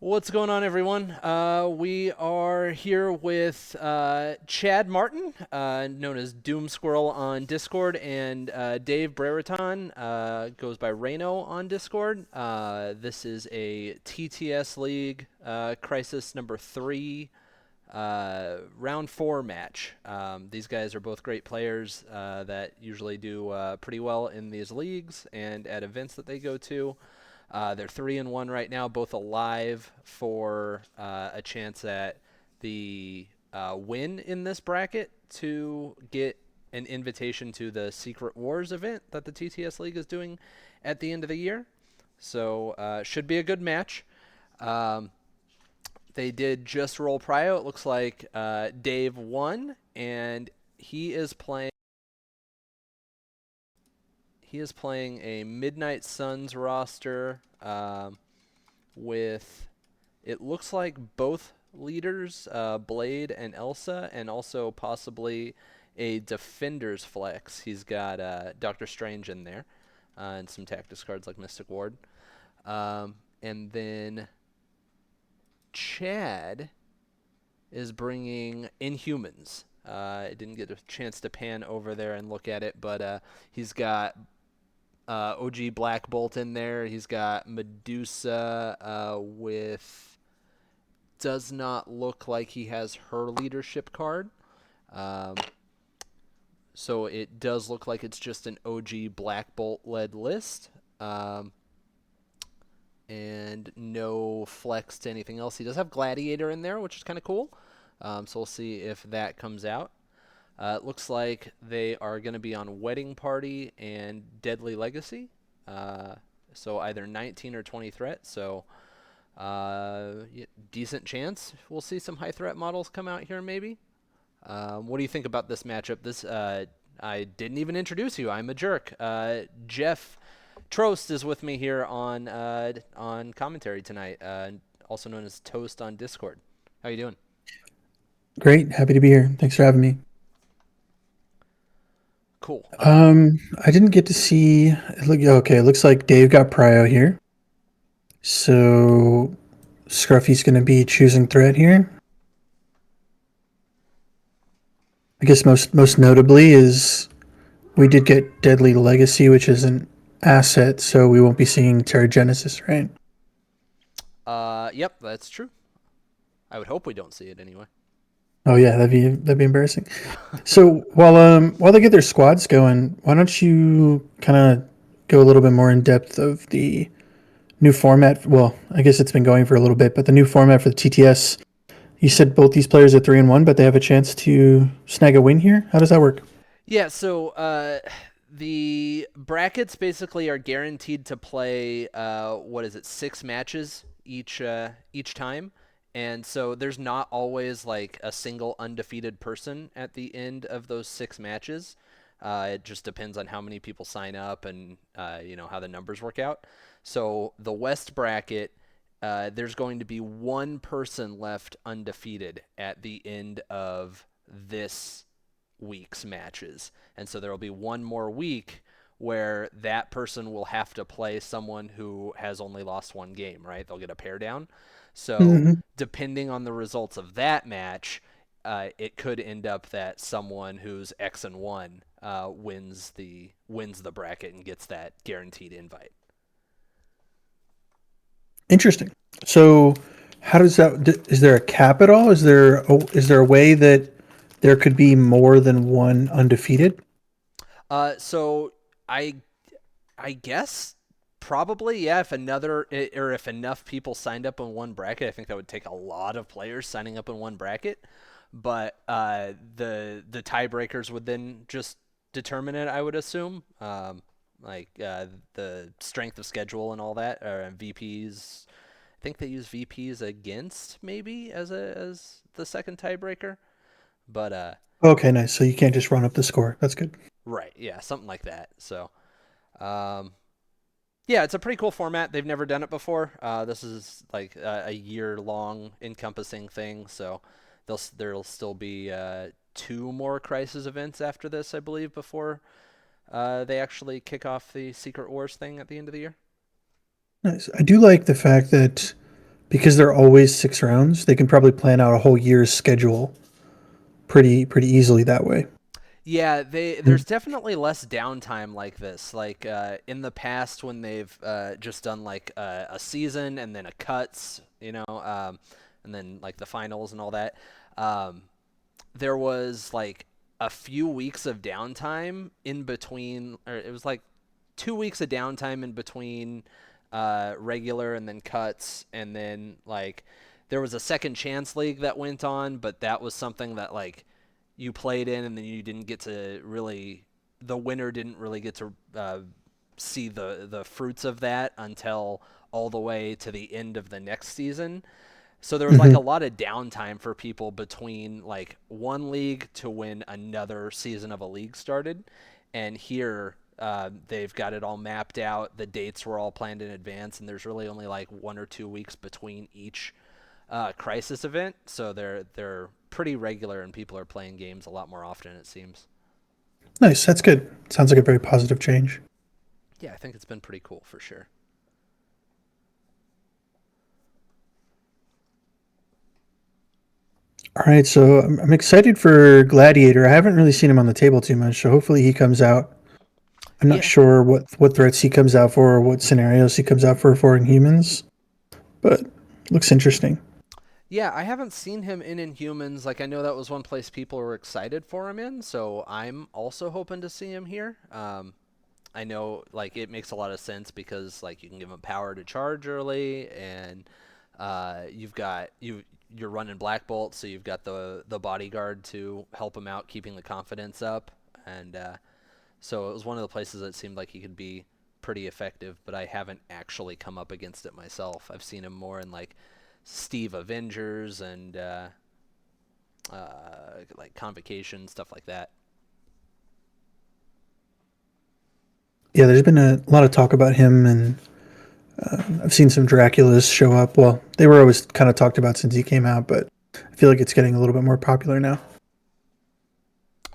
What's going on, everyone? We are here with Chad Martin, known as Doomsquirrel on Discord, and Dave Brereton, goes by Rayno on Discord. This is a TTS League Crisis number 3, round 4 match. These guys are both great players that usually do pretty well in these leagues and at events that they go to. They're 3-1 right now, both alive for a chance at the win in this bracket to get an invitation to the Secret Wars event that the TTS League is doing at the end of the year. So should be a good match. They did just roll prio. It looks like Dave won, and he is playing. He is playing a Midnight Suns roster with, it looks like both leaders, Blade and Elsa, and also possibly a Defender's flex. He's got Doctor Strange in there and some Tactics cards like Mystic Ward. And then Chad is bringing Inhumans. I didn't get a chance to pan over there and look at it, but he's got OG Black Bolt in there. He's got Medusa with, does not look like he has her leadership card. Um, so it does look like it's just an OG Black Bolt led list. And no flex to anything else. He does have Gladiator in there, which is kind of cool. So we'll see if that comes out. It looks like they are going to be on Wedding Party and Deadly Legacy. So either 19 or 20 threat. So decent chance we'll see some high threat models come out here maybe. What do you think about this matchup? This I didn't even introduce you. I'm a jerk. Jeff Trost is with me here on commentary tonight, also known as Toast on Discord. How you doing? Great. Happy to be here. Thanks for having me. Cool. I didn't get to see. Okay, it looks like Dave got prio here. So Scruffy's going to be choosing threat here. I guess most notably is we did get Deadly Legacy, which is an asset, so we won't be seeing Terragenesis, right? Yep, that's true. I would hope we don't see it anyway. Oh yeah, that'd be embarrassing. So while they get their squads going, why don't you kind of go a little bit more in depth of the new format? Well, I guess it's been going for a little bit, but the new format for the TTS. You said both these players are 3-1, but they have a chance to snag a win here. How does that work? Yeah, so the brackets basically are guaranteed to play what is it, 6 matches each time. And so there's not always like a single undefeated person at the end of those 6 matches. It just depends on how many people sign up and how the numbers work out. So the West bracket, there's going to be one person left undefeated at the end of this week's matches. And so there will be one more week where that person will have to play someone who has only lost one game, right? They'll get a pair down. So Mm-hmm. depending on the results of that match, it could end up that someone who's X and one wins the bracket and gets that guaranteed invite. Interesting. So, how does that? Is there a cap at all? Is there a way that there could be more than one undefeated? So I I guess probably, yeah. If enough people signed up in one bracket, I think that would take a lot of players signing up in one bracket. But the tiebreakers would then just determine it. I would assume, the strength of schedule and all that, or VPs. I think they use VPs against maybe as the second tiebreaker. But Okay, nice. So you can't just run up the score. That's good. right, yeah, something like that. So. Um, Yeah, it's a pretty cool format. They've never done it before. This is like a year-long encompassing thing, so there'll still be 2 more Crisis events after this, I believe, before they actually kick off the Secret Wars thing at the end of the year. Nice. I do like the fact that because they're always 6 rounds, they can probably plan out a whole year's schedule pretty easily that way. Yeah, Mm. there's definitely less downtime like this. Like in the past, when they've just done like a season and then a cuts, and then like the finals and all that. Um, there was like a few weeks of downtime in between, or it was like 2 weeks of downtime in between regular and then cuts, and then like there was a second chance league that went on, but that was something that like you played in, and then you didn't get to really, the winner didn't really get to see the fruits of that until all the way to the end of the next season. So there was like a Hmm. lot of downtime for people between like one league to when another season of a league started. And here they've got it all mapped out. The dates were all planned in advance, and there's really only like 1 or 2 weeks between each crisis event. So they're pretty regular, and people are playing games a lot more often, it seems. Nice, that's good. Sounds like a very positive change. Yeah, I think it's been pretty cool for sure. All right, so I'm excited for Gladiator. I haven't really seen him on the table too much, so hopefully he comes out. I'm not Yeah, sure what threats he comes out for, or what scenarios he comes out for Inhumans, but looks interesting. Yeah, I haven't seen him in Inhumans. Like, I know that was one place people were excited for him in, so I'm also hoping to see him here. I know, like, it makes a lot of sense because, like, you can give him power to charge early, and you're running Black Bolt, so you've got the bodyguard to help him out, keeping the confidence up, and so it was one of the places that seemed like he could be pretty effective, but I haven't actually come up against it myself. I've seen him more in like Steve Avengers and like Convocation, stuff like that. Yeah, there's been a lot of talk about him, and I've seen some Draculas show up. Well, they were always kind of talked about since he came out, but I feel like it's getting a little bit more popular now.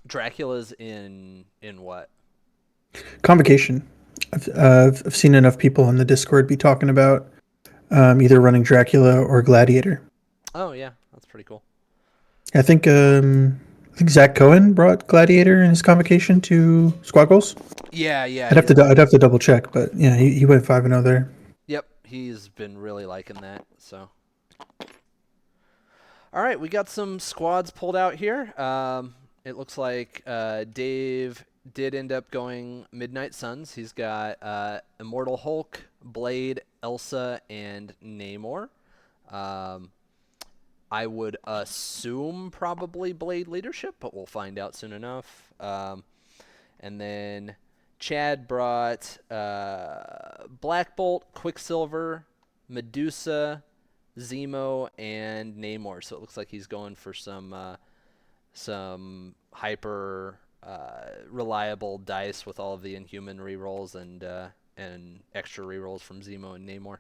Dracula's in what? Convocation. I've seen enough people on the Discord be talking about either running Dracula or Gladiator. Oh yeah, that's pretty cool. I think Zach Cohen brought Gladiator in his convocation to Squad Goals. Yeah, I'd have to double check, but yeah, he went 5-0 there. yep, he's been really liking that. So, all right, we got some squads pulled out here. It looks like Dave did end up going Midnight Suns. He's got Immortal Hulk, Blade, Elsa, and Namor. Um, I would assume probably Blade leadership, but we'll find out soon enough. And then Chad brought Black Bolt, Quicksilver, Medusa, Zemo, and Namor. So it looks like he's going for some hyper reliable dice with all of the Inhuman rerolls and extra rerolls from Zemo and Namor.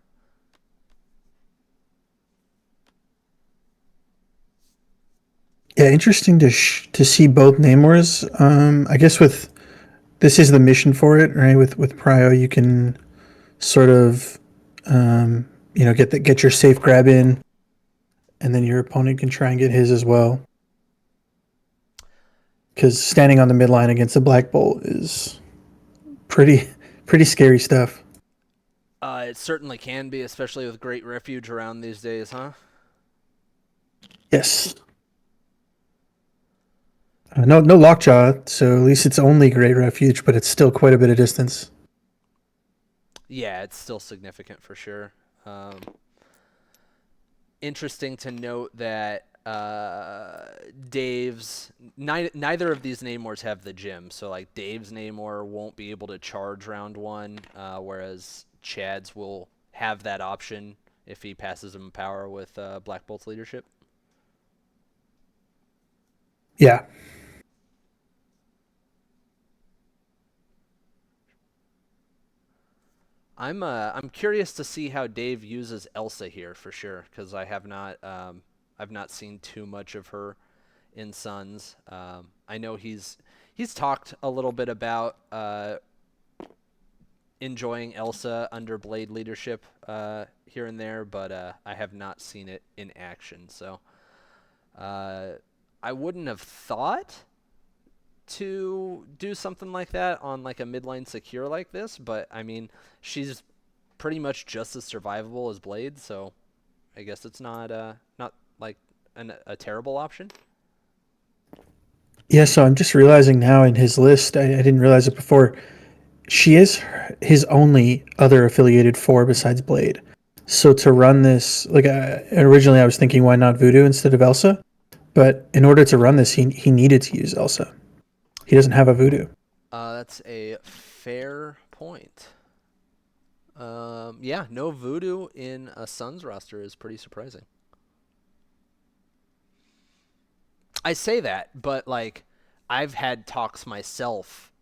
Yeah, interesting to see both Namors. I guess with this is the mission for it, right? With Prio, you can sort of get your safe grab in, and then your opponent can try and get his as well. Because standing on the midline against the Black Bolt is pretty pretty scary stuff. It certainly can be, especially with Great Refuge around these days, huh? Yes. No lockjaw, so at least it's only Great Refuge, but it's still quite a bit of distance. Yeah, it's still significant for sure. Um, Interesting to note that neither of these Namors have the gym, so like Dave's Namor won't be able to charge round one, whereas Chad's will have that option if he passes him power with Black Bolt's leadership. Yeah. I'm curious to see how Dave uses Elsa here for sure, because I've not seen too much of her in Suns. I know he's talked a little bit about enjoying Elsa under Blade leadership here and there, but I have not seen it in action. So uh, I wouldn't have thought to do something like that on like a midline secure like this, but I mean, she's pretty much just as survivable as Blade, so I guess it's not like a terrible option. Yeah, so I'm just realizing now in his list, I didn't realize it before. She is his only other affiliated four besides Blade. So to run this, like originally I was thinking, why not Voodoo instead of Elsa? But in order to run this, he needed to use Elsa. He doesn't have a Voodoo. That's a fair point. Yeah, no Voodoo in a Suns roster is pretty surprising. I say that, but like I've had talks myself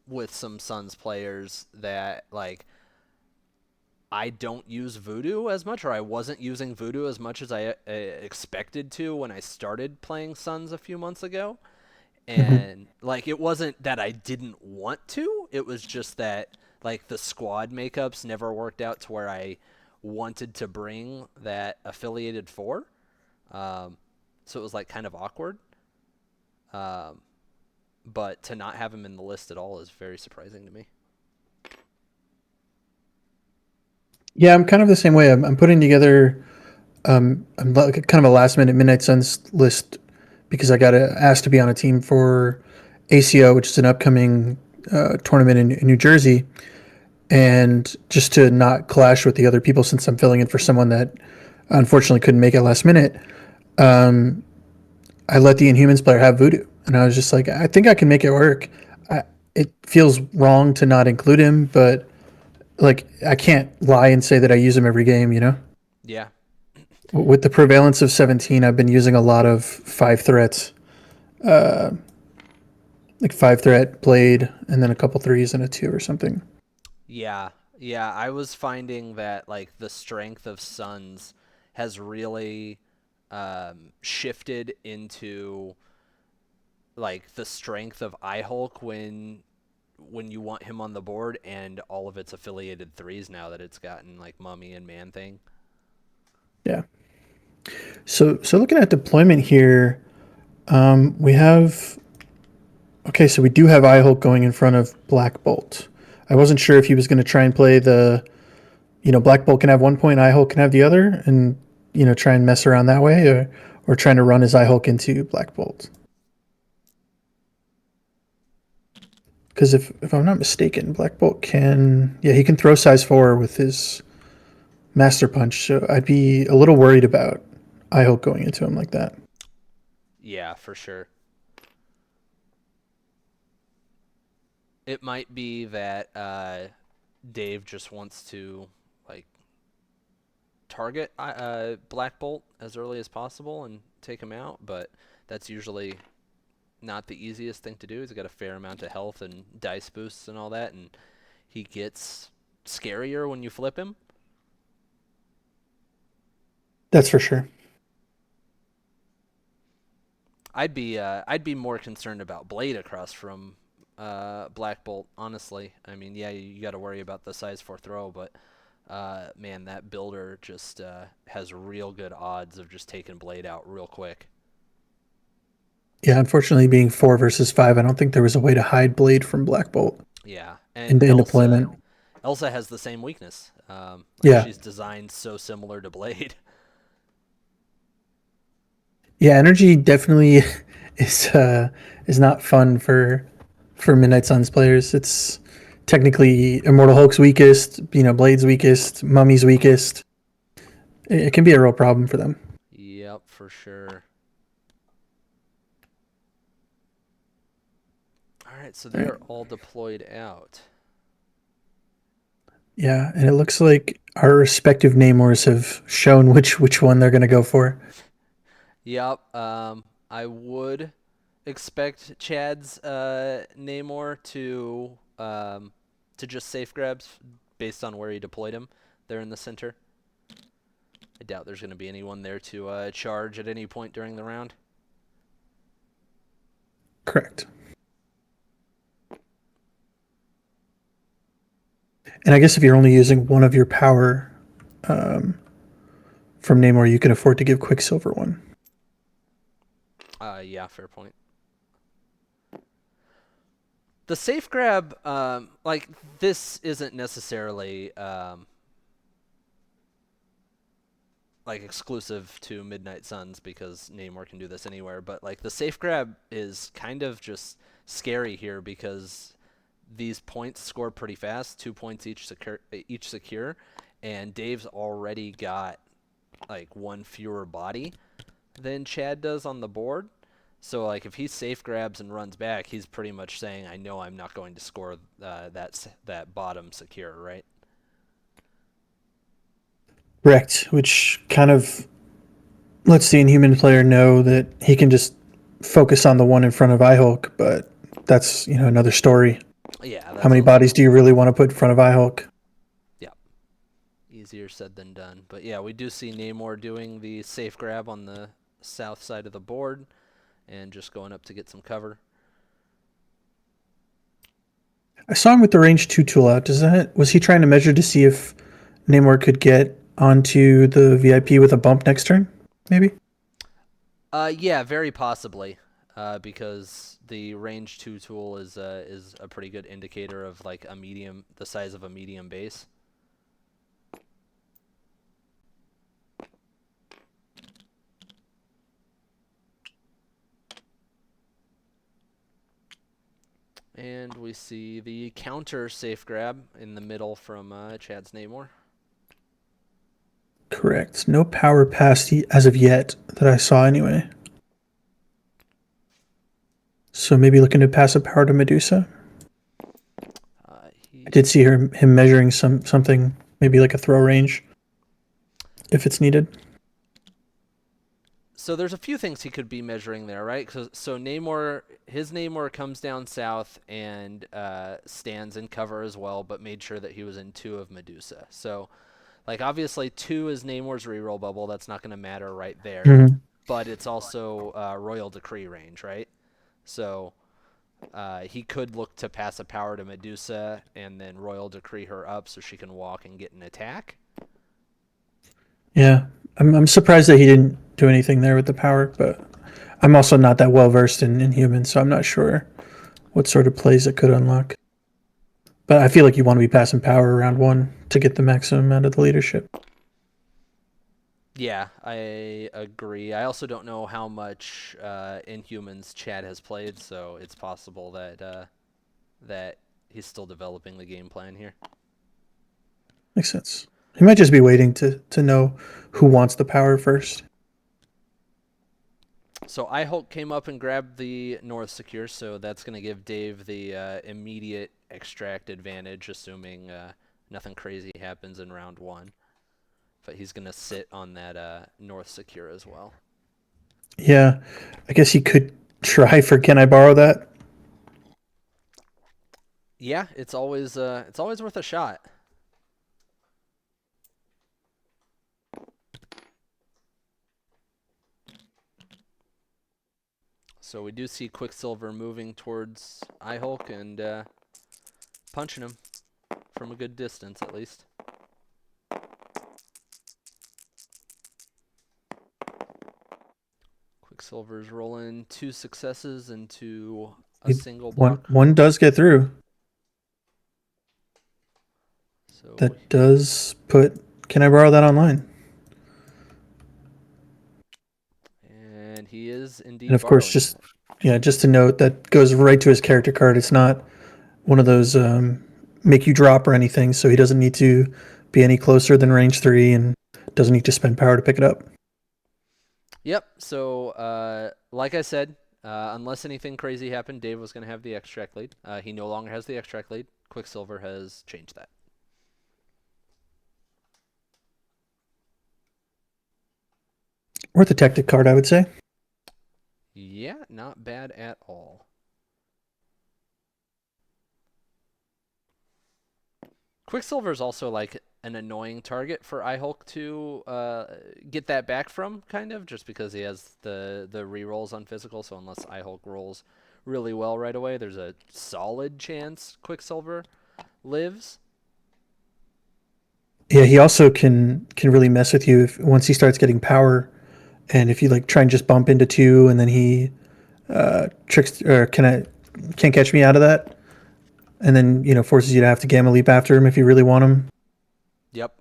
with some Suns players that like I don't use Voodoo as much, or I wasn't using Voodoo as much as I expected to when I started playing Suns a few months ago. Mm-hmm. And like it wasn't that I didn't want to, it was just that like the squad makeups never worked out to where I wanted to bring that affiliated four. Um, so it was like kind of awkward. Um, but to not have him in the list at all is very surprising to me. Yeah, I'm kind of the same way. I'm putting together I'm like kind of a last minute Midnight Suns list because I got asked to be on a team for ACO, which is an upcoming tournament in New Jersey, and just to not clash with the other people since I'm filling in for someone that unfortunately couldn't make it last minute. I let the Inhumans player have Voodoo, and I was just like, I think I can make it work. It feels wrong to not include him, but like I can't lie and say that I use him every game, you know. Yeah. With the prevalence of 17, I've been using a lot of five threats, like five threat blade, and then a couple threes and a two or something. Yeah. Yeah. I was finding that like the strength of Suns has really shifted into like the strength of iHulk when you want him on the board and all of its affiliated threes now that it's gotten like Mummy and Man Thing. Yeah. So looking at deployment here, we have okay. So we do have iHulk going in front of Black Bolt. I wasn't sure if he was going to try and play the, Black Bolt can have 1 point, iHulk can have the other, and try and mess around that way, or trying to run his iHulk into Black Bolt. Because if I'm not mistaken, Black Bolt can, yeah, he can throw size four with his Master Punch. So I'd be a little worried about iHulk going into him like that. Yeah, for sure. It might be that Dave just wants to like target Black Bolt as early as possible and take him out, but that's usually not the easiest thing to do. He's got a fair amount of health and dice boosts and all that, and he gets scarier when you flip him. That's for sure. I'd be more concerned about Blade across from Black Bolt. Honestly, I mean, yeah, you got to worry about the size four throw, but man, that builder just has real good odds of just taking Blade out real quick. Yeah, unfortunately, being four versus five, I don't think there was a way to hide Blade from Black Bolt Yeah, and in Elsa deployment. Elsa has the same weakness. Like Yeah, she's designed so similar to Blade. yeah, energy definitely is not fun for Midnight Suns players. It's technically Immortal Hulk's weakest, Blade's weakest, Mummy's weakest. It can be a real problem for them. Yep, for sure. All right, so All they right. are all deployed out. Yeah, and it looks like our respective Namors have shown which one they're going to go for. Yep. I would expect Chad's Namor to just safe grabs based on where he deployed him. There in the center. I doubt there's going to be anyone there to charge at any point during the round. Correct. And I guess if you're only using one of your power from Namor, you can afford to give Quicksilver one. Yeah, fair point. The safe grab, like this isn't necessarily like exclusive to Midnight Suns because Namor can do this anywhere, but like the safe grab is kind of just scary here because these points score pretty fast, 2 points each secure, and Dave's already got like one fewer body than Chad does on the board. So like if he safe grabs and runs back, he's pretty much saying, "I know I'm not going to score that bottom secure, right?" Correct, which kind of lets the Inhuman player know that he can just focus on the one in front of Eye-Hulk, but that's, another story. Yeah, How that's many bodies do you really want to put in front of Eye-Hulk? yeah, easier said than done. But yeah, we do see Namor doing the safe grab on the south side of the board and just going up to get some cover. I saw him with the range 2 tool out. Was he trying to measure to see if Namor could get onto the VIP with a bump next turn? Maybe? Yeah, very possibly, because the range 2 tool is a pretty good indicator of like the size of a medium base. And we see the counter safe grab in the middle from Chad's Namor. Correct. No power passed as of yet that I saw anyway. So maybe looking to pass a power to Medusa. I did see him measuring something, maybe like a throw range, if it's needed. So there's a few things he could be measuring there, right? So Namor, his Namor comes down south and stands in cover as well, but made sure that he was in 2 of Medusa. So, like obviously 2 is Namor's reroll bubble. That's not going to matter right there, Mm-hmm. but it's also Royal Decree range, right? So he could look to pass a power to Medusa and then Royal Decree her up so she can walk and get an attack. Yeah, I'm surprised that he didn't do anything there with the power, but I'm also not that well versed in Inhumans, so I'm not sure what sort of plays it could unlock. But I feel like you want to be passing power around 1 to get the maximum out of the leadership. Yeah, I agree. I also don't know how much Inhumans Chad has played, so it's possible that he's still developing the game plan here. Makes sense. He might just be waiting to know who wants the power first. So I Hulk came up and grabbed the North Secure, so that's going to give Dave the immediate extract advantage, assuming nothing crazy happens in round 1. But he's going to sit on that North Secure as well. Yeah, I guess he could try for can I borrow that? Yeah, it's always worth a shot. So we do see Quicksilver moving towards Eye-Hulk and punching him from a good distance, at least. Quicksilver's rolling 2 successes into a single One block. one does get through. So, That does put can I borrow that online? and he is And indeed of course, borrowing. just to note that goes right to his character card. It's not one of those make you drop or anything, so he doesn't need to be any closer than range 3 and doesn't need to spend power to pick it up. Yep. So, like I said, unless anything crazy happened, Dave was going to have the extract lead. He no longer has the extract lead. Quicksilver has changed that. Worth a tactic card, I would say. Yeah, not bad at all. Quicksilver is also like an annoying target for Eye-Hulk to get that back from, kind of, just because he has the rerolls on physical. So unless Eye-Hulk rolls really well right away, there's a solid chance Quicksilver lives. Yeah, he also can really mess with you if once he starts getting power, and if you like try and just bump into two, and then he tricks or can't catch me out of that, and then forces you to have to gamma leap after him if you really want him. Yep.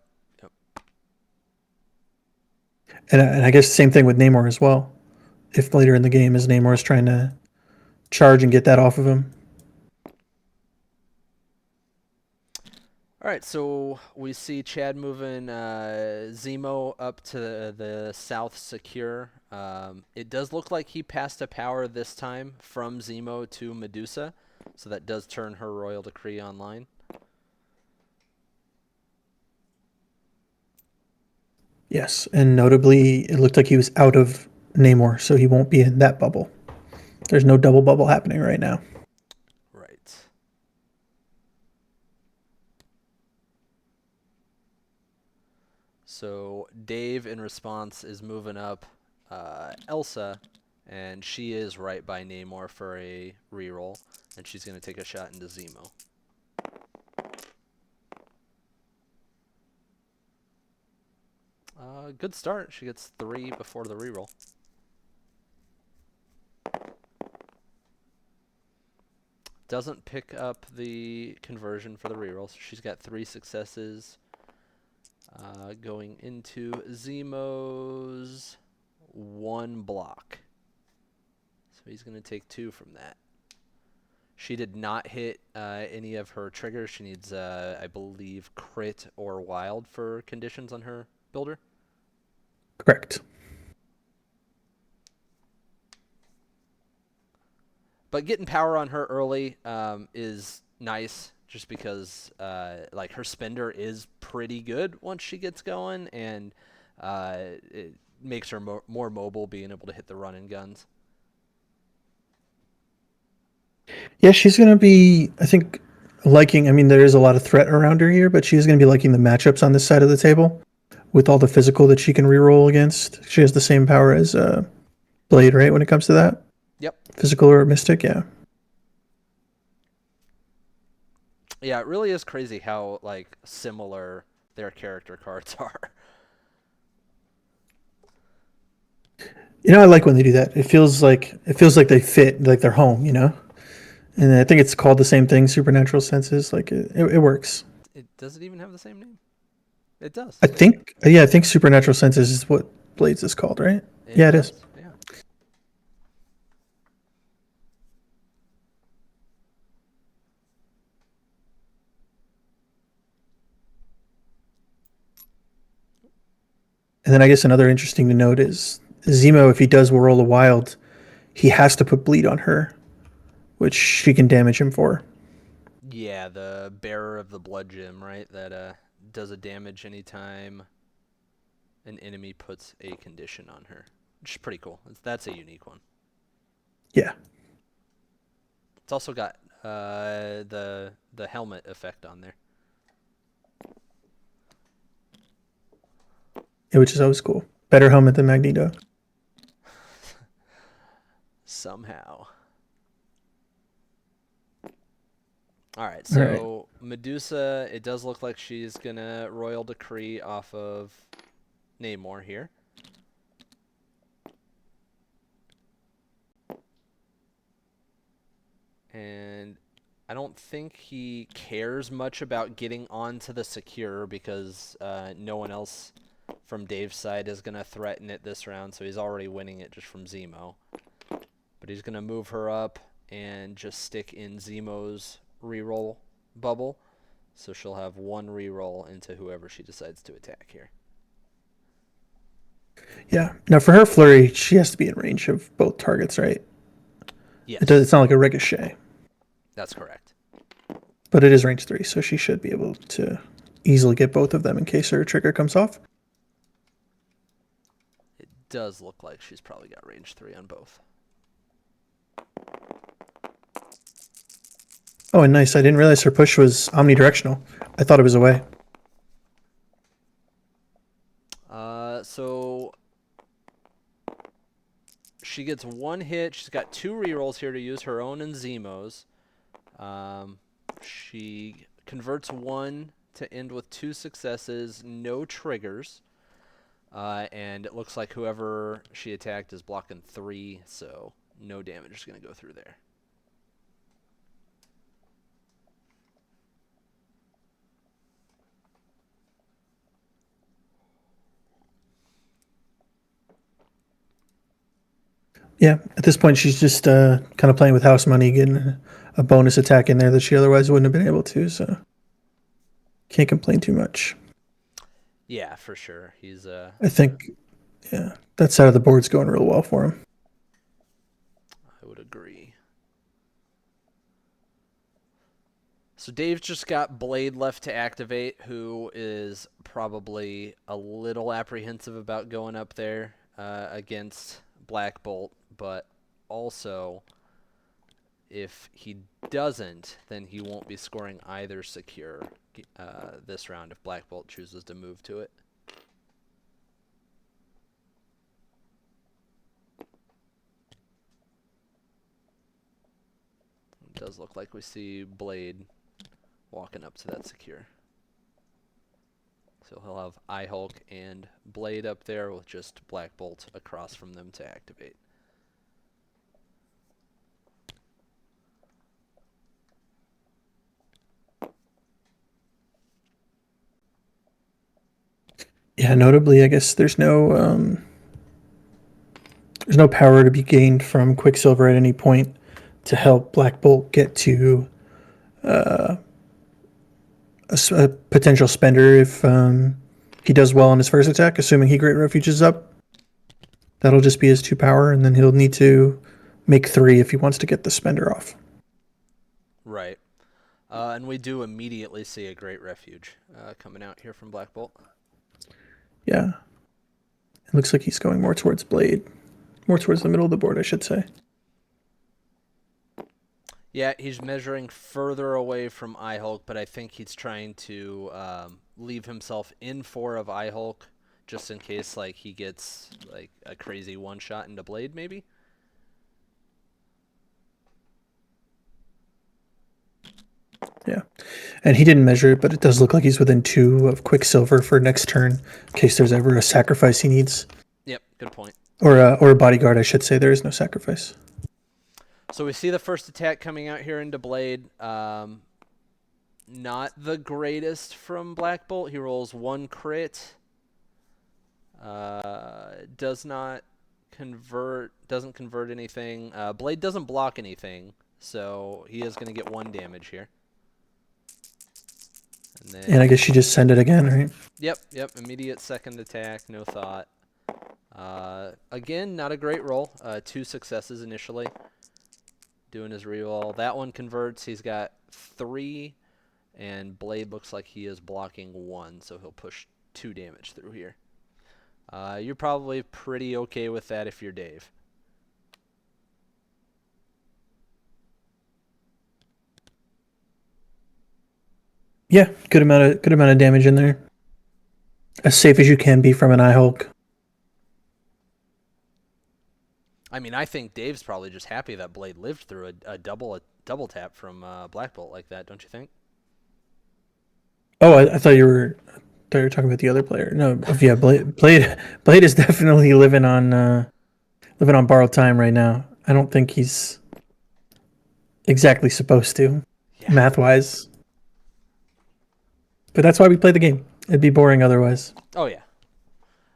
Yep. And I guess the same thing with Namor as well. If later in the game, as Namor is trying to charge and get that off of him. All right, so we see Chad moving Zemo up to the south secure. It does look like he passed a power this time from Zemo to Medusa, so that does turn her Royal Decree online. Yes, and notably, it looked like he was out of Namor, so he won't be in that bubble. There's no double bubble happening right now. Right. So Dave, in response, is moving up Elsa, and she is right by Namor for a reroll, and she's going to take a shot into Zemo. Good start. She gets 3 before the reroll. Doesn't pick up the conversion for the reroll, so she's got 3 successes. Going into Zemo's 1 block. So he's going to take 2 from that. She did not hit any of her triggers. She needs, I believe, crit or wild for conditions on her builder. Correct. But getting power on her early is nice, just because like her spender is pretty good once she gets going, and it makes her more mobile, being able to hit the run and guns. Yeah, she's going to be, I think, liking. I mean, there is a lot of threat around her here, but she's going to be liking the matchups on this side of the table with all the physical that she can reroll against. She has the same power as Blade, right? When it comes to that, Yep. physical or mystic, yeah. Yeah, it really is crazy how like similar their character cards are. I like when they do that. It feels like they fit, like they're home. And I think it's called the same thing, supernatural senses. Like it works. Does it even have the same name? It does. I think supernatural senses is what Blades is called, right? It Yeah, it is. does. Yeah. And then I guess another interesting to note is Zemo, if he does roll a wild, he has to put bleed on her, which she can damage him for. Yeah, the bearer of the blood gem, right? That does a damage anytime an enemy puts a condition on her, which is pretty cool. That's a unique one. Yeah. It's also got the helmet effect on there. Yeah, which is always cool. Better helmet than Magneto. Somehow. All right, All right. so Medusa, it does look like she's gonna Royal Decree off of Namor here. And I don't think he cares much about getting onto the secure, because no one else from Dave's side is going to threaten it this round, so he's already winning it just from Zemo. But he's going to move her up and just stick in Zemo's reroll bubble, so she'll have 1 reroll into whoever she decides to attack here. Yeah. Now for her flurry, she has to be in range of both targets, right? Yes, It's not like a ricochet, that's correct. but it is range 3, so she should be able to easily get both of them in case her trigger comes off. It does look like she's probably got range 3 on both. Oh, and nice. I didn't realize her push was omnidirectional. I thought it was away. So she gets 1 hit. She's got 2 rerolls here to use, her own and Zemo's. She converts 1 to end with 2 successes, no triggers. And it looks like whoever she attacked is blocking 3, so no damage is going to go through there. Yeah, at this point, she's just kind of playing with house money, getting a bonus attack in there that she otherwise wouldn't have been able to. So can't complain too much. Yeah, for sure. He's I think, yeah, that side of the board's going real well for him. I would agree. So Dave's just got Blade left to activate, who is probably a little apprehensive about going up there against Black Bolt, but also if he doesn't, then he won't be scoring either secure this round if Black Bolt chooses to move to it. It does look like we see Blade walking up to that secure. So he'll have Eye-Hulk and Blade up there with just Black Bolt across from them to activate. Yeah, notably, I guess there's no power to be gained from Quicksilver at any point to help Black Bolt get to a potential spender if he does well on his first attack, assuming he Great Refuges up. That'll just be his 2 power, and then he'll need to make 3 if he wants to get the spender off. Right. And we do immediately see a Great Refuge coming out here from Black Bolt. Yeah. It looks like he's going more towards Blade. More towards the middle of the board, I should say. Yeah, he's measuring further away from Eye-Hulk, but I think he's trying to leave himself in 4 of Eye-Hulk just in case like he gets like a crazy one-shot into Blade, maybe? Yeah. And he didn't measure it, but it does look like he's within 2 of Quicksilver for next turn, in case there's ever a sacrifice he needs. Yep, good point. Or a bodyguard, I should say. There is no sacrifice. So we see the first attack coming out here into Blade. Not the greatest from Black Bolt. He rolls 1 crit. Does not convert. Doesn't convert anything. Blade doesn't block anything, so he is going to get 1 damage here. And I guess she just send it again, right? Yep. Immediate second attack, no thought. Again, not a great roll. 2 successes initially. Doing his reroll. That one converts. He's got 3, and Blade looks like he is blocking 1, so he'll push 2 damage through here. You're probably pretty okay with that if you're Dave. Yeah, good amount of damage in there. As safe as you can be from an Eye-Hulk. I mean, I think Dave's probably just happy that Blade lived through a double tap from Black Bolt like that, don't you think? Oh, I thought you were talking about the other player. No, yeah, Blade is definitely living on borrowed time right now. I don't think he's exactly supposed to, math wise. But that's why we play the game. It'd be boring otherwise. Oh yeah.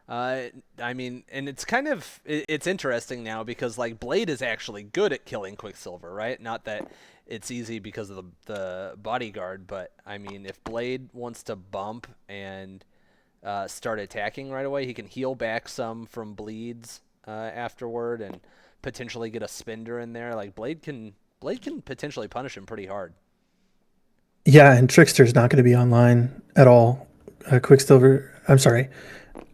I mean, and it's kind of it's interesting now because like Blade is actually good at killing Quicksilver, right? Not that it's easy because of the bodyguard, but I mean, if Blade wants to bump and start attacking right away, he can heal back some from bleeds afterward and potentially get a spender in there. Like Blade can potentially punish him pretty hard. Yeah, and Trickster's not going to be online at all. Quicksilver, I'm sorry.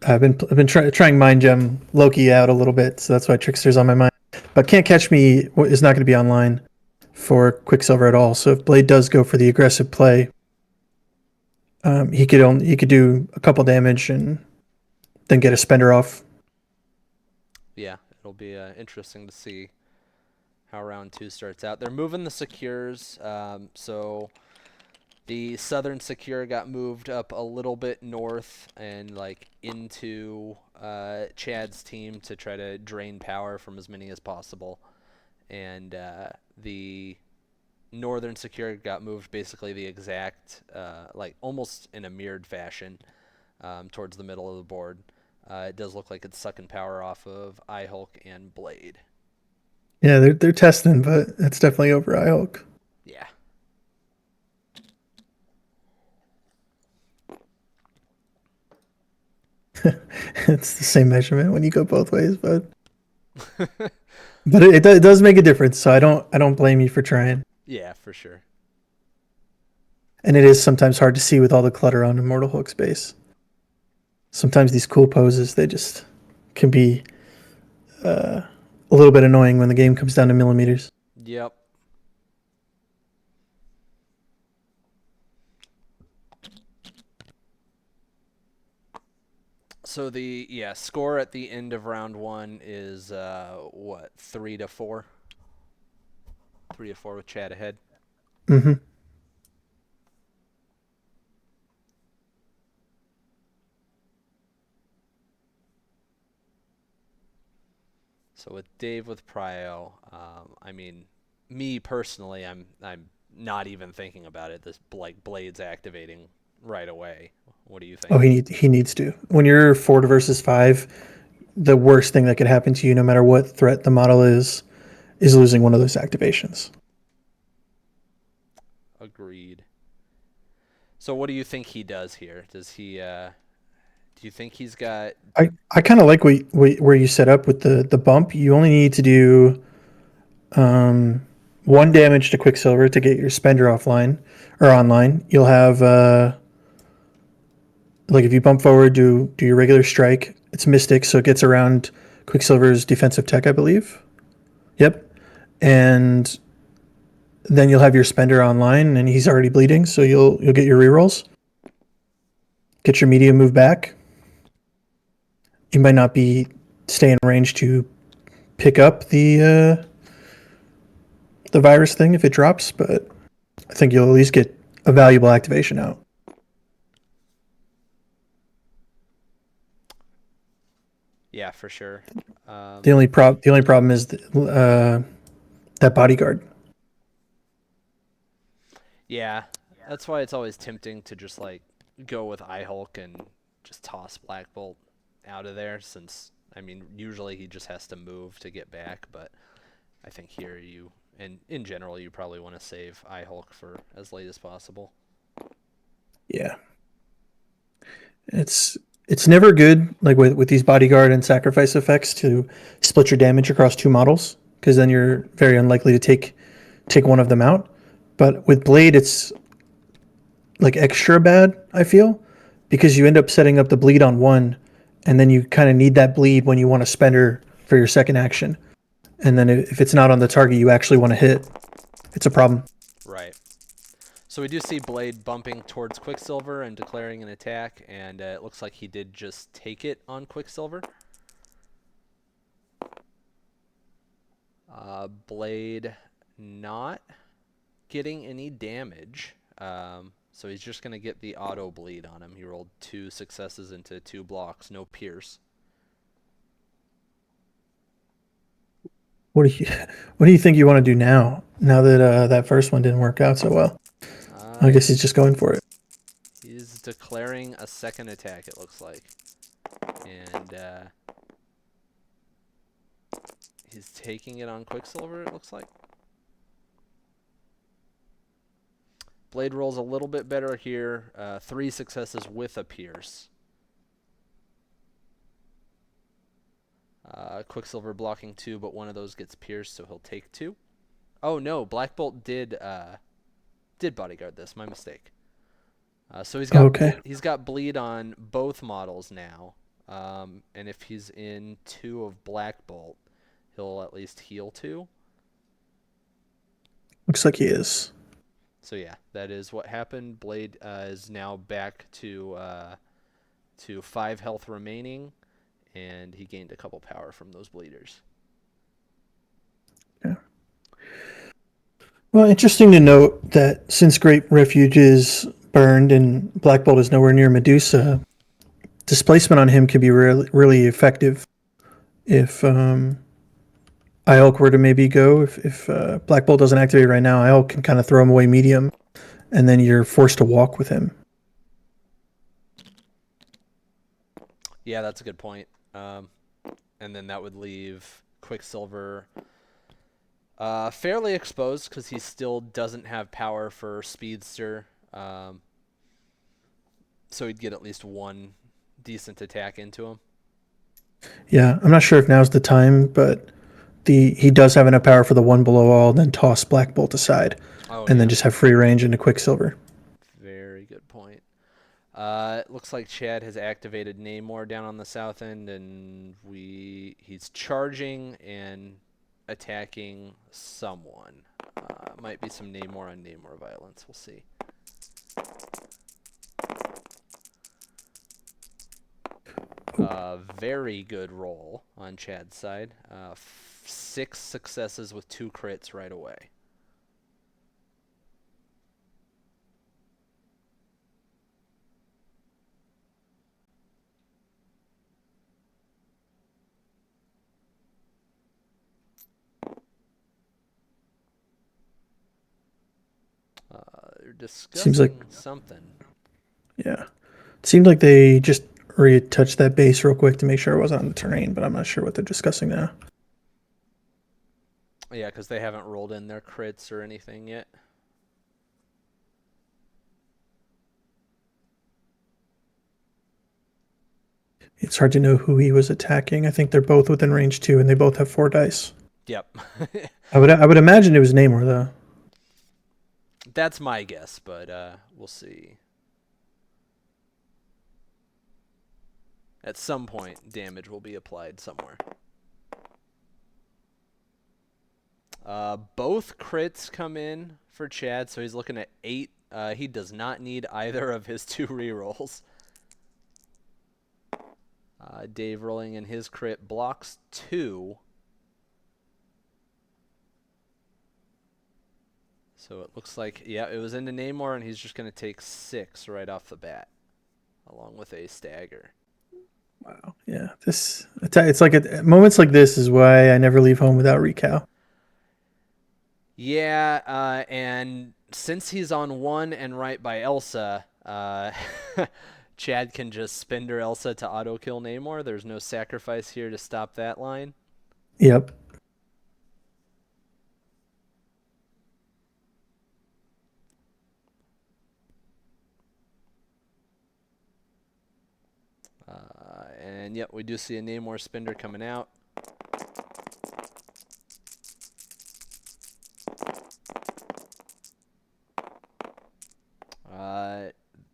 I've been trying Mind Gem Loki out a little bit, so that's why Trickster's on my mind. But Can't Catch Me is not going to be online for Quicksilver at all. So if Blade does go for the aggressive play, he could do a couple damage and then get a spender off. Yeah, it'll be interesting to see how round 2 starts out. They're moving the secures, so The Southern Secure got moved up a little bit north and like into Chad's team to try to drain power from as many as possible. And the Northern Secure got moved basically the exact, like almost in a mirrored fashion towards the middle of the board. It does look like it's sucking power off of iHulk and Blade. Yeah, they're testing, but that's definitely over iHulk. Yeah. It's the same measurement when you go both ways, but it does make a difference. So I don't blame you for trying. Yeah, for sure. And it is sometimes hard to see with all the clutter on Immortal Hulk's base. Sometimes these cool poses they just can be a little bit annoying when the game comes down to millimeters. Yep. So the score at the end of round one is what 3-4, 3-4 with Chad ahead. Hmm. So with Dave with Prio, I mean, me personally, I'm not even thinking about it. This like Blade's activating right away. What do you Oh, think? he needs to. When you're 4 versus 5, the worst thing that could happen to you, no matter what threat the model is losing one of those activations. Agreed. So what do you think he does here? Does he? Do you think he's got? I kind of like where you set up with the bump. You only need to do um, 1 damage to Quicksilver to get your spender offline or online. You'll have like if you bump forward, do your regular strike. It's Mystic, so it gets around Quicksilver's defensive tech, I believe. Yep, and then you'll have your spender online, and he's already bleeding, so you'll get your rerolls. Get your medium move back. You might not be stay in range to pick up the virus thing if it drops, but I think you'll at least get a valuable activation out. Yeah, for sure. The only problem is that bodyguard. Yeah, that's why it's always tempting to just like go with iHulk and just toss Black Bolt out of there since I mean usually he just has to move to get back, but I think here you and in general you probably want to save iHulk for as late as possible. Yeah, it's it's never good like with these bodyguard and sacrifice effects to split your damage across 2 models because then you're very unlikely to take one of them out. But with Blade, it's like extra bad. I feel because you end up setting up the bleed on one, and then you kind of need that bleed when you want to spender for your second action. And then if it's not on the target you actually want to hit, it's a problem. Right. So we do see Blade bumping towards Quicksilver and declaring an attack, and it looks like he did just take it on Quicksilver. Blade not getting any damage. So he's just going to get the auto bleed on him. He rolled 2 successes into 2 blocks, no pierce. What do you what do you think you want to do now? Now that that first one didn't work out so well, I guess he's just going for it. He's declaring a second attack, it looks like. And he's taking it on Quicksilver, it looks like. Blade rolls a little bit better here. 3 successes with a pierce. Quicksilver blocking 2, but one of those gets pierced, so he'll take 2. Oh no, Black Bolt did bodyguard this. My mistake. So Okay, he's got bleed on both models now, and if he's in 2 of Black Bolt, he'll at least heal 2. looks like he is. So yeah, that is what happened. Blade is now back to 5 health remaining, and he gained a couple power from those bleeders. Yeah. Well, interesting to note that since Great Refuge is burned and Black Bolt is nowhere near Medusa, displacement on him could be really effective if Iolk were to maybe go. If Black Bolt doesn't activate right now, Iolk can kind of throw him away medium, and then you're forced to walk with him. Yeah, that's a good point. And then that would leave Quicksilver fairly exposed because he still doesn't have power for Speedster. So he'd get at least one decent attack into him. Yeah, I'm not sure if now's the time, but he does have enough power for the one below all, then toss Black Bolt aside, Oh, and then yeah. just have free range into Quicksilver. Very good point. It looks like Chad has activated Namor down on the south end, and he's charging and attacking someone. Might be some Namor on Namor violence. We'll see. Very good roll on Chad's side. 6 successes with 2 crits right away. They're Seems like discussing something. yeah, it seemed like they just retouched that base real quick to make sure it wasn't on the terrain, but I'm not sure what they're discussing now. Yeah, because they haven't rolled in their crits or anything yet. It's hard to know who he was attacking. I think they're both within range too, and they both have 4 dice. Yep. I would imagine it was Namor though. That's my guess, but we'll see. At some point, damage will be applied somewhere. Both crits come in for Chad, so he's looking at 8. He does not need either of his 2 rerolls. Dave rolling in his crit blocks 2. So it looks like, yeah, it was into Namor, and he's just going to take 6 right off the bat, along with a stagger. Wow. Yeah. It's like at moments like this is why I never leave home without recal. Yeah, and since he's on 1 and right by Elsa, Chad can just spender Elsa to auto kill Namor. There's no sacrifice here to stop that line. Yep. And yep, we do see a Namor spender coming out.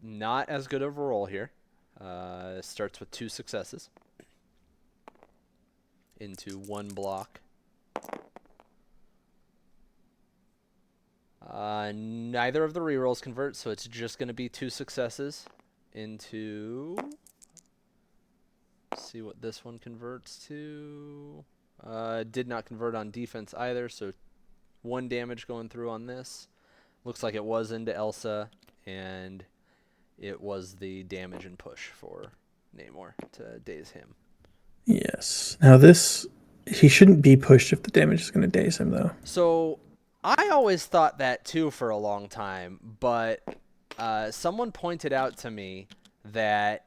Not as good of a roll here. Starts with 2 successes into 1 block. Neither of the rerolls convert, so it's just going to be 2 successes into... See what this one converts to. Did not convert on defense either, so 1 damage going through on this. Looks like it was into Elsa, and it was the damage and push for Namor to daze him. Yes. Now he shouldn't be pushed if the damage is going to daze him though. So I always thought that too for a long time, but someone pointed out to me that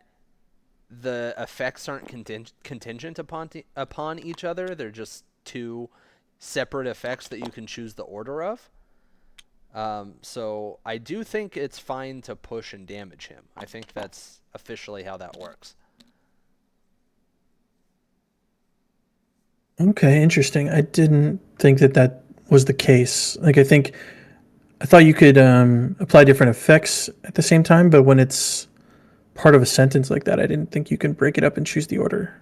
the effects aren't contingent upon each other. They're just 2 separate effects that you can choose the order of. So I do think it's fine to push and damage him. I think that's officially how that works. Okay, interesting. I didn't think that was the case. Like I thought you could apply different effects at the same time, but when it's part of a sentence like that, I didn't think you can break it up and choose the order.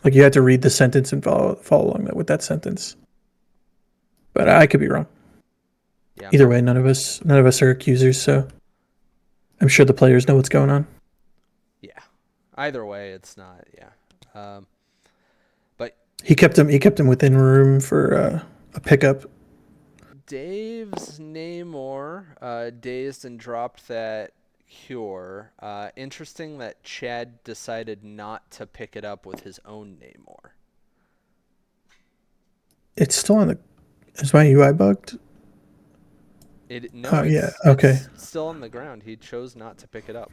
Like you had to read the sentence and follow along with that sentence. But I could be wrong. Yeah. Either way, none of us are accusers, so I'm sure the players know what's going on. Yeah. Either way, it's not. Yeah. But He kept him within room for a pickup. Dave's Namor dazed and dropped that cure. Interesting that Chad decided not to pick it up with his own Namor. It's still on the. Is my UI bugged? It Oh no, yeah. Okay. it's still on the ground. He chose not to pick it up.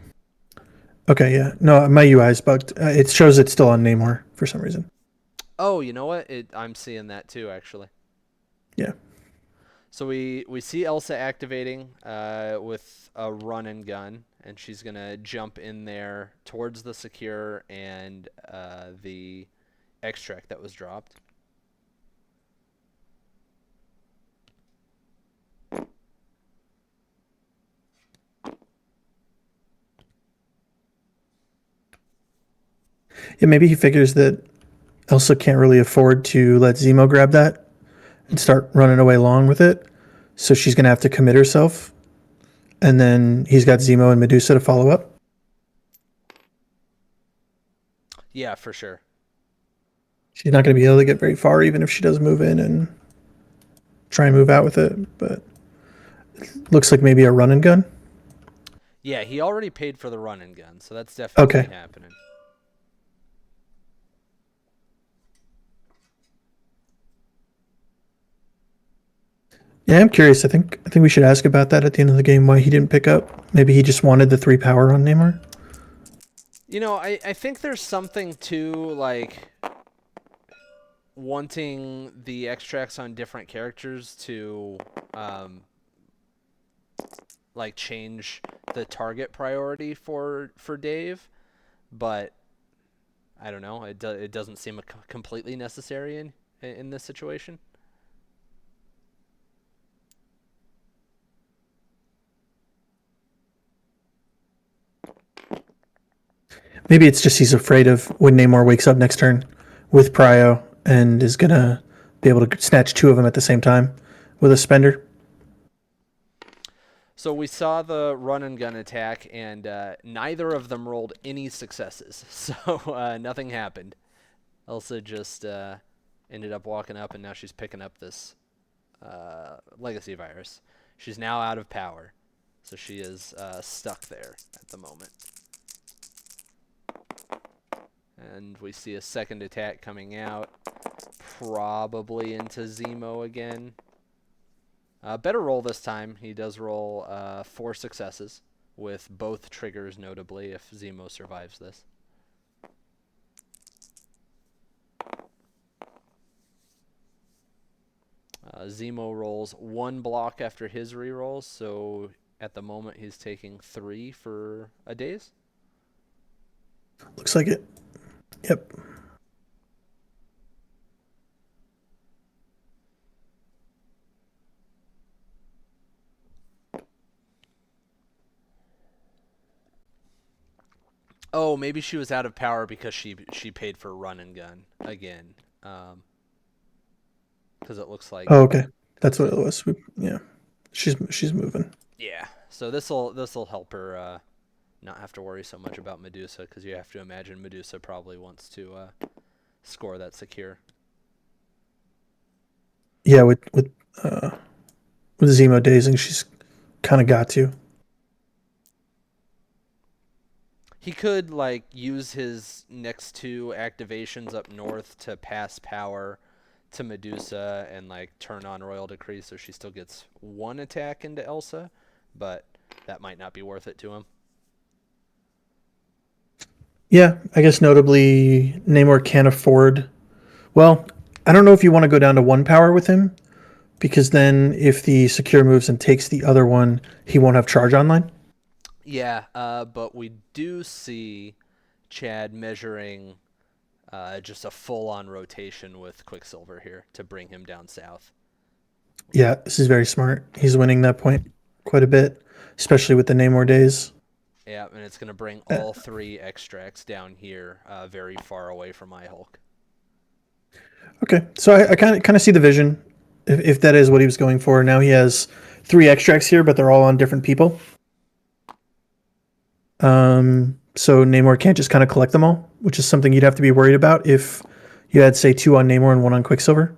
Okay. Yeah. No, my UI is bugged. It shows it's still on Namor for some reason. Oh, you know what? I'm seeing that too, actually. Yeah. So we see Elsa activating with a run and gun, and she's gonna jump in there towards the secure and the extract that was dropped. Yeah. Maybe he figures that Elsa can't really afford to let Zemo grab that and Hmm. start running away long with it. So she's gonna have to commit herself, and then he's got Zemo and Medusa to follow up. Yeah, for sure. She's not going to be able to get very far, even if she does move in and try and move out with it. But looks like maybe a run and gun. Yeah, he already paid for the run and gun, so that's definitely Okay. happening. Yeah, I'm curious. I think we should ask about that at the end of the game. Why he didn't pick up? Maybe he just wanted the 3 power on Namor. You know, I think there's something to like wanting the extracts on different characters to um, like change the target priority for Dave, but I don't know. It doesn't seem completely necessary in this situation. Maybe it's just he's afraid of when Namor wakes up next turn with Prio and is gonna be able to snatch 2 of them at the same time with a spender. So we saw the run and gun attack, and neither of them rolled any successes. So nothing happened. Elsa just ended up walking up, and now she's picking up this legacy virus. She's now out of power, so she is stuck there at the moment. And we see a second attack coming out, probably into Zemo again. Better roll this time. He does roll 4 successes, with both triggers notably if Zemo survives this. Zemo rolls 1 block after his rerolls, so at the moment he's taking 3 for a daze. Looks like it. Yep. Oh, maybe she was out of power because she paid for run and gun again. Because it Oh, okay. That's looks what like it was. Yeah. She's moving. yeah. So this'll help her not have to worry so much about Medusa, because you have to imagine Medusa probably wants to score that secure. Yeah, uh with Zemo dazing, she's kind of got to. He could like use his next 2 activations up north to pass power to Medusa and like turn on Royal Decree, so she still gets 1 attack into Elsa, but that might not be worth it to him. Yeah, I guess notably Namor can't afford. Well, I don't know if you want to go down to 1 power with him because then if the secure moves and takes the other one, he won't have charge online. Yeah, but we do see Chad measuring just a full-on rotation with Quicksilver here to bring him down south. Yeah, this is very smart. He's winning that point quite a bit, especially with the Namor days. Yeah, and it's going to bring Uh, all 3 extracts down here very far away from Hulk. Okay, so I kind of see the vision. If that is what he was going for, now he has 3 extracts here, but they're all on different people. So Namor can't just kind of collect them all, which is something you'd have to be worried about if you had, say, 2 on Namor and 1 on Quicksilver.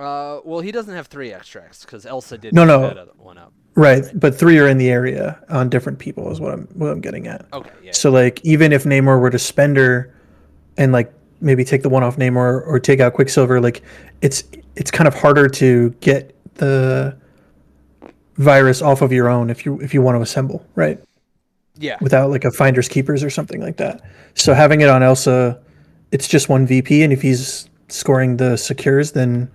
Well, he doesn't have 3 extracts because Elsa did No, pick that no, other one up. right. Right. But 3 are in the area on different people is what I'm getting at. Okay. Yeah. So like even if Namor were to spend her and like maybe take the one off Namor or take out Quicksilver, like it's it's kind of harder to get the virus off of your own if you want to assemble, right? Yeah. Without like a finders keepers or something like that. So having it on Elsa, it's just one VP, and if he's scoring the secures, then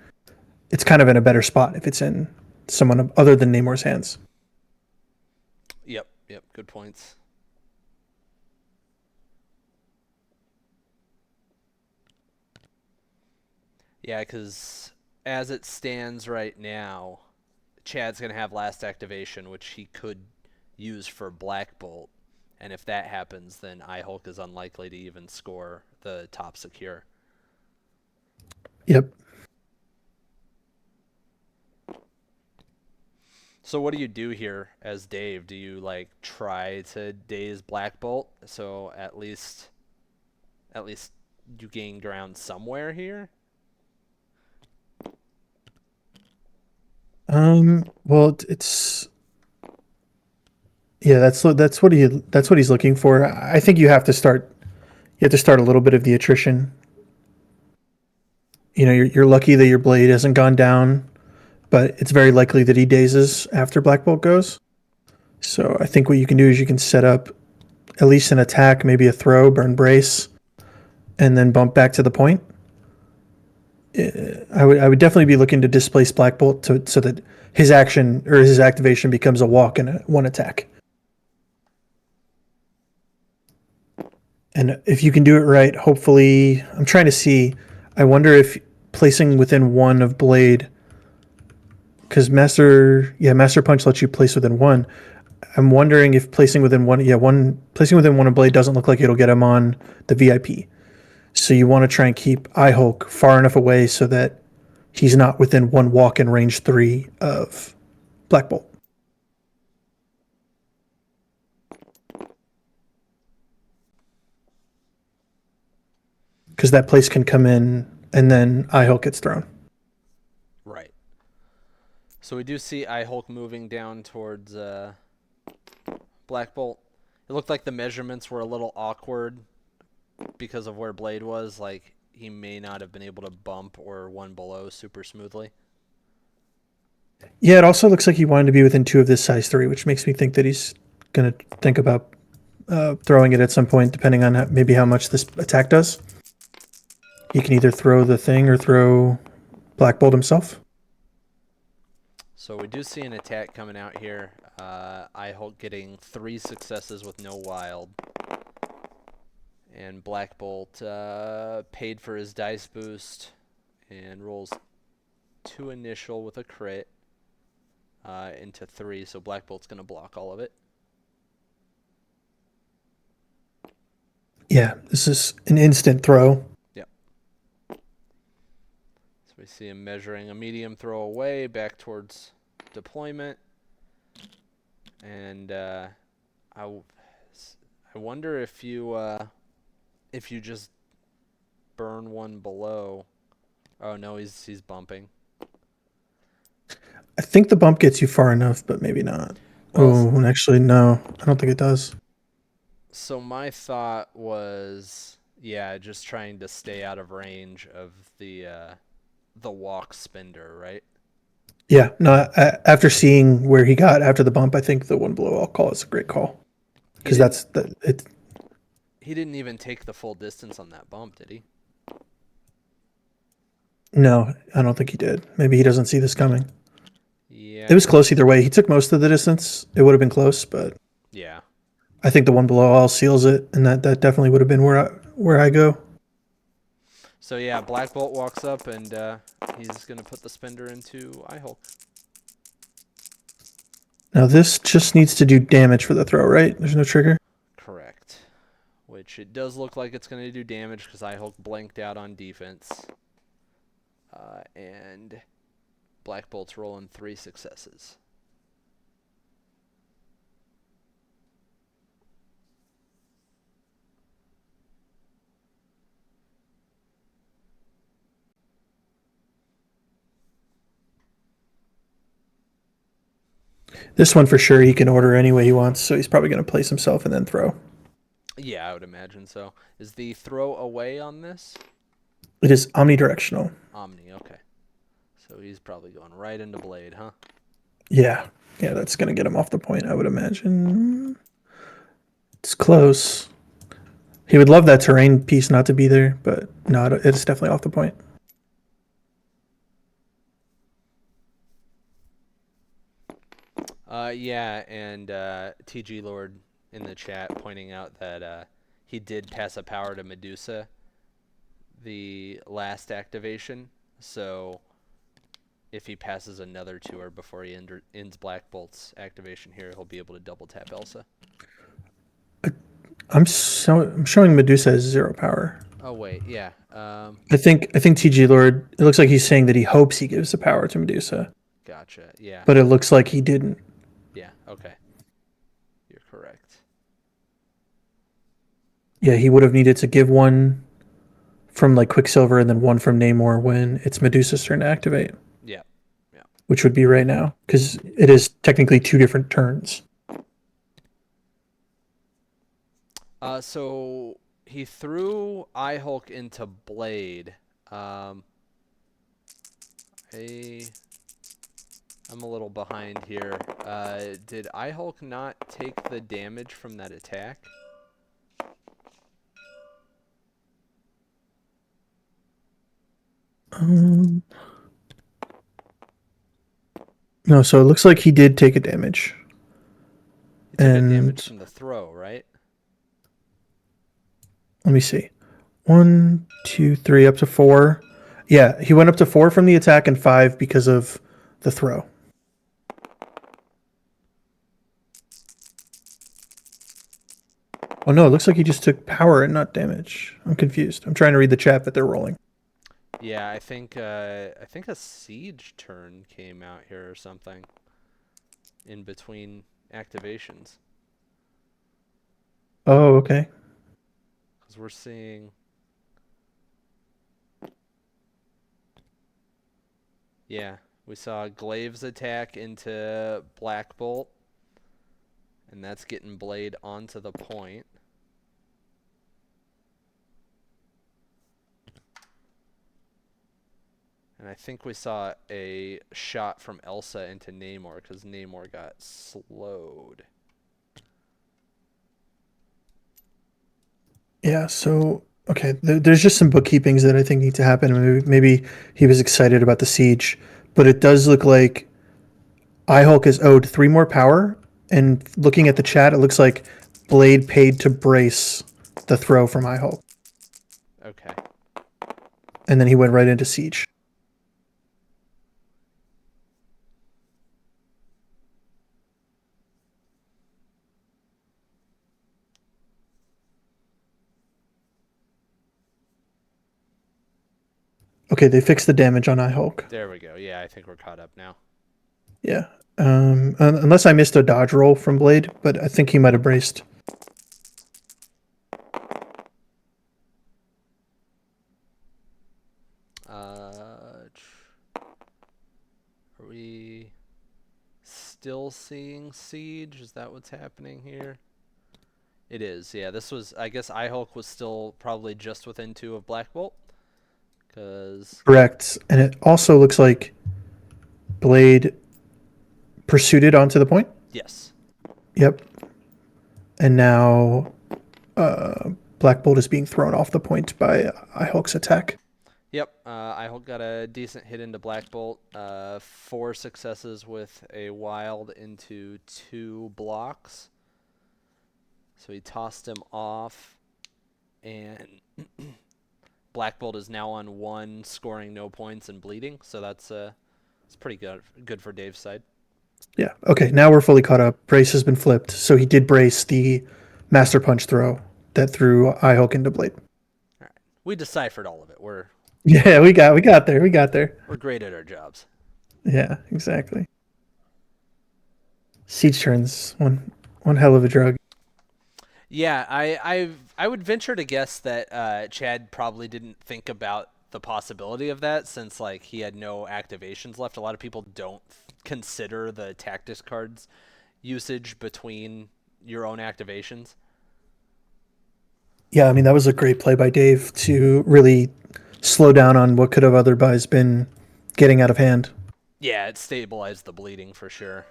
it's kind of in a better spot if it's in someone other than Namor's hands. Yep. Yep. Good points. Yeah, because as it stands right now, Chad's gonna have last activation, which he could use for Black Bolt, and if that happens, then iHulk is unlikely to even score the top secure. Yep. So what do you do here as Dave? Do you like try to daze Black Bolt so at least you gain ground somewhere here? Well, it's yeah. That's what he's looking for. I think you have to start. You have to start a little bit of the attrition. You know, you're lucky that your blade hasn't gone down, but it's very likely that he dazes after Black Bolt goes. So I think what you can do is you can set up at least an attack, maybe a throw, burn brace, and then bump back to the point. I would definitely be looking to displace Black Bolt so that his action or his activation becomes a walk and a one attack. And if you can do it right, hopefully, I'm trying to see. I wonder if placing within one of Blade, because Master Punch lets you place within one. I'm wondering if placing within placing within one of Blade doesn't look like it'll get him on the VIP. So you want to try and keep iHulk far enough away so that he's not within one walk in range 3 of Black Bolt. Because that place can come in and then iHulk gets thrown. Right. So we do see iHulk moving down towards Black Bolt. It looked like the measurements were a little awkward because of where Blade was. Like he may not have been able to bump or one below super smoothly. Yeah, it also looks like he wanted to be within 2 of this size 3, which makes me think that he's going to think about throwing it at some point, depending on maybe how much this attack does. He can either throw the thing or throw Black Bolt himself. So we do see an attack coming out here. iHulk getting 3 successes with no wild. And Black Bolt paid for his dice boost and rolls 2 initial with a crit into 3. So Black Bolt's going to block all of it. Yeah, this is an instant throw. Yep. So we see him measuring a medium throw away back towards deployment. And I wonder if you just burn one below. Oh no, he's bumping. I think the bump gets you far enough, but maybe not. Well, Oh, actually, no. I don't think it does. so my thought was, yeah, just trying to stay out of range of the walk spender, right? Yeah, no. After seeing where he got after the bump, I think the one below all call is a great call He because didn't. that's the it. He didn't even take the full distance on that bump, did he? No, I don't think he did. Maybe he doesn't see this coming. Yeah, It was close either way. He took most of the distance. It would have been close, but yeah. I think the one below all seals it, and that definitely would have been where I go. So yeah, Black Bolt walks up and he's gonna put the spender into iHulk. Now this just needs to do damage for the throw, right? There's no trigger. Correct. Which it does look like it's gonna do damage because iHulk blanked out on defense. And Black Bolt's rolling 3 successes. This one for sure he can order any way he wants, so he's probably going to place himself and then throw. Yeah, I would imagine so. Is the throw away on this? It is omnidirectional. Omni, okay. So he's probably going right into Blade, huh? Yeah. Yeah, that's going to get him off the point, I would imagine. It's close. He would love that terrain piece not to be there, but no, it's definitely off the point. Yeah, and TG Lord in the chat pointing out that he did pass a power to Medusa the last activation, so if he passes another to her before he ends Black Bolt's activation here, he'll be able to double tap Elsa. I'm showing Medusa as 0 power. Oh wait, yeah. I think TG Lord. It looks like he's saying that he hopes he gives the power to Medusa, Gotcha. Yeah. but it looks like he didn't. Yeah. Okay. You're correct. Yeah, he would have needed to give one from like Quicksilver and then one from Namor when it's Medusa's turn to activate. Yeah. Yeah. Which would be right now because it is technically 2 different turns. So he threw Eye-Hulk into Blade. I'm a little behind here. Did Eye-Hulk not take the damage from that attack? No, so it looks like he did take a damage. He took a damage from the throw, right? Let me see. 1, 2, 3, up to 4. Yeah, he went up to 4 from the attack and 5 because of the throw. Oh no, it looks like he just took power and not damage. I'm confused. I'm trying to read the chat that they're rolling. Yeah, I think a siege turn came out here or something in between activations. Oh, okay. Because we're seeing... Yeah, we saw Glaive's attack into Black Bolt. And that's getting Blade onto the point. And I think we saw a shot from Elsa into Namor because Namor got slowed. Yeah, so okay, there's just some bookkeepings that I think need to happen. Maybe he was excited about the siege, but it does look like Eye-Hulk is owed 3 more power. And looking at the chat, it looks like Blade paid to brace the throw from Eye-Hulk. Okay. And then he went right into siege. Okay, they fixed the damage on Eye-Hulk. There we go. Yeah, I think we're caught up now. Yeah. Unless I missed a dodge roll from Blade, but I think he might have braced. Are we still seeing siege? Is that what's happening here? It is. Yeah, this was... I guess Eye-Hulk was still probably just within 2 of Black Bolt. Correct. And it also looks like Blade pursued it onto the point. Yes. Yep. And now Black Bolt is being thrown off the point by Eye-Hulk's attack. Yep. Eye-Hulk got a decent hit into Black Bolt. 4 successes with a wild into 2 blocks. So he tossed him off, and Black Bolt is now on 1, scoring no points and bleeding. So that's it's pretty good for Dave's side. Yeah. Okay. Now we're fully caught up. Brace has been flipped, so he did brace the Master Punch throw that threw Eye-Hulk into Blade. All right. We deciphered all of it. Yeah, we got there. We got there. We're great at our jobs. Yeah, exactly. Siege turns one hell of a drug. Yeah, I would venture to guess that Chad probably didn't think about the possibility of that since like he had no activations left. A lot of people don't consider the tactics cards usage between your own activations. Yeah, I mean that was a great play by Dave to really slow down on what could have otherwise been getting out of hand. Yeah, it stabilized the bleeding for sure.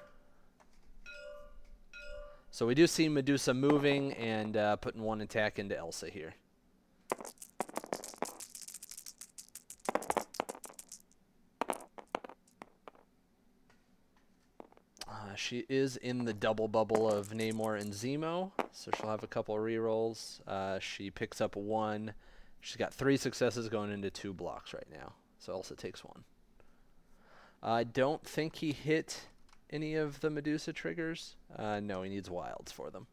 So we do see Medusa moving and putting one attack into Elsa here. She is in the double bubble of Namor and Zemo, so she'll have a couple of rerolls. She picks up one. She's got 3 successes going into 2 blocks right now, so Elsa takes 1. I don't think he hit any of the Medusa triggers. No, he needs wilds for them.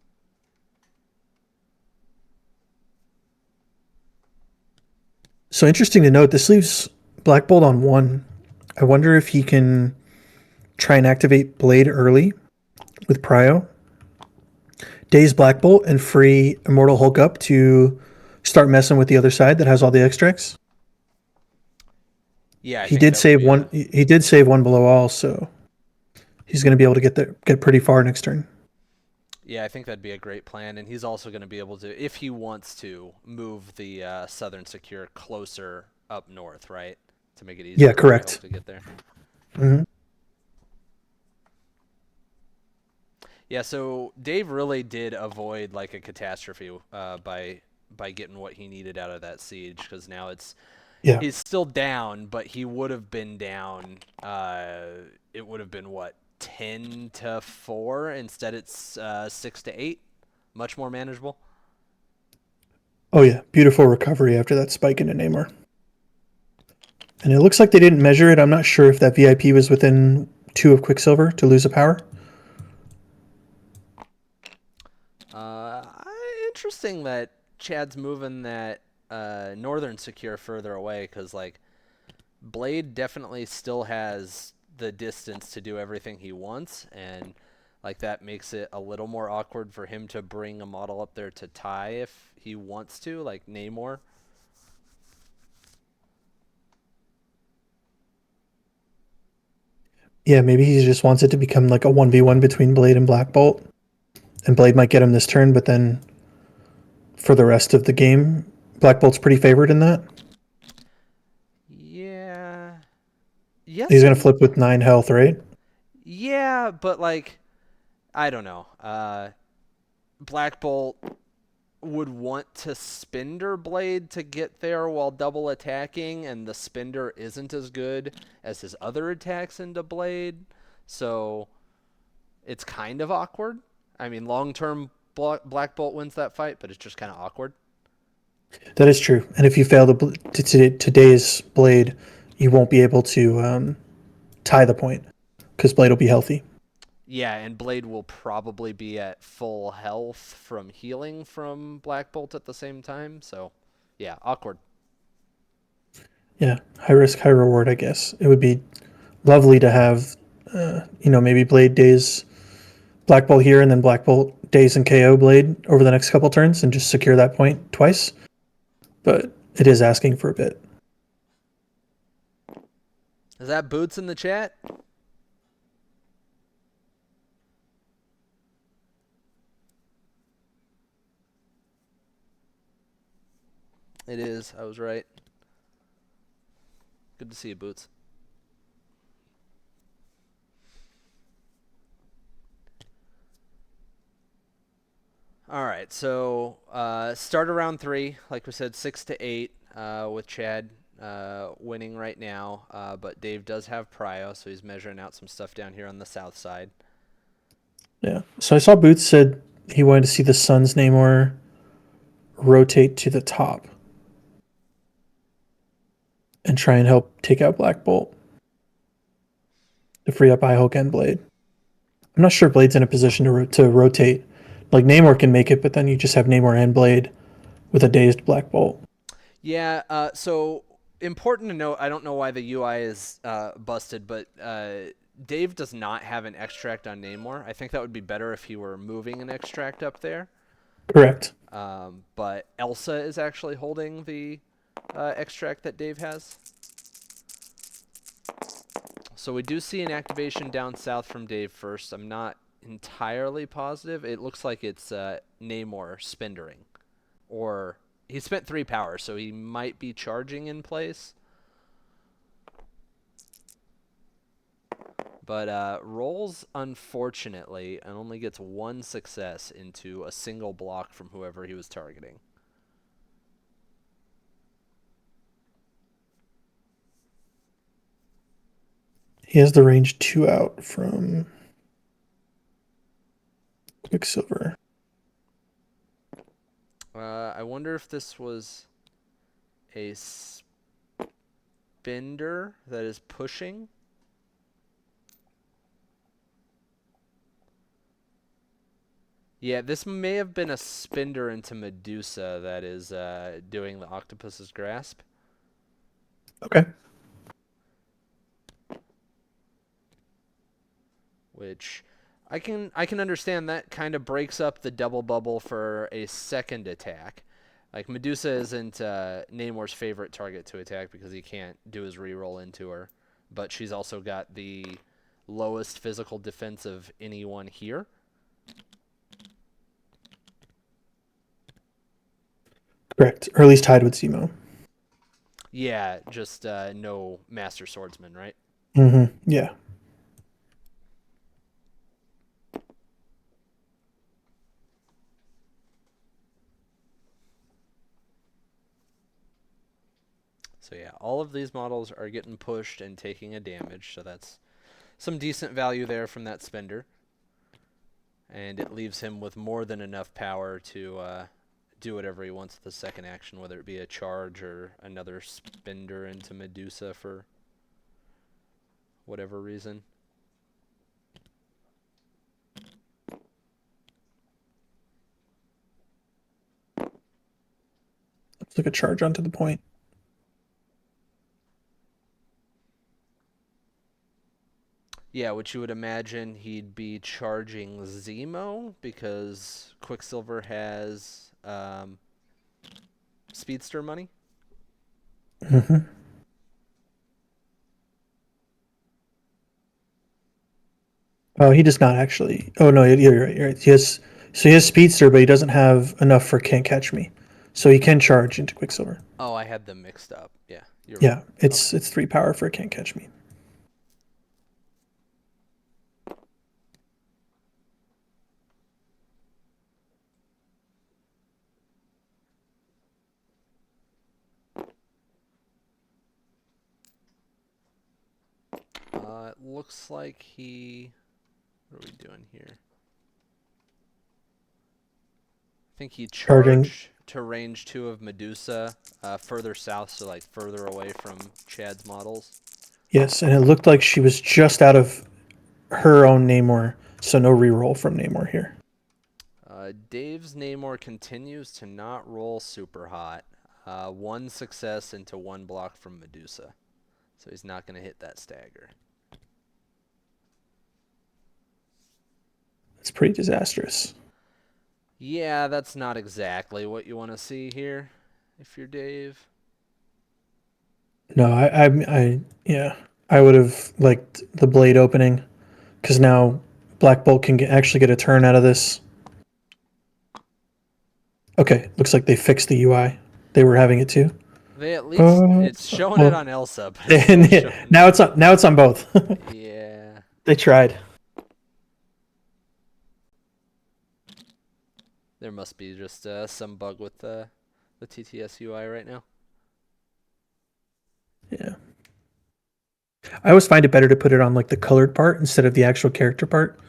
So interesting to note, this leaves Black Bolt on 1. I wonder if he can try and activate Blade early with Prio, Daze Black Bolt, and free Immortal Hulk up to start messing with the other side that has all the extracts. Yeah, I He think did that would save be one. He did save one below all, so he's going to be able to get pretty far next turn. Yeah, I think that'd be a great plan, and he's also going to be able to, if he wants to, move the Southern Secure closer up north, right, to make it easier Yeah, for Hulk correct. to get there. Mm-hmm. Yeah, so Dave really did avoid like a catastrophe by getting what he needed out of that siege, because now Yeah. he's still down, but he would have been down. It would have been what 10-4 instead. It's 6-8, much more manageable. Oh yeah, beautiful recovery after that spike into Namor. And it looks like they didn't measure it. I'm not sure if that VIP was within 2 of Quicksilver to lose a power. Uh, Interesting that Chad's moving that Northern Secure further away, because like Blade definitely still has the distance to do everything he wants, and like that makes it a little more awkward for him to bring a model up there to tie if he wants to, like Namor. Yeah, maybe he just wants it to become like a 1v1 between Blade and Black Bolt. And Blade might get him this turn, but then for the rest of the game, Black Bolt's pretty favored in that. Yeah. He's Yes going to and flip with 9 health, right? yeah, but like I don't know. Black Bolt would want to Spinner Blade to get there while double attacking, and the Spinner isn't as good as his other attacks into Blade, so it's kind of awkward. I mean, long term, Black Bolt wins that fight, but it's just kind of awkward. That is true. And if you fail today's Blade, you won't be able to tie the point because Blade will be healthy. Yeah, and Blade will probably be at full health from healing from Black Bolt at the same time, so yeah, awkward. Yeah, high risk, high reward, I guess. It would be lovely to have, maybe Blade days Black Bolt here and then Black Bolt days and KO Blade over the next couple turns and just secure that point twice. But it is asking for a bit. Is that Boots in the chat? It is. I was right. Good to see you, Boots. All right, so start around 3, like we said, 6-8 with Chad winning right now, but Dave does have Prio, so he's measuring out some stuff down here on the south side. Yeah. So I saw Boots said he wanted to see the Suns Namor rotate to the top and try and help take out Black Bolt to free up Eye-Hulk and Blade. I'm not sure Blade's in a position to rotate. Like Namor can make it, but then you just have Namor and Blade with a dazed Black Bolt. Yeah, so important to note, I don't know why the UI is busted, but Dave does not have an extract on Namor. I think that would be better if he were moving an extract up there. Correct. But Elsa is actually holding the extract that Dave has. So we do see an activation down south from Dave first. I'm not entirely positive. It looks like it's Namor spindering. Or he spent 3 power, so he might be charging in place. But rolls, unfortunately, and only gets 1 success into a single block from whoever he was targeting. He has the range 2 out from Quicksilver. I wonder if this was a spender that is pushing. Yeah, this may have been a spender into Medusa that is doing the Octopus's Grasp. Okay. Which I can understand. That kind of breaks up the double bubble for a second attack. Like Medusa isn't Namor's favorite target to attack because he can't do his reroll into her, but she's also got the lowest physical defense of anyone here. Correct. Or at least tied with Zemo. Yeah, just no Master Swordsman, right? Mm-hmm. Yeah. So yeah, all of these models are getting pushed and taking a damage, so that's some decent value there from that spender. And it leaves him with more than enough power to do whatever he wants with the second action, whether it be a charge or another spender into Medusa for whatever reason. Looks like a charge onto the point. Yeah, which you would imagine he'd be charging Zemo because Quicksilver has speedster money. Mm-hmm. Oh, he does not actually. Oh no, you're right. You're right. He has Speedster, but he doesn't have enough for Can't Catch Me, so he can charge into Quicksilver. Oh, I had them mixed up. Yeah, you're right. Yeah, Okay. it's 3 power for Can't Catch Me. It looks like he. What are we doing here? I think he Charging. charged to range 2 of Medusa, further south, so like further away from Chad's models. Yes, and it looked like she was just out of her own Namor, so no reroll from Namor here. Dave's Namor continues to not roll super hot. 1 success into 1 block from Medusa. So he's not going to hit that stagger. It's pretty disastrous. Yeah, that's not exactly what you want to see here if you're Dave. No, yeah, I would have liked the blade opening because now Black Bolt can actually get a turn out of this. Okay, looks like they fixed the UI. They were having it too. They at least it's showing it Well, on Elsa, but it's still showing. now it's on both. Yeah. They tried. There must be just some bug with the TTS UI right now. Yeah. I always find it better to put it on like the colored part instead of the actual character part.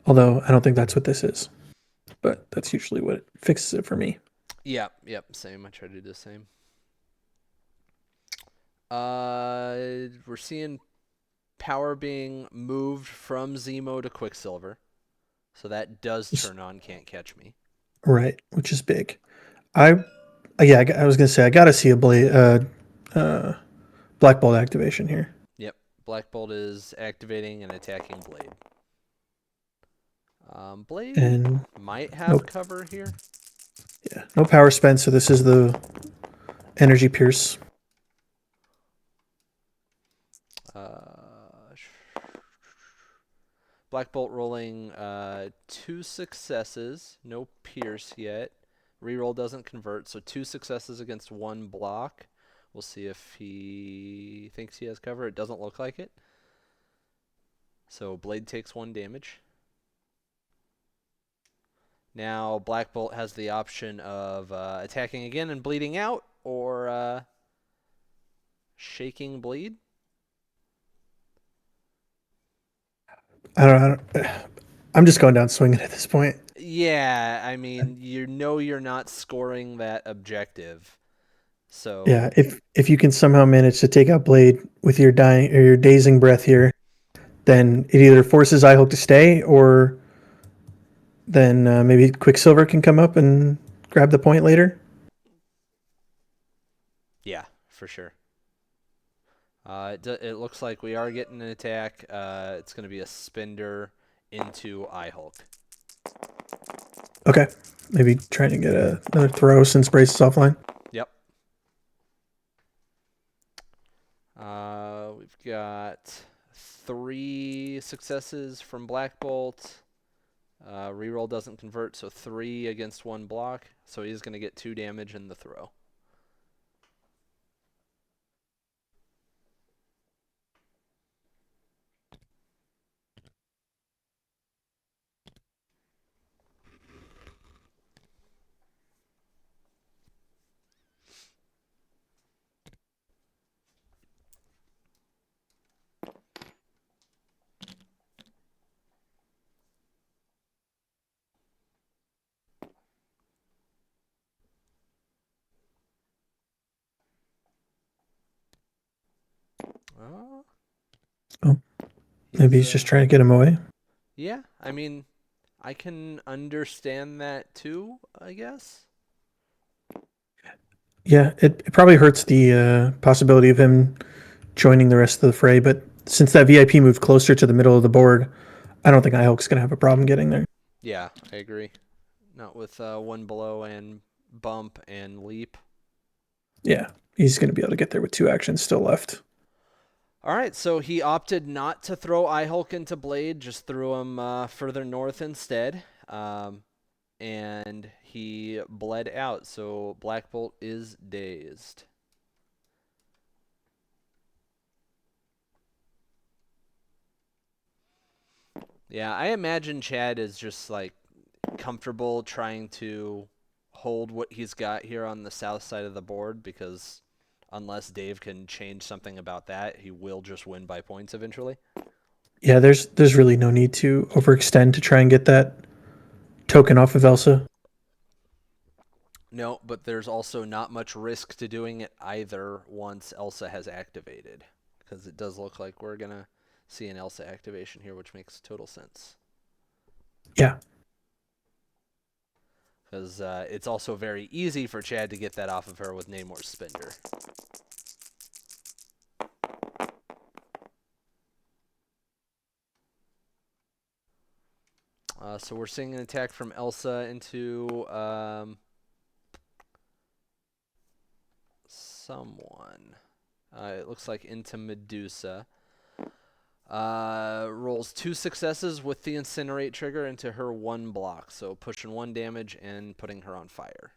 Although I don't think that's what this is. But that's usually what fixes it for me. Yep, same. I try to do the same. We're seeing power being moved from Zemo to Quicksilver. So that does turn on Can't Catch Me. Right, which is big. I yeah, I was gonna say I gotta see a Black Bolt activation here. Yep, Black Bolt is activating and attacking Blade. Blade And might have nope. cover here. Yeah, no power spent, so this is the energy pierce. Uh, Black Bolt rolling 2 successes, no pierce yet. Reroll doesn't convert, so 2 successes against 1 block. We'll see if he thinks he has cover. It doesn't look like it. So Blade takes 1 damage. Now Black Bolt has the option of attacking again and bleeding out, or shaking bleed. I don't. I'm just going down swinging at this point. Yeah, I mean, you're not scoring that objective. Yeah, So, if you can somehow manage to take out Blade with your dying or your dazing breath here, then it either forces Eye-Hulk to stay, or then maybe Quicksilver can come up and grab the point later. yeah, for sure. It looks like we are getting an attack. It's going to be a spender into Eye Hulk. Okay, maybe trying to get another throw since Brace is offline. Yep. We've got 3 successes from Black Bolt. Reroll doesn't convert, so 3 against 1 block. So he's going to get 2 damage in the throw. Uh, Oh, maybe he's he's just trying to get him away. Yeah, I mean, I can understand that too, I guess. Yeah, it probably hurts the possibility of him joining the rest of the fray, but since that VIP moved closer to the middle of the board, I don't think Eye-Hulk's going to have a problem getting there. Yeah, I agree. Not with 1 blow and bump and leap. Yeah, he's going to be able to get there with 2 actions still left. All right, so he opted not to throw Eye Hulk into Blade, just threw him further north instead. And he bled out, so Black Bolt is dazed. Yeah, I imagine Chad is just like comfortable trying to hold what he's got here on the south side of the board, because unless Dave can change something about that, he will just win by points eventually. Yeah, there's really no need to overextend to try and get that token off of Elsa. No, but there's also not much risk to doing it either once Elsa has activated, because it does look like we're going to see an Elsa activation here, which makes total sense. Yeah. Because it's also very easy for Chad to get that off of her with Namor's Spender. So we're seeing an attack from Elsa into someone. It looks like into Medusa. Rolls 2 successes with the Incinerate trigger into her 1 block. So pushing 1 damage and putting her on fire.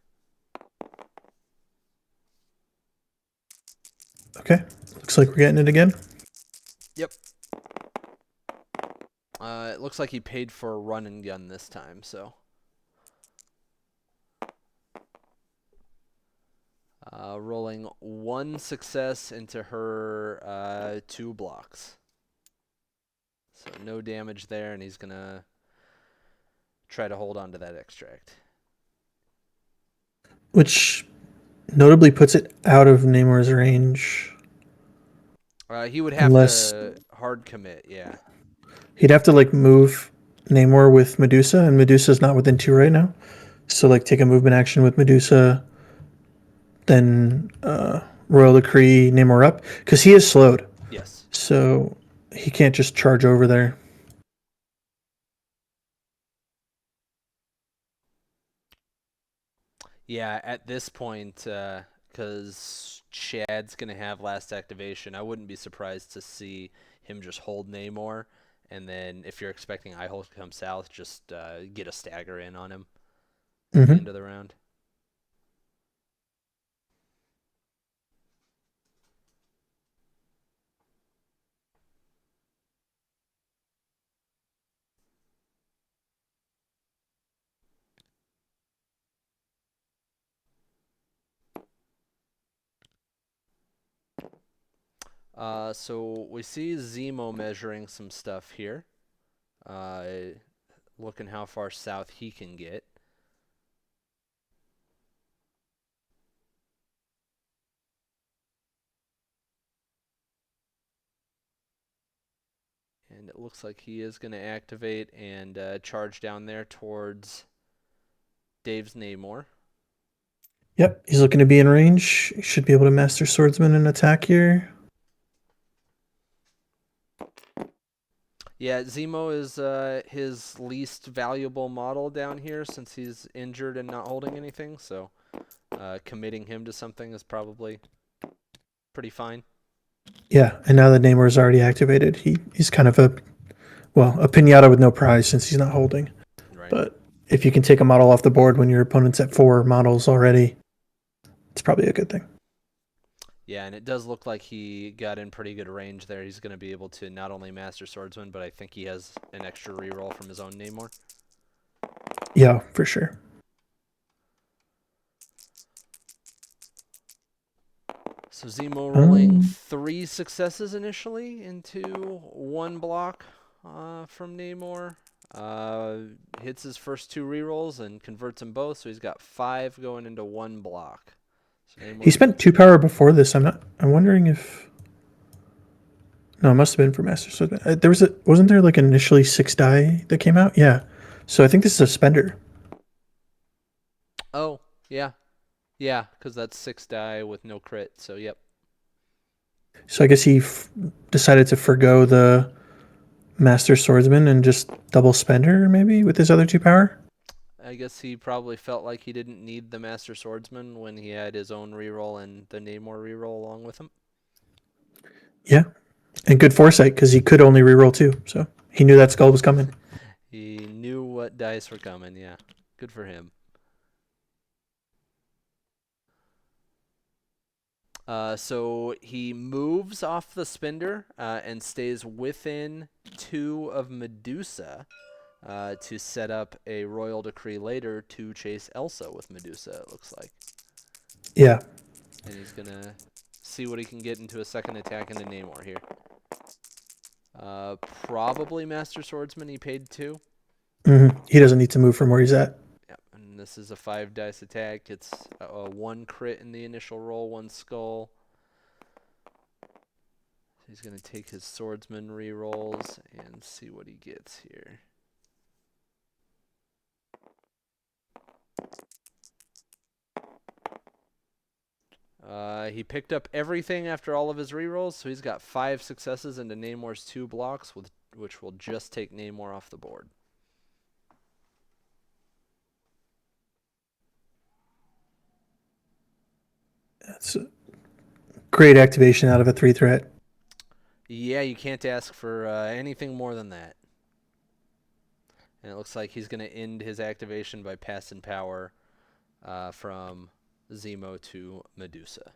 Okay. Looks like we're getting it again. Yep. It looks like he paid for a run and gun this time, so. Rolling 1 success into her 2 blocks. So no damage there, and he's going to try to hold on to that extract. Which notably puts it out of Namor's range. He would have Unless to hard commit, yeah. he'd have to like move Namor with Medusa, and Medusa's not within 2 right now. So like take a movement action with Medusa, then Royal Decree Namor up, because he is slowed. Yes. So he can't just charge over there. Yeah, at this point, because Chad's going to have last activation. I wouldn't be surprised to see him just hold Namor, and then if you're expecting Eye-Hulk to come south, just get a stagger in on him at the Mm-hmm. end of the round. So we see Zemo measuring some stuff here, uh, looking how far south he can get. And it looks like he is going to activate and charge down there towards Dave's Namor. Yep, he's looking to be in range. He should be able to master swordsman and attack here. Yeah, Zemo is his least valuable model down here since he's injured and not holding anything. So committing him to something is probably pretty fine. Yeah, and now that Namor is already activated, he's kind of a pinata with no prize since he's not holding. Right. But if you can take a model off the board when your opponent's at 4 models already, it's probably a good thing. Yeah, and it does look like he got in pretty good range there. He's going to be able to not only master swordsman, but I think he has an extra reroll from his own Namor. Yeah, for sure. So Zemo rolling Um, 3 successes initially into 1 block from Namor. Hits his first 2 rerolls and converts them both, so he's got 5 going into 1 block. So he Namor's spent 2 power before this. I'm wondering if. No, it must have been for Master Swordsman. Wasn't there like initially 6 die that came out? Yeah. So I think this is a spender. Oh, yeah. Yeah, because that's 6 die with no crit, so yep. So I guess he decided to forgo the Master Swordsman and just double spender maybe with his other 2 power. I guess he probably felt like he didn't need the Master Swordsman when he had his own reroll and the Namor reroll along with him. Yeah, and good foresight because he could only reroll 2, so he knew that skull was coming. He knew what dice were coming, yeah. Good for him. So he moves off the spender and stays within 2 of Medusa to set up a royal decree later to chase Elsa with Medusa, it looks like. Yeah. And he's going to see what he can get into a second attack into Namor here. Probably Master Swordsman, he paid 2. He doesn't need to move from where he's at. Yep, and this is a 5 dice attack. It's a 1 crit in the initial roll, 1 skull. He's going to take his swordsman rerolls and see what he gets here. He picked up everything after all of his rerolls, so he's got 5 successes into Namor's 2 blocks, which will just take Namor off the board. That's a great activation out of a 3 threat. Yeah, you can't ask for anything more than that. And it looks like he's going to end his activation by passing power from Zemo to Medusa.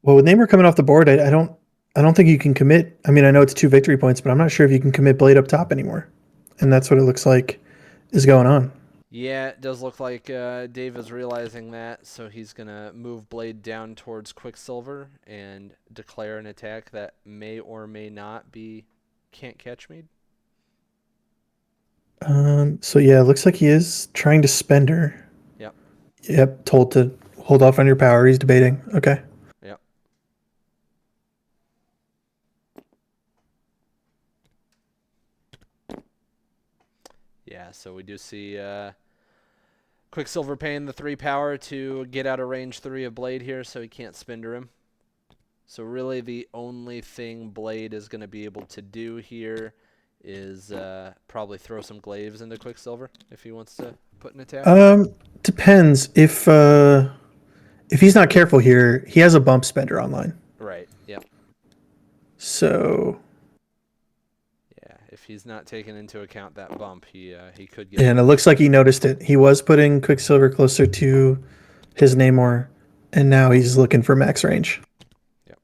Well, with Namor coming off the board, I don't think you can commit. I mean, I know it's 2 victory points, but I'm not sure if you can commit Blade up top anymore. And that's what it looks like is going on. Yeah, it does look like Dave is realizing that, so he's going to move Blade down towards Quicksilver and declare an attack that may or may not be Can't Catch Me. So yeah, it looks like he is trying to spend her. Yep, Yep, told to hold off on your power. He's debating. Okay. yep. Yeah, so we do see Quicksilver paying the 3 power to get out of range 3 of Blade here, so he can't spender him. So really the only thing Blade is going to be able to do here is probably throw some glaives into Quicksilver if he wants to put an attack. Depends if he's not careful here, he has a bump spender online. Right. Yep. So, Yeah. If he's not taking into account that bump, he could get. and it looks like he noticed it. He was putting Quicksilver closer to his Namor, and now he's looking for max range. Yep.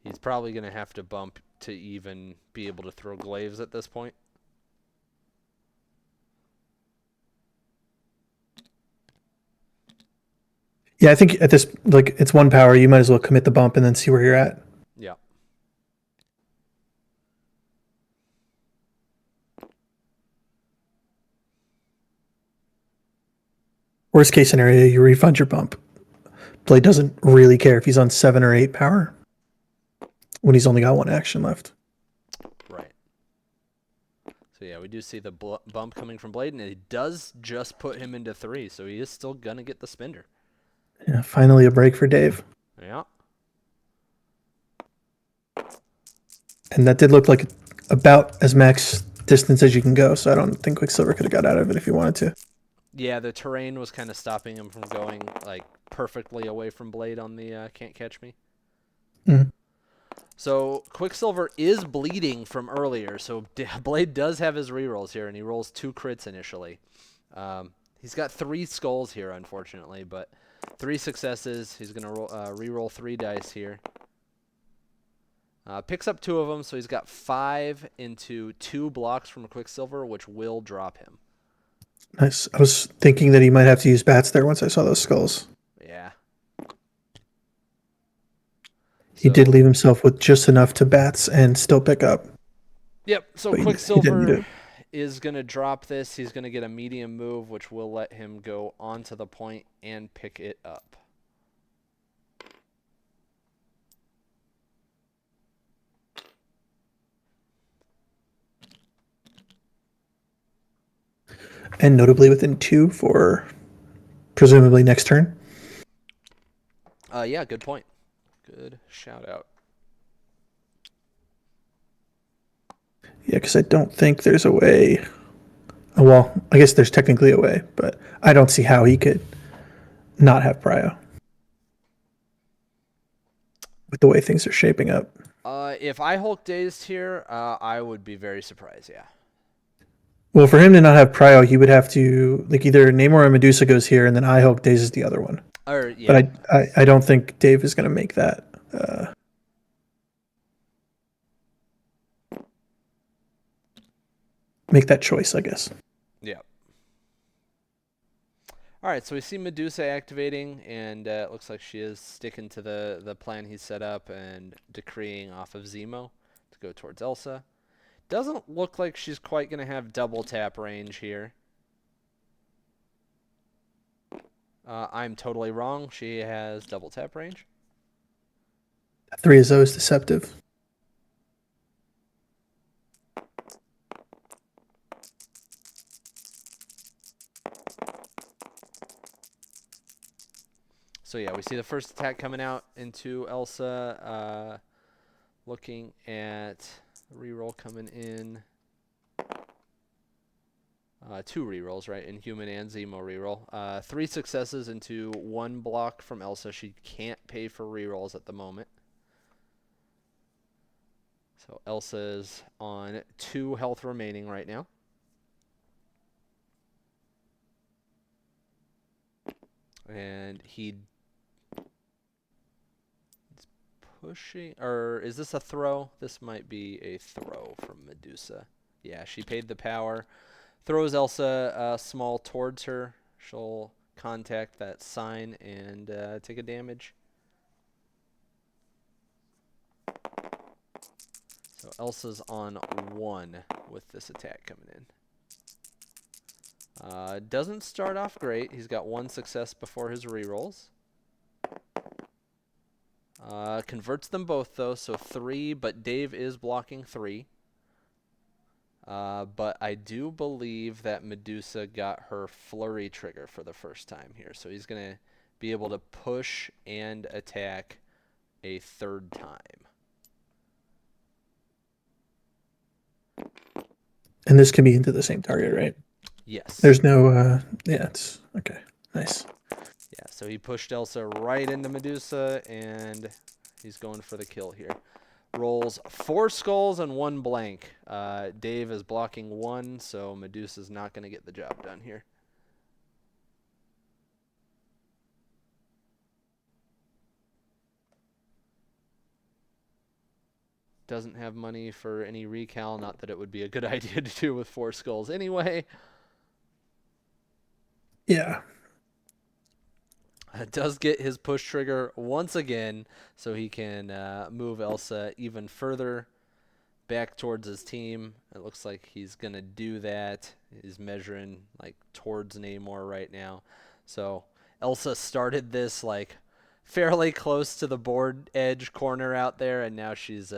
He's probably gonna have to bump to even be able to throw glaives at this point. Yeah, I think at this, like, it's one power. You might as well commit the bump and then see where you're at. Yeah. Worst case scenario, you refund your bump. Blade doesn't really care if he's on 7 or 8 power when he's only got one action left. Right. So yeah, we do see the bump coming from Blade, and it does just put him into 3, so he is still gonna get the spender. Yeah, finally a break for Dave. Yeah. And that did look like about as max distance as you can go, so I don't think Quicksilver could have got out of it if he wanted to. Yeah, the terrain was kind of stopping him from going like perfectly away from Blade on the Can't Catch Me. Mm. So Quicksilver is bleeding from earlier, so Blade does have his rerolls here, and he rolls 2 crits initially. He's got 3 skulls here, unfortunately, but 3 successes. He's going to reroll 3 dice here. Picks up 2 of them, so he's got 5 into 2 blocks from a Quicksilver, which will drop him. Nice. I was thinking that he might have to use bats there once I saw those skulls. Yeah. He did leave himself with just enough to bats and still pick up. Yep, so But Quicksilver is going to drop this. He's going to get a medium move, which will let him go onto the point and pick it up. And notably within 2 for presumably next turn. Yeah, good point. Good shout out. Yeah, because I don't think there's a way. Well, I guess there's technically a way, but I don't see how he could not have Prio with the way things are shaping up. If I Hulk dazed here, I would be very surprised, yeah. Well, for him to not have Prio, he would have to, like, either Namor or Medusa goes here, and then I Hulk dazes the other one. Yeah. But I don't think Dave is going to make that. Make that choice, I guess. Yeah. All right, so we see Medusa activating, and it looks like she is sticking to the plan he set up and decreeing off of Zemo to go towards Elsa. Doesn't look like she's quite going to have double tap range here. I'm totally wrong. She has double tap range. 3 is always deceptive. So yeah, we see the first attack coming out into Elsa. Looking at reroll coming in. 2 rerolls, right? Inhuman and Zemo reroll. 3 successes into 1 block from Elsa. She can't pay for rerolls at the moment. So Elsa's on 2 health remaining right now. And he's pushing, or is this a throw? This might be a throw from Medusa. Yeah, she paid the power. Throws Elsa small towards her. She'll contact that sign and take a damage. So Elsa's on 1 with this attack coming in. Doesn't start off great. He's got 1 success before his rerolls. Converts them both, though, so 3, but Dave is blocking 3. But I do believe that Medusa got her flurry trigger for the first time here. So he's going to be able to push and attack a third time. And this can be into the same target, right? Yes. There's no, yeah, it's okay. Nice. Yeah, so he pushed Elsa right into Medusa, and he's going for the kill here. Rolls 4 skulls and 1 blank. Dave is blocking 1, so Medusa's not going to get the job done here. Doesn't have money for any recal, not that it would be a good idea to do with 4 skulls anyway. Yeah. Does get his push trigger once again, so he can move Elsa even further back towards his team. It looks like he's going to do that. He's measuring like towards Namor right now. So Elsa started this like fairly close to the board edge corner out there, and now she's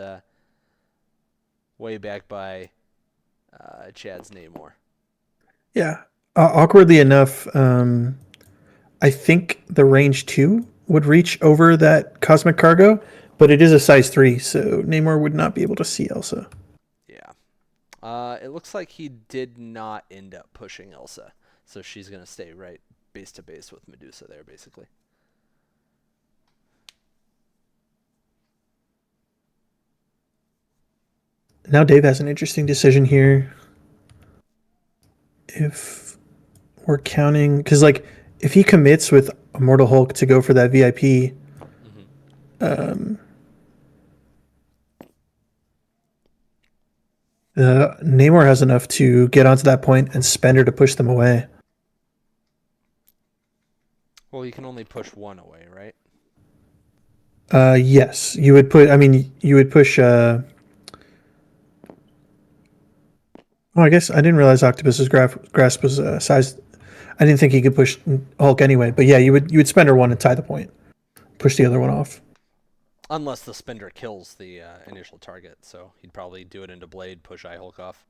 way back by Chad's Namor. Yeah. Awkwardly enough, I think the range 2 would reach over that cosmic cargo, but it is a size 3, so Namor would not be able to see Elsa. Yeah. It looks like he did not end up pushing Elsa, so she's going to stay right base to base with Medusa there, basically. Now Dave has an interesting decision here. If we're counting, because like if he commits with Immortal Hulk to go for that VIP, Mm-hmm. Namor has enough to get onto that point and spend her to push them away. Well, you can only push 1 away, right? Yes, you would put. I mean, you would push. Oh, I guess I didn't realize Octopus's grasp was sized. I didn't think he could push Hulk anyway. But yeah, you would spend her 1 and tie the point, push the other one off. Unless the spender kills the initial target, so he'd probably do it into Blade, push Hulk off.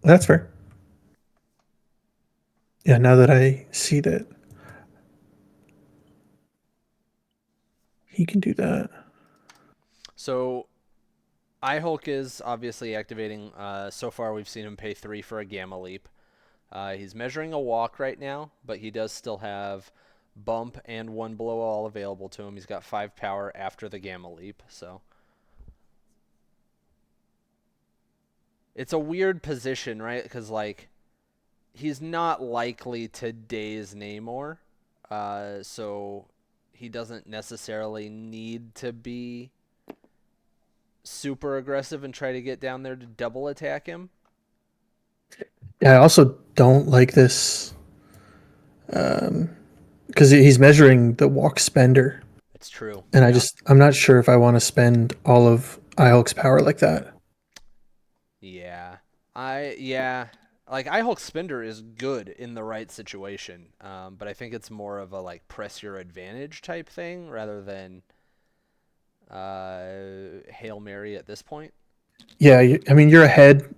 That's fair. Yeah, now that I see that he can do that. So Hulk is obviously activating. So far, we've seen him pay 3 for a Gamma Leap. He's measuring a walk right now, but he does still have bump and 1 below all available to him. He's got 5 power after the Gamma Leap, so it's a weird position, right? Because like he's not likely to daze Namor, so he doesn't necessarily need to be super aggressive and try to get down there to double attack him. Yeah, I also don't like this because he's measuring the walk spender, It's true. and Yeah. I'm not sure if I want to spend all of Hulk's power like that. Yeah. Yeah. Like Hulk Spender is good in the right situation, but I think it's more of a like press your advantage type thing rather than Hail Mary at this point. Yeah, I mean you're ahead.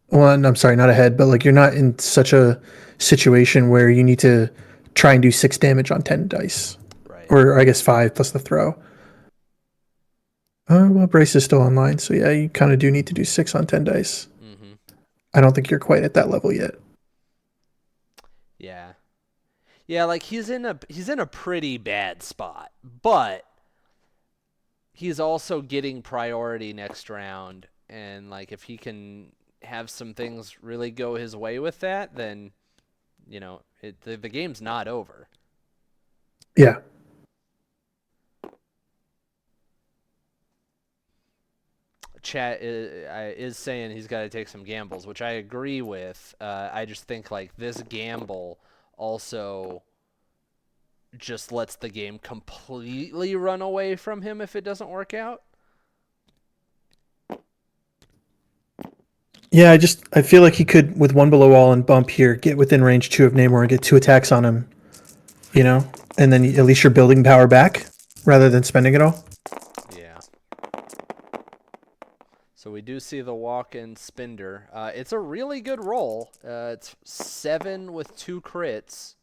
Well, I'm sorry, not ahead, but like you're not in such a situation where you need to try and do 6 damage on 10 dice, Right. or I guess 5 plus the throw. Well, Brace is still online, so yeah, you kind of do need to do 6 on 10 dice. Mm-hmm. I don't think you're quite at that level yet. Yeah. Yeah, like he's in a pretty bad spot, but he's also getting priority next round, and like if he can have some things really go his way with that, then the game's not over. Yeah, Chat is saying he's got to take some gambles, which I agree with. I just think like this gamble also just lets the game completely run away from him if it doesn't work out. yeah. I feel like he could with 1 below all and bump here get within range 2 of Namor and get 2 attacks on him. And then at least you're building power back rather than spending it all. Yeah. So we do see the walk-in spender. It's a really good roll. It's 7 with 2 crits.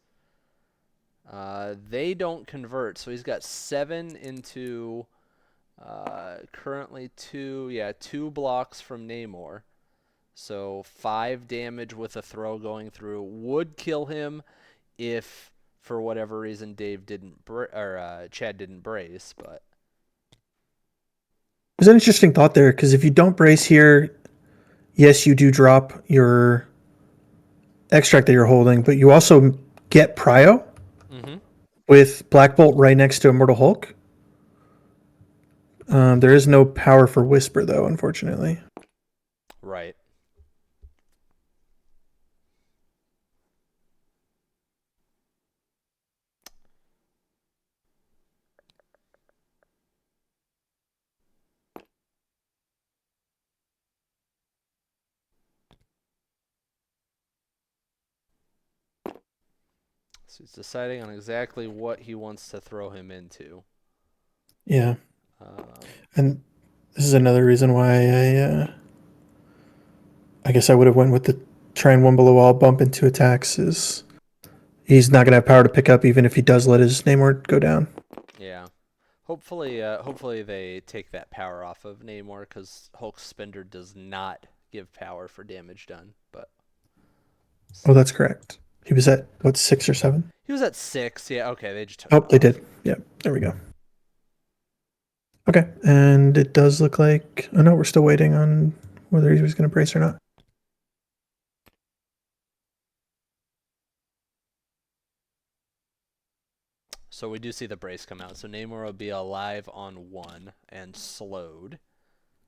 They don't convert, so he's got 7 into currently 2, yeah, 2 blocks from Namor. So 5 damage with a throw going through would kill him if, for whatever reason, Dave didn't or Chad didn't brace. But There's an interesting thought there because if you don't brace here, yes, you do drop your extract that you're holding, but you also get Prio mm-hmm. with Black Bolt right next to Immortal Hulk. There is no power for Whisper though, unfortunately. Right. So he's deciding on exactly what he wants to throw him into. Yeah, Um, and this is another reason why I guess I would have went with the try and one below all bump into attacks. Is he's not gonna have power to pick up even if he does let his Namor go down. yeah. Hopefully they take that power off of Namor because Hulk's Spender does not give power for damage done. But Oh, see. that's correct. He was at what 6 or 7? He was at 6. Yeah. Okay. They just took Oh, it they off. did. Yeah, there we go. Okay, and it does look like. Oh no, we're still waiting on whether he was going to brace or not. So we do see the brace come out. So Namor will be alive on 1 and slowed.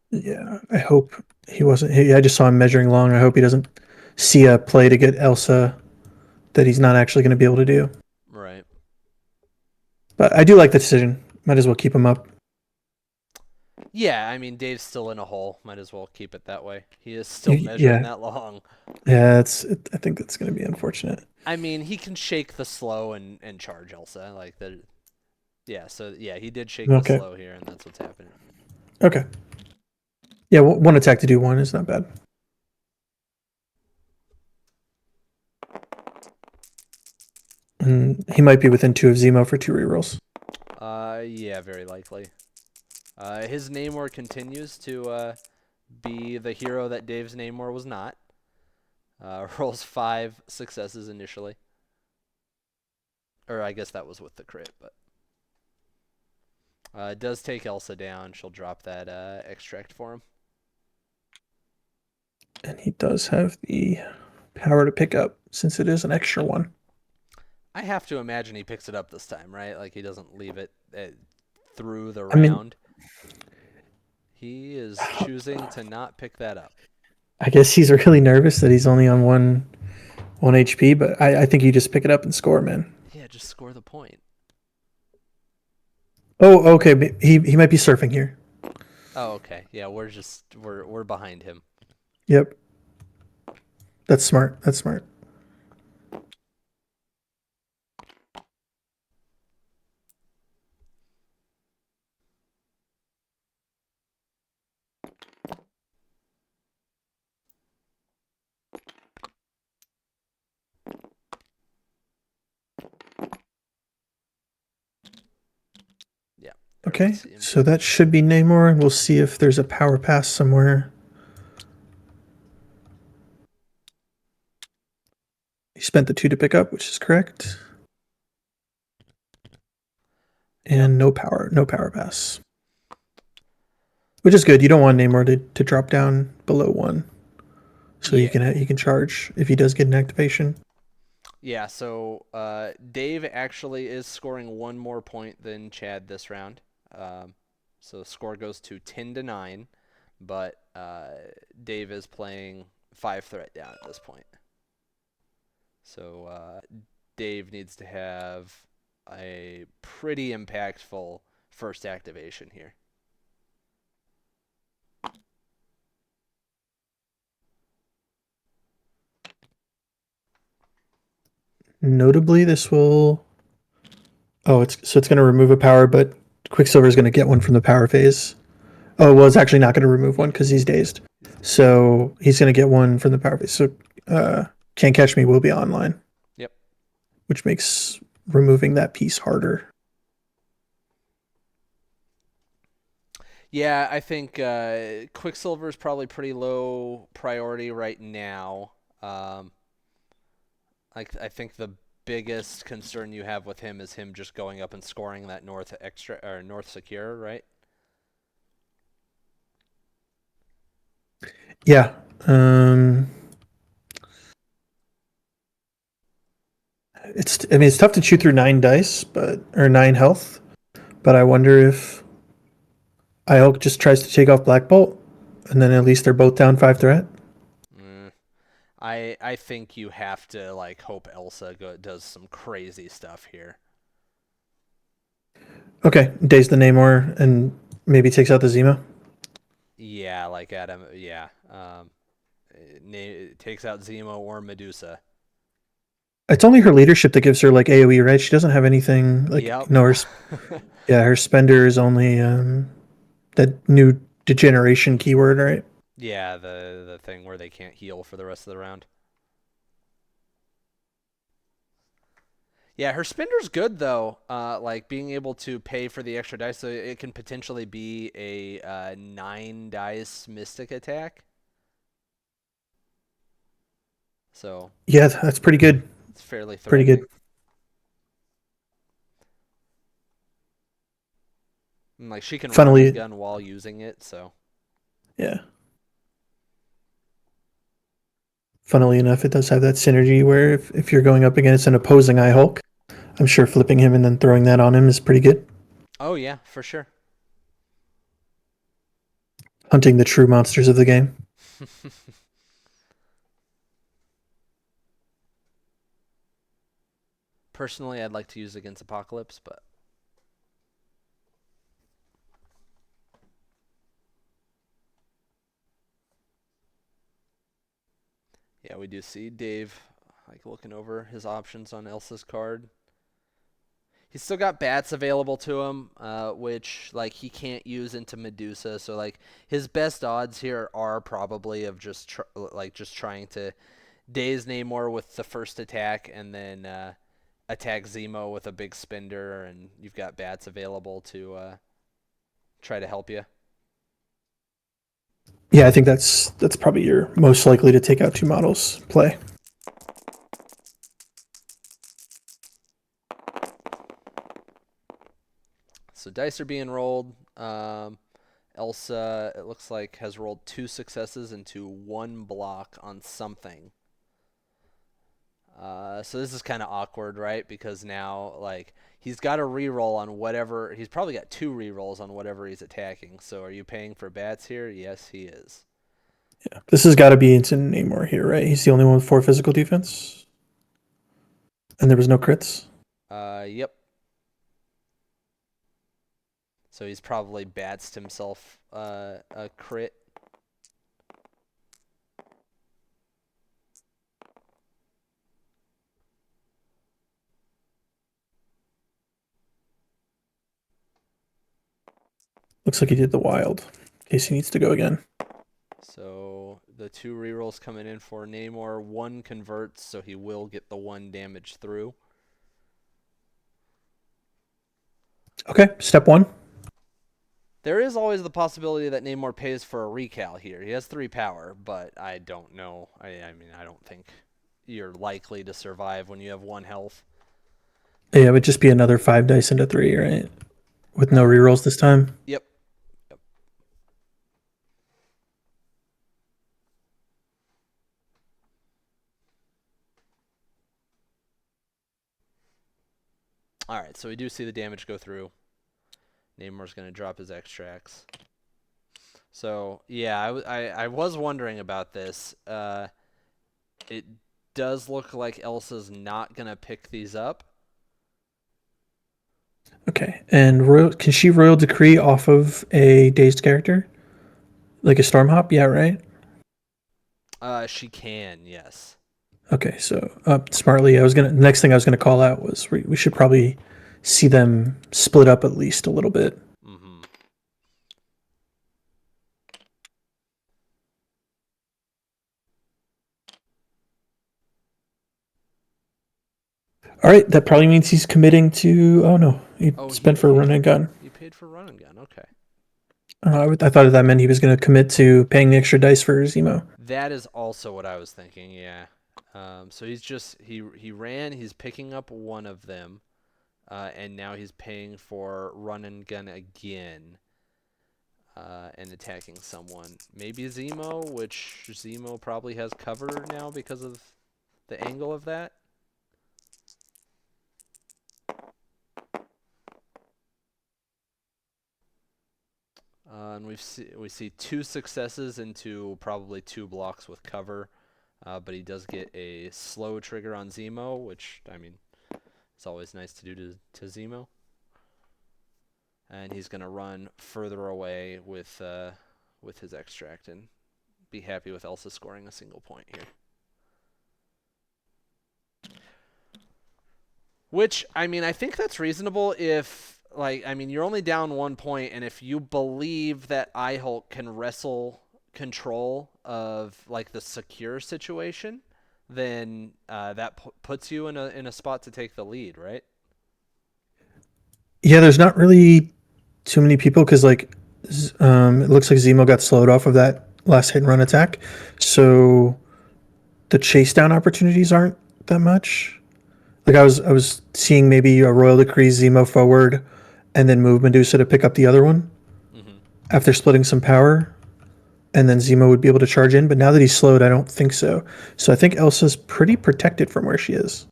Yeah, I hope he wasn't. I just saw him measuring long. I hope he doesn't see a play to get Elsa that he's not actually going to be able to do. Right. But I do like the decision. Might as well keep him up. Yeah, I mean Dave's still in a hole. Might as well keep it that way. He is still measuring Yeah, that long. yeah. I think that's going to be unfortunate. I mean, he can shake the slow and charge Elsa like the. Yeah, so yeah, he did shake the Okay. slow here, and that's what's happening. Okay. Yeah, one attack to do one is not bad. And he might be within 2 of Zemo for 2 rerolls. Yeah, very likely. His Namor continues to be the hero that Dave's Namor was not. Rolls 5 successes initially. Or I guess that was with the crit, but it does take Elsa down. She'll drop that extract for him. And he does have the power to pick up since it is an extra one. I have to imagine he picks it up this time, right? Like he doesn't leave it through the I mean, round. He is choosing to not pick that up. I guess he's really nervous that he's only on one HP, but I think you just pick it up and score, man. Yeah, just score the point. Oh, okay. He might be surfing here. Oh, okay. Yeah, we're behind him. Yep. That's smart. That's smart. Yeah. Okay, so that should be Namor, and we'll see if there's a power pass somewhere. He spent the 2 to pick up, which is correct. And Yep. no power pass. Which is good. You don't want Namor to drop down below 1. So Yeah. he can charge if he does get an activation. Yeah, so Dave actually is scoring 1 more point than Chad this round. So the score goes to 10-9, but Dave is playing 5 threat down at this point. So Dave needs to have a pretty impactful first activation here. Notably, this will. Oh, it's going to remove a power, but Quicksilver is going to get one from the power phase. Oh, well, it's actually not going to remove one because he's dazed. So he's going to get one from the power phase. So Can't Catch Me will be online. Yep. Which makes removing that piece harder. Yeah, I think Quicksilver is probably pretty low priority right now. Um, I think the biggest concern you have with him is him just going up and scoring that north extra or north secure, right? Yeah. It's tough to chew through 9 dice, but or 9 health. But I wonder if Ihulk just tries to take off Black Bolt, and then at least they're both down 5 threat. Mm, I think you have to like hope Elsa does some crazy stuff here. Okay, daze the Namor and maybe takes out the Zemo. Yeah, like Adam. Yeah, it takes out Zemo or Medusa. It's only her leadership that gives her like AOE, right? She doesn't have anything like Yep. no. Yeah, her spender is only that new degeneration keyword, right? Yeah, the thing where they can't heal for the rest of the round. Yeah, her spinner's good though. Like being able to pay for the extra dice, so it can potentially be a 9 dice mystic attack. So Yeah, that's pretty good. it's fairly Pretty good. threatening. And, like she can run and Funnily, gun while using it. So yeah. Funnily enough, it does have that synergy where if you're going up against an opposing Hulk, I'm sure flipping him and then throwing that on him is pretty good. oh yeah, for sure. Hunting the true monsters of the game. Personally, I'd like to use against Apocalypse, but yeah, we do see Dave like looking over his options on Elsa's card. He's still got bats available to him, which like he can't use into Medusa. So like his best odds here are probably of just trying to daze Namor with the first attack and then attack Zemo with a big spender, and you've got bats available to try to help you. Yeah, I think that's probably your most likely to take out 2 models play. So dice are being rolled. Elsa, it looks like, has rolled 2 successes into 1 block on something. So this is kind of awkward, right? Because now, like, he's got a reroll on whatever. He's probably got 2 rerolls on whatever he's attacking. So are you paying for bats here? Yes, he is. Yeah, this has got to be into Namor here, right? He's the only one with 4 physical defense, and there was no crits. Yep. So he's probably batsed himself a crit. Looks like he did the wild. In case he needs to go again. So the 2 rerolls coming in for Namor. 1 converts, so he will get the 1 damage through. Okay, step 1. There is always the possibility that Namor pays for a recal here. He has 3 power, but I don't know. I mean, I don't think you're likely to survive when you have 1 health. Yeah, it would just be another 5 dice into 3, right? With no rerolls this time. Yep. Yep. All right, so we do see the damage go through. Namor's going to drop his extracts. So, yeah, I was wondering about this. It does look like Elsa's not going to pick these up. Okay, and can she royal decree off of a dazed character, like a storm hop? Yeah, right. She can, yes. Okay, so smartly, I was gonna. Next thing I was gonna call out was we should probably see them split up at least a little bit. Mm-hmm. All right, that probably means he's committing to. Oh no, he Oh, he spent for a run paid. and gun. He paid for run and gun. Okay. I thought that meant he was going to commit to paying the extra dice for Zemo. That is also what I was thinking. Yeah. So he ran. He's picking up one of them, and now he's paying for run and gun again, and attacking someone. Maybe Zemo, which Zemo probably has cover now because of the angle of that. And we see two successes into probably two blocks with cover, but he does get a slow trigger on Zemo, which I mean, it's always nice to do to Zemo. And he's gonna run further away with his extract and be happy with Elsa scoring a single point here. Which, I mean, I think that's reasonable if, like, I mean, you're only down 1 point, and if you believe that I-Hulk can wrestle control of, like, the secure situation, then that puts you in a spot to take the lead, right? Yeah, there's not really too many people because it looks like Zemo got slowed off of that last hit and run attack, so the chase down opportunities aren't that much. Like I was seeing maybe a Royal Decree Zemo forward, and then move Medusa to pick up the other one Mm-hmm. after splitting some power, and then Zemo would be able to charge in. But now that he's slowed, I don't think so. So I think Elsa's pretty protected from where she is.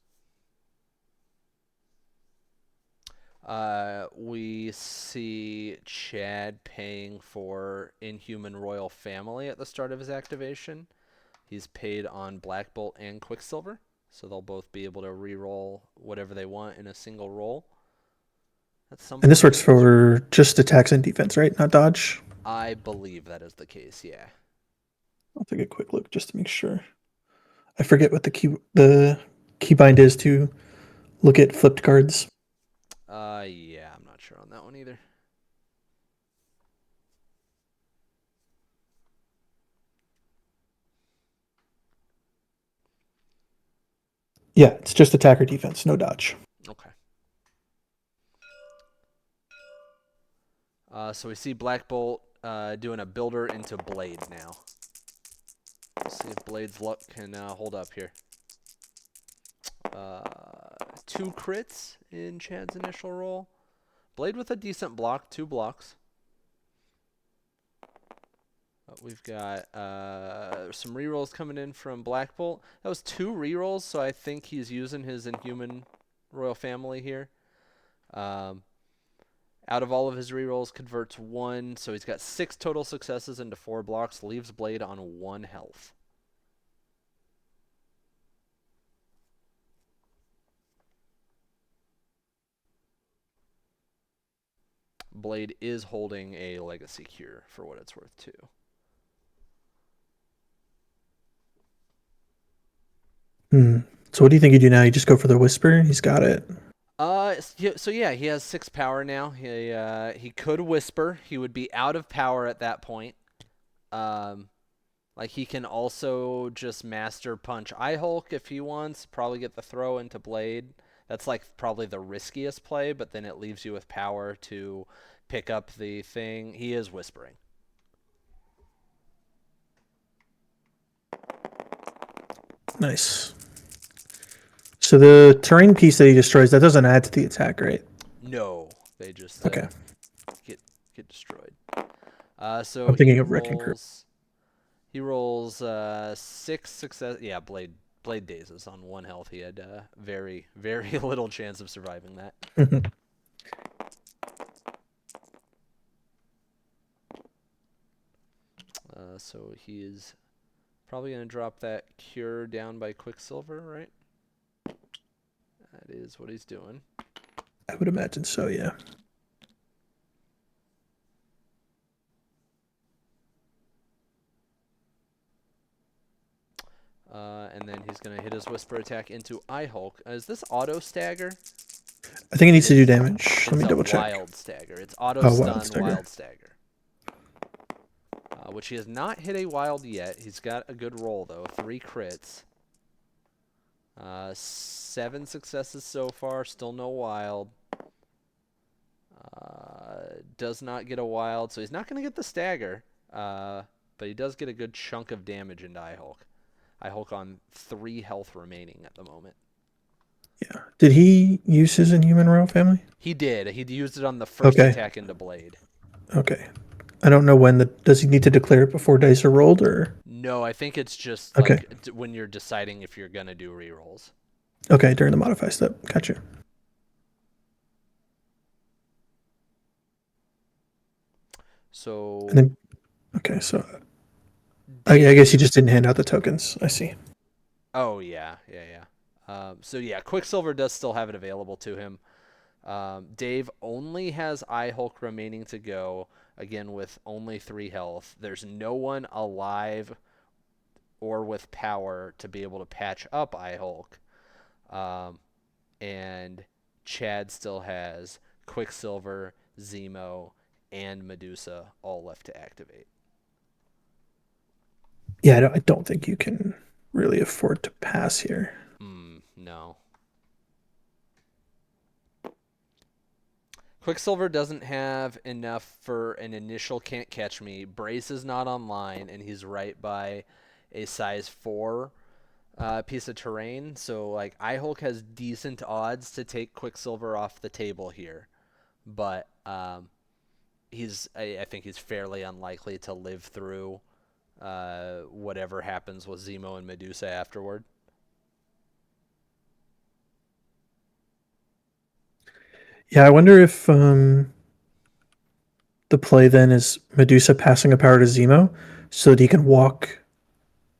We see Chad paying for Inhuman Royal Family at the start of his activation. He's paid on Black Bolt and Quicksilver, so they'll both be able to re-roll whatever they want in a single roll at some And this point works in this. for just attacks and defense, right? Not dodge. I believe that is the case, yeah. I'll take a quick look just to make sure. I forget what the keybind is to look at flipped cards. Yeah, I'm not sure on that one either. Yeah, it's just attack or defense, no dodge. Okay. So we see Black Bolt doing a builder into Blade now. Let's see if Blade's luck can hold up here. Uh, 2 crits in Chad's initial roll. Blade with a decent block, 2 blocks. We've got some rerolls coming in from Black Bolt. That was 2 rerolls, so I think he's using his Inhuman Royal Family here. Out of all of his rerolls, converts 1, so he's got 6 total successes into 4 blocks, leaves Blade on 1 health. Blade is holding a Legacy Cure for what it's worth, too. So what do you think you do now? You just go for the whisper? He's got it. So yeah, he has 6 power now. He could whisper. He would be out of power at that point. Like he can also just master punch I-Hulk if he wants. Probably get the throw into Blade. That's like probably the riskiest play, but then it leaves you with power to pick up the thing. He is whispering. Nice. So the terrain piece that he destroys, that doesn't add to the attack, right? No, they just Okay. get destroyed. So I'm thinking of Wrecking Crew. He rolls 6 success. Yeah, Blade dazes on 1 health. He had very little chance of surviving that. So he is probably going to drop that cure down by Quicksilver, right? That is what he's doing. I would imagine so, yeah. And then he's going to hit his Whisper attack into I-Hulk. Is this auto stagger? I think it needs It to do is. damage. Let It's me a double check. wild stagger. It's auto Oh, stun, wild stagger. wild stagger. Which he has not hit a wild yet. He's got a good roll, though. 3 crits. 7 successes so far. Still no wild. Does not get a wild, so he's not going to get the stagger. But he does get a good chunk of damage into Eye-Hulk. Eye-Hulk on 3 health remaining at the moment. Yeah. Did he use his Inhuman Royal Family? He did. He used it on the first Okay. attack into Blade. Okay. I don't know when does he need to declare it before dice are rolled or? No, I think it's just Okay. like when you're deciding if you're going to do rerolls. Okay, during the modify step. Gotcha. So And then, okay, so I guess he Dave. just didn't hand out the tokens. I see. Oh yeah. So yeah, Quicksilver does still have it available to him. Dave only has Eye-Hulk remaining to go, again with only 3 health. There's no one alive or with power to be able to patch up Eye-Hulk. And Chad still has Quicksilver, Zemo, and Medusa all left to activate. Yeah, I don't think you can really afford to pass here. No. Quicksilver doesn't have enough for an initial can't catch me. Brace is not online, and he's right by a size 4 piece of terrain. So, like, Eye-Hulk has decent odds to take Quicksilver off the table here. But I think he's fairly unlikely to live through whatever happens with Zemo and Medusa afterward. Yeah, I wonder if the play then is Medusa passing a power to Zemo so that he can walk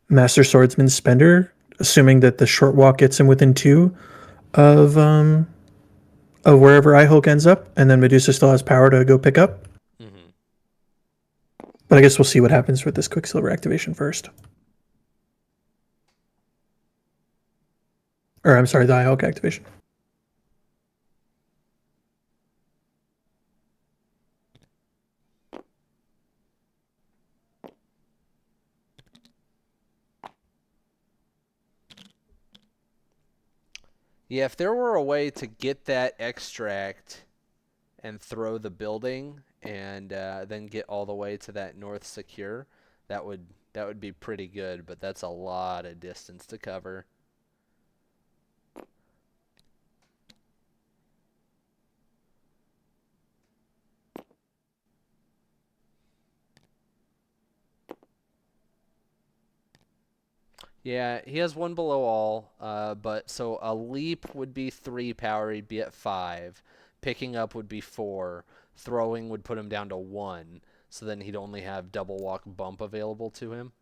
Master Swordsman Spender, assuming that the short walk gets him within 2 of wherever Eye-Hulk ends up, and then Medusa still has power to go pick up. Mm-hmm. But I guess we'll see what happens with this Quicksilver activation first. Or I'm sorry, the Eye-Hulk activation. Yeah, if there were a way to get that extract and throw the building and then get all the way to that north secure, that would be pretty good. But that's a lot of distance to cover. Yeah, he has 1 below all, but so a leap would be 3 power, he'd be at 5. Picking up would be 4. Throwing would put him down to 1, so then he'd only have double walk bump available to him.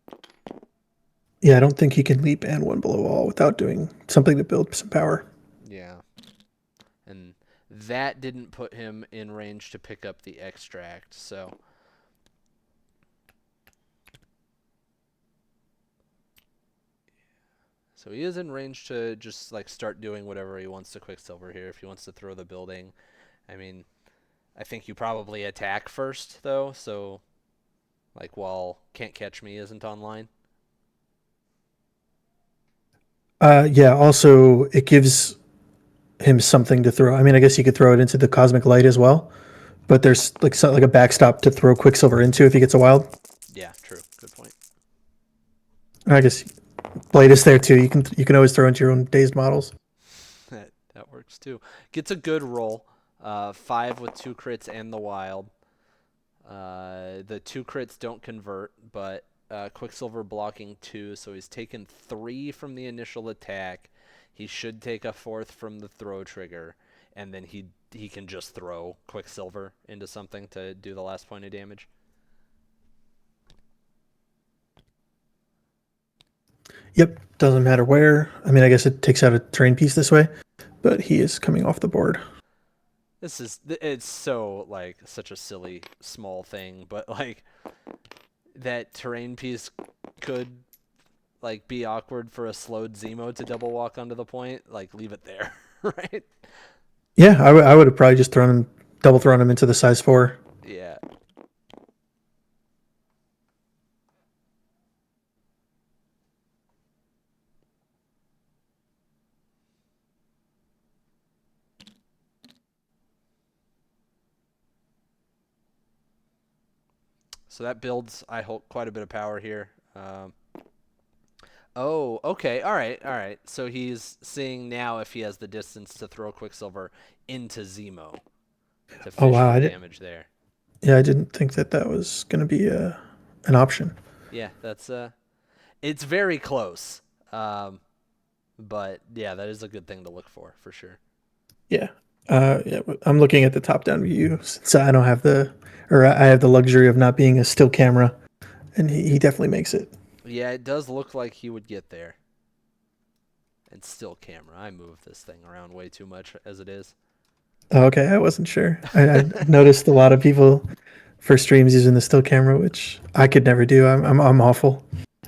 Yeah, I don't think he can leap and 1 below all without doing something to build some power. Yeah. And that didn't put him in range to pick up the extract, so he is in range to just like start doing whatever he wants to Quicksilver here. If he wants to throw the building, I mean, I think you probably attack first though. So, like while Can't Catch Me isn't online. Yeah, also, it gives him something to throw. I mean, I guess he could throw it into the Cosmic Light as well, but there's like a backstop to throw Quicksilver into if he gets a wild. Yeah, true. Good point. I guess Blade is there too. You can always throw into your own dazed models. That works too. Gets a good roll. 5 with 2 crits and the wild. The 2 crits don't convert, but Quicksilver blocking 2, so he's taken 3 from the initial attack. He should take a 4th from the throw trigger, and then he can just throw Quicksilver into something to do the last point of damage. Yep, doesn't matter where. I mean, I guess it takes out a terrain piece this way, but he is coming off the board. It's so like such a silly small thing, but like that terrain piece could like be awkward for a slowed Zemo to double walk onto the point. Like leave it there, right? Yeah, I would have probably just double thrown him into the size 4. Yeah. So that builds, I hope, quite a bit of power here. Oh, okay. All right. All right. So he's seeing now if he has the distance to throw Quicksilver into Zemo to Oh fish wow, for I did. damage there. Yeah, I didn't think that that was going to be an option. Yeah, that's it's very close. Um, but yeah, that is a good thing to look for sure. Yeah. Yeah, I'm looking at the top-down view since I don't have the, or I have the luxury of not being a still camera, and he definitely makes it. Yeah, it does look like he would get there. And still camera. I move this thing around way too much as it is. Oh, okay, I wasn't sure. I noticed a lot of people for streams using the still camera, which I could never do. I'm awful.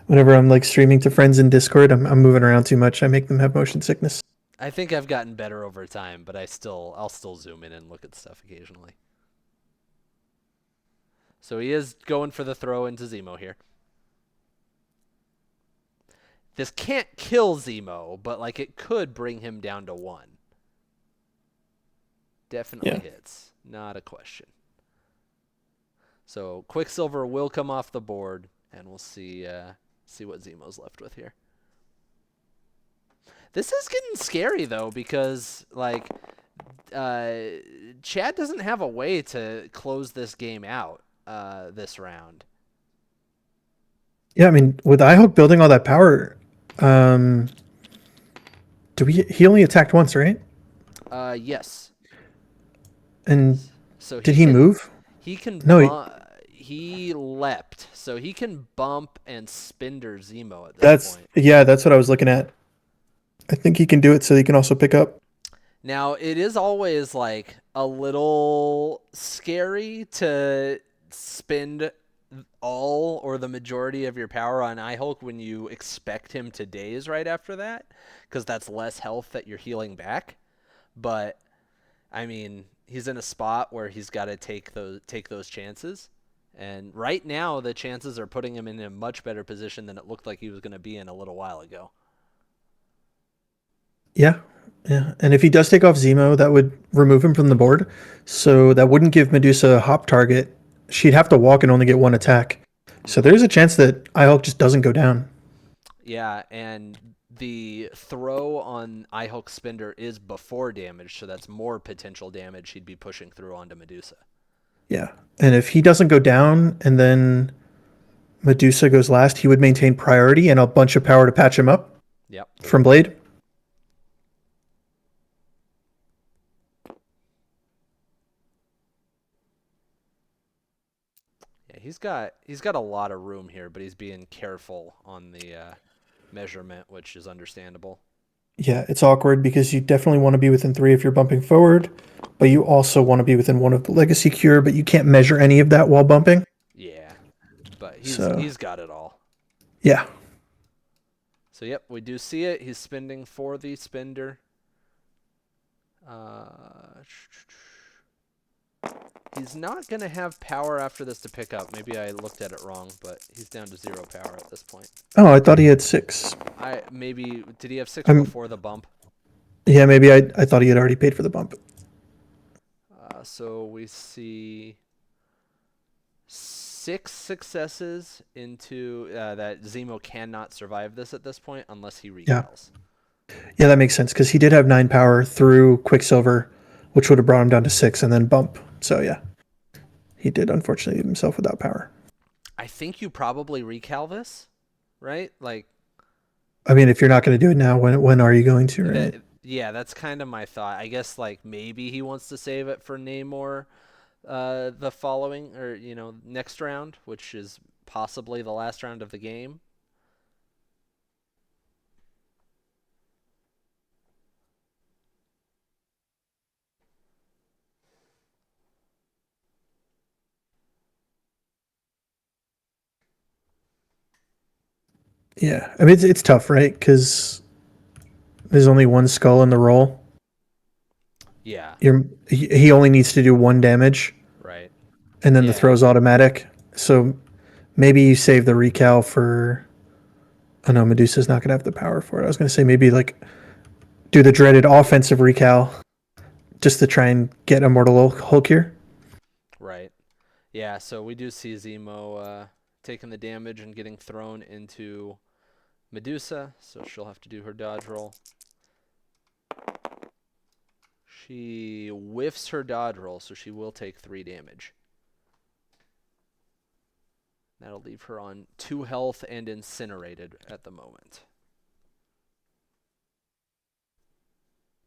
Whenever I'm like streaming to friends in Discord, I'm moving around too much. I make them have motion sickness. I think I've gotten better over time, but I'll still zoom in and look at stuff occasionally. So he is going for the throw into Zemo here. This can't kill Zemo, but like it could bring him down to 1. Definitely Yeah. hits. Not a question. So Quicksilver will come off the board, and we'll see what Zemo's left with here. This is getting scary though because like uh, Chad doesn't have a way to close this game out this round. Yeah, I mean, with iHook building all that power, um, do we? He only attacked once, right? Yes. And So did he move? he can No, he leapt, so he can bump and spinder Zemo at this that's point. yeah, that's what I was looking at. I think he can do it, so he can also pick up. Now it is always like a little scary to spend all or the majority of your power on iHulk when you expect him to daze right after that, because that's less health that you're healing back. But I mean, he's in a spot where he's got to take those chances. And right now, the chances are putting him in a much better position than it looked like he was going to be in a little while ago. Yeah, yeah. And if he does take off Zemo, that would remove him from the board. So that wouldn't give Medusa a hop target. She'd have to walk and only get one attack. So there's a chance that iHulk just doesn't go down. Yeah, and the throw on iHulk Spender is before damage, so that's more potential damage he'd be pushing through onto Medusa. Yeah. And if he doesn't go down and then Medusa goes last, he would maintain priority and a bunch of power to patch him up Yep. from Blade. Yeah, he's got a lot of room here, but he's being careful on the measurement, which is understandable. Yeah, it's awkward because you definitely want to be within 3 if you're bumping forward, but you also want to be within 1 of the legacy cure, but you can't measure any of that while bumping. Yeah, but So, he's got it all. yeah. So yep, we do see it. He's spending for the spender. He's not gonna have power after this to pick up. Maybe I looked at it wrong, but he's down to 0 power at this point. Oh, I thought he had 6. Did he have 6 I'm before the bump? Yeah, maybe I thought he had already paid for the bump. So we see 6 successes into that Zemo cannot survive this at this point unless he Yeah. recals. Yeah, that makes sense because he did have 9 power through Quicksilver, which would have brought him down to 6 and then bump. So, yeah. He did unfortunately leave himself without power. I think you probably recal this, right? Like I mean, if you're not going to do it now, when are you going to, right? yeah, that's kind of my thought. I guess like maybe he wants to save it for Namor the following or next round, which is possibly the last round of the game. Yeah. I mean, it's tough, right? Because there's only 1 skull in the roll. Yeah, He only needs to do 1 damage, right. and then the Yeah, throw's automatic. So maybe you save the recal for. Oh no, Medusa's not going to have the power for it. I was going to say maybe like do the dreaded offensive recal just to try and get Immortal Hulk here. right. Yeah, so we do see Zemo taking the damage and getting thrown into Medusa, so she'll have to do her dodge roll. She whiffs her dodge roll, so she will take 3 damage. That'll leave her on 2 health and incinerated at the moment.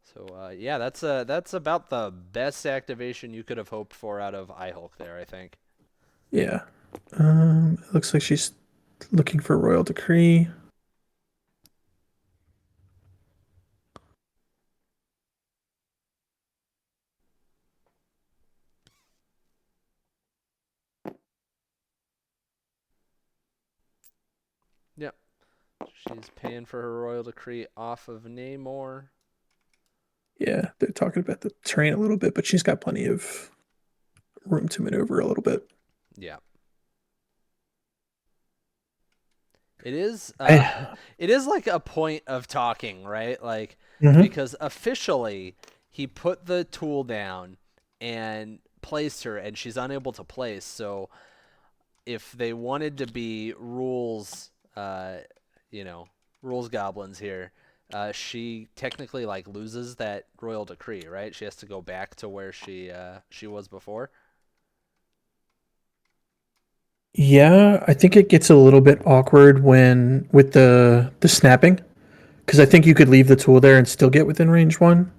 So yeah, that's about the best activation you could have hoped for out of iHulk there, I think. Yeah. It looks like she's looking for royal decree. Yep. She's paying for her royal decree off of Namor. Yeah, they're talking about the terrain a little bit, but she's got plenty of room to maneuver a little bit. Yeah. It is I, it is like a point of talking, right? Like mm-hmm. because officially he put the tool down and placed her and she's unable to place. So if they wanted to be rules you know, rules goblins here, she technically like loses that royal decree, right? She has to go back to where she was before. Yeah, I think it gets a little bit awkward when with the snapping, because I think you could leave the tool there and still get within range one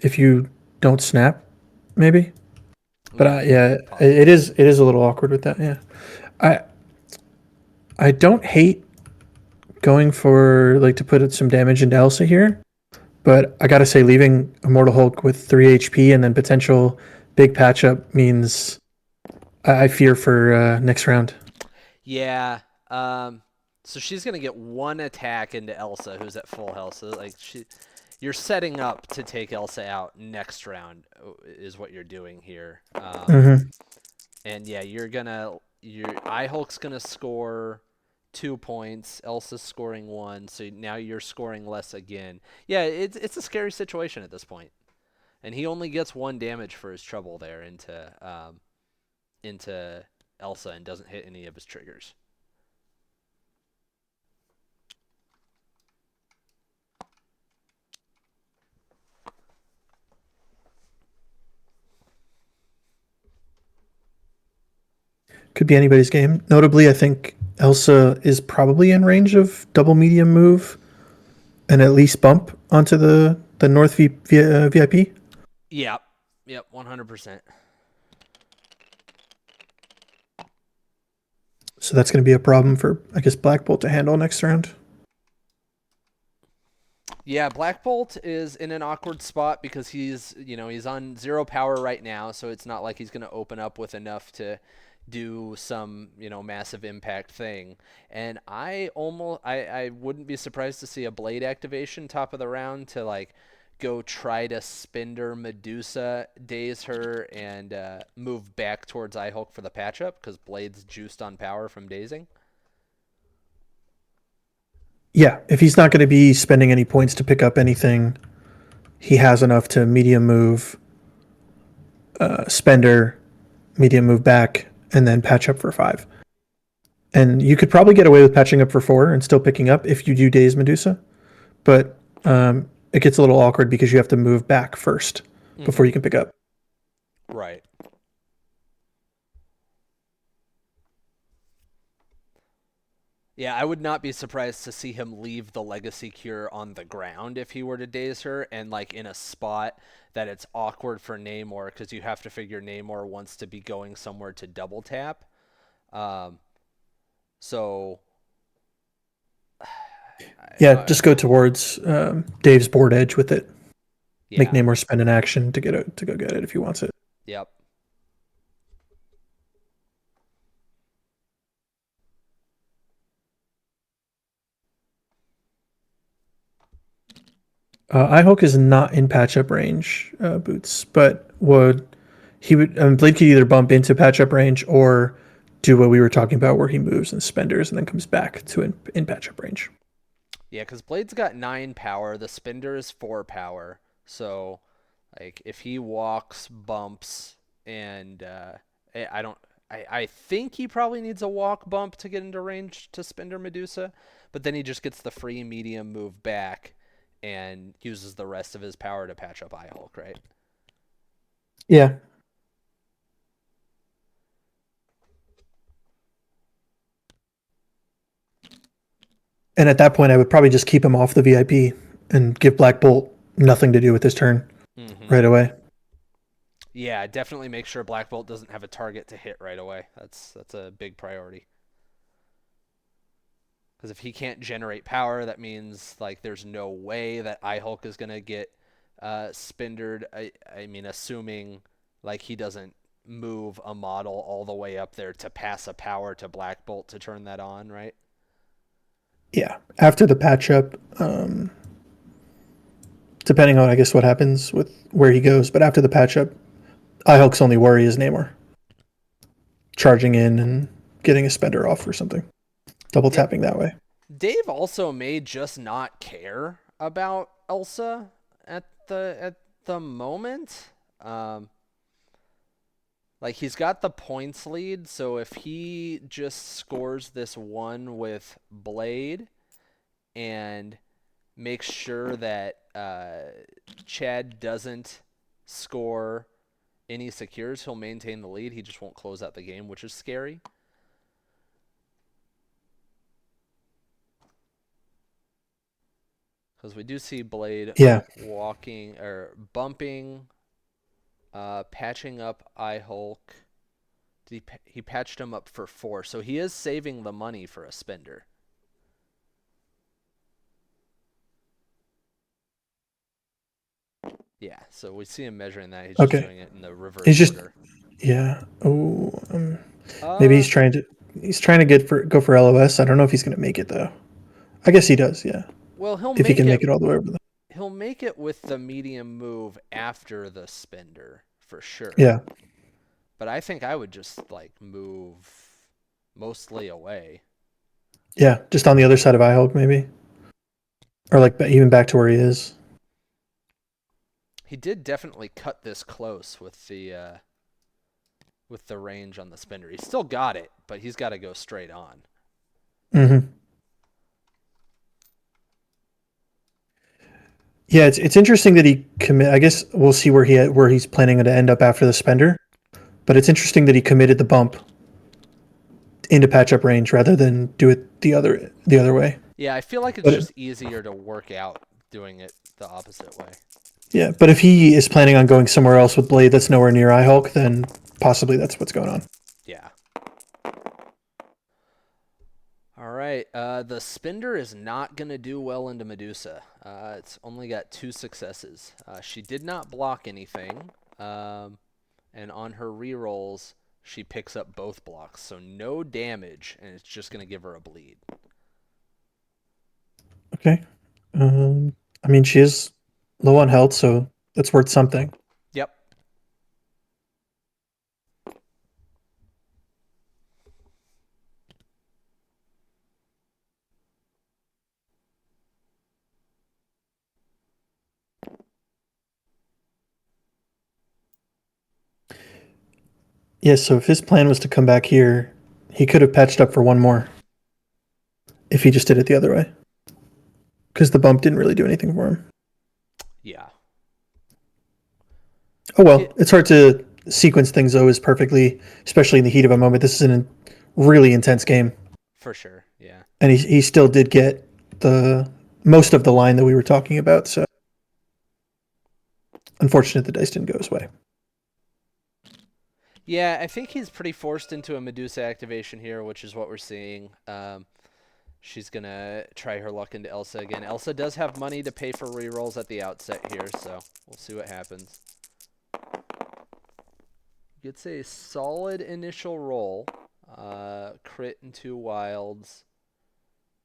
if you don't snap, maybe. But Yeah, yeah, possibly. it is a little awkward with that. Yeah, I I don't hate going for like to put some damage into Elsa here, but I gotta say leaving Immortal Hulk with 3 HP and then potential big patch up means I fear for next round. Yeah. Um, so she's gonna get one attack into Elsa, who's at full health. So like you're setting up to take Elsa out next round, is what you're doing here. Mm-hmm. And yeah, your iHulk's gonna score 2 points. Elsa's scoring one, so now you're scoring less again. Yeah, it's a scary situation at this point, and he only gets 1 damage for his trouble there into Elsa and doesn't hit any of his triggers. Could be anybody's game. Notably, I think Elsa is probably in range of double medium move and at least bump onto the North VIP. Yep. Yep. 100%. So that's going to be a problem for I guess Black Bolt to handle next round. Yeah, Black Bolt is in an awkward spot because he's on 0 power right now, so it's not like he's going to open up with enough to do some, massive impact thing. And I wouldn't be surprised to see a blade activation top of the round to like go try to Spender Medusa, daze her, and move back towards iHulk for the patch up because Blade's juiced on power from dazing. Yeah, if he's not going to be spending any points to pick up anything, he has enough to medium move, spender, medium move back, and then patch up for 5. And you could probably get away with patching up for 4 and still picking up if you do daze Medusa, but it gets a little awkward because you have to move back first before Mm-hmm. you can pick up. Right. Yeah, I would not be surprised to see him leave the Legacy Cure on the ground if he were to daze her, and like in a spot that it's awkward for Namor because you have to figure Namor wants to be going somewhere to double tap. Um, so, Yeah, just go towards Dave's board edge with it. Make yeah, Namor spend an action to to go get it if he wants it. yep, iHulk is not in patch up range, Boots, but would Blade could either bump into patch up range or do what we were talking about, where he moves and spenders and then comes back to in patch up range. yeah, because Blade's got 9 power, the Spender is 4 power, so like if he walks, bumps, and I don't I think he probably needs a walk bump to get into range to Spender Medusa, but then he just gets the free medium move back and uses the rest of his power to patch up Eye-Hulk, right? Yeah. And at that point, I would probably just keep him off the VIP and give Black Bolt nothing to do with his turn Mm-hmm. right away. Yeah, definitely make sure Black Bolt doesn't have a target to hit right away. That's a big priority. Because if he can't generate power, that means like there's no way that Eye-Hulk is gonna get spindered. I mean, assuming like he doesn't move a model all the way up there to pass a power to Black Bolt to turn that on, right? Yeah. After the patch up, depending on, I guess, what happens with where he goes, but after the patch up, Hulk's only worry is Namor charging in and getting a spender off or something. Double Yeah, tapping that way. Dave also may just not care about Elsa at the moment. Um, like he's got the points lead, so if he just scores this one with Blade and makes sure that Chad doesn't score any secures, he'll maintain the lead. He just won't close out the game, which is scary. Because we do see Blade Yeah. walking or bumping, patching up Eye-Hulk. He patched him up for 4, so he is saving the money for a spender. Yeah, so we see him measuring that. He's just Okay. doing it in the He's reverse just, order. yeah. Oh, maybe Uh, he's trying to go for LOS. I don't know if he's going to make it though. I guess he does. Yeah. well, he'll If he make can it. make it all the way over there. He'll make it with the medium move after the spender for sure. Yeah. But I think I would just like move mostly away. Yeah. Just on the other side of Hulk, maybe. Or like even back to where he is. He did definitely cut this close with the range on the spinner. He still got it, but he's got to go straight on. Mm-hmm. Yeah, it's interesting that he commit. I guess we'll see where he's planning to end up after the spender. But it's interesting that he committed the bump into patch up range rather than do it the other way. Yeah, I feel like it's But just easier to work out doing it the opposite way. yeah, but if he is planning on going somewhere else with Blade that's nowhere near Hulk, then possibly that's what's going on. Yeah. All right. The spender is not going to do well into Medusa. It's only got 2 successes. She did not block anything. And on her rerolls, she picks up both blocks. So no damage, and it's just going to give her a bleed. Okay. I mean, she is low on health, so that's worth something. Yep. Yeah, so if his plan was to come back here, he could have patched up for one more if he just did it the other way. Because the bump didn't really do anything for him. Yeah. Oh well, it's hard to sequence things always perfectly, especially in the heat of a moment. This is a really intense game, For sure. Yeah. and he still did get the most of the line that we were talking about. So unfortunate the dice didn't go his way. Yeah, I think he's pretty forced into a Medusa activation here, which is what we're seeing. She's going to try her luck into Elsa again. Elsa does have money to pay for rerolls at the outset here, so we'll see what happens. Gets a solid initial roll. Crit and 2 wilds.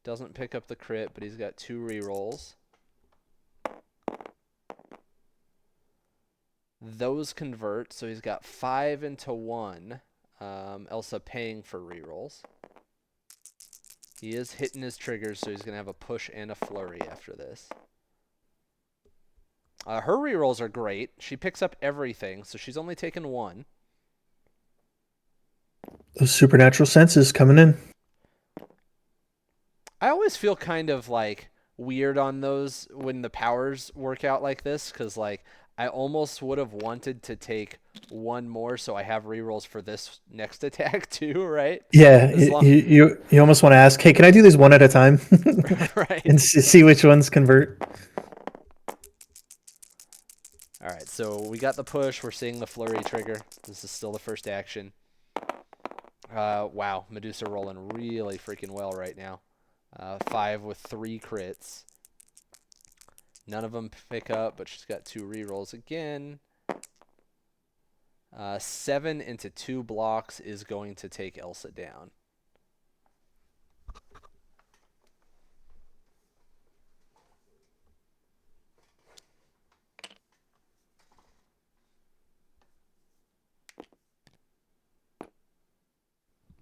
Doesn't pick up the crit, but he's got 2 rerolls. Those convert, so he's got 5 into 1. Elsa paying for rerolls. He is hitting his triggers, so he's going to have a push and a flurry after this. Her rerolls are great. She picks up everything, so she's only taken 1. those supernatural senses coming in. I always feel kind of like weird on those when the powers work out like this because like I almost would have wanted to take one more so I have rerolls for this next attack too, right? Yeah, As long you almost want to ask, hey, can I do these one at a time right. and see which ones convert? All right, so we got the push. We're seeing the flurry trigger. This is still the first action. Wow, Medusa rolling really freaking well right now. 5 with 3 crits. None of them pick up, but she's got 2 rerolls again. 7 into 2 blocks is going to take Elsa down.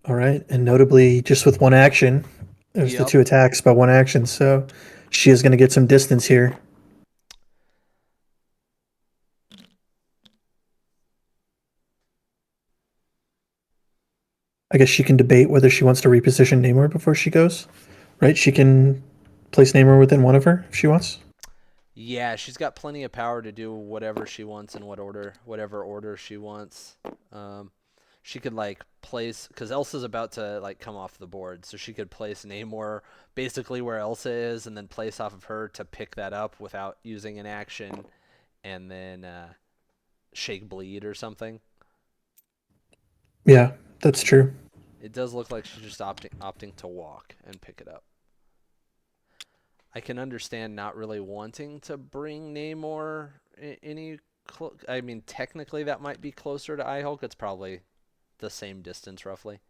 All right, and notably, just with one action, there's the Yep. two attacks by one action, so she is going to get some distance here. I guess she can debate whether she wants to reposition Namor before she goes. Right? She can place Namor within one of her if she wants. Yeah, she's got plenty of power to do whatever she wants in whatever order she wants. Um, she could like place because Elsa's about to like come off the board, so she could place Namor basically where Elsa is, and then place off of her to pick that up without using an action, and then shake bleed or something. Yeah, that's true. It does look like she's just opting to walk and pick it up. I can understand not really wanting to bring Namor any. I mean, technically that might be closer to Eye Hulk. It's probably the same distance roughly.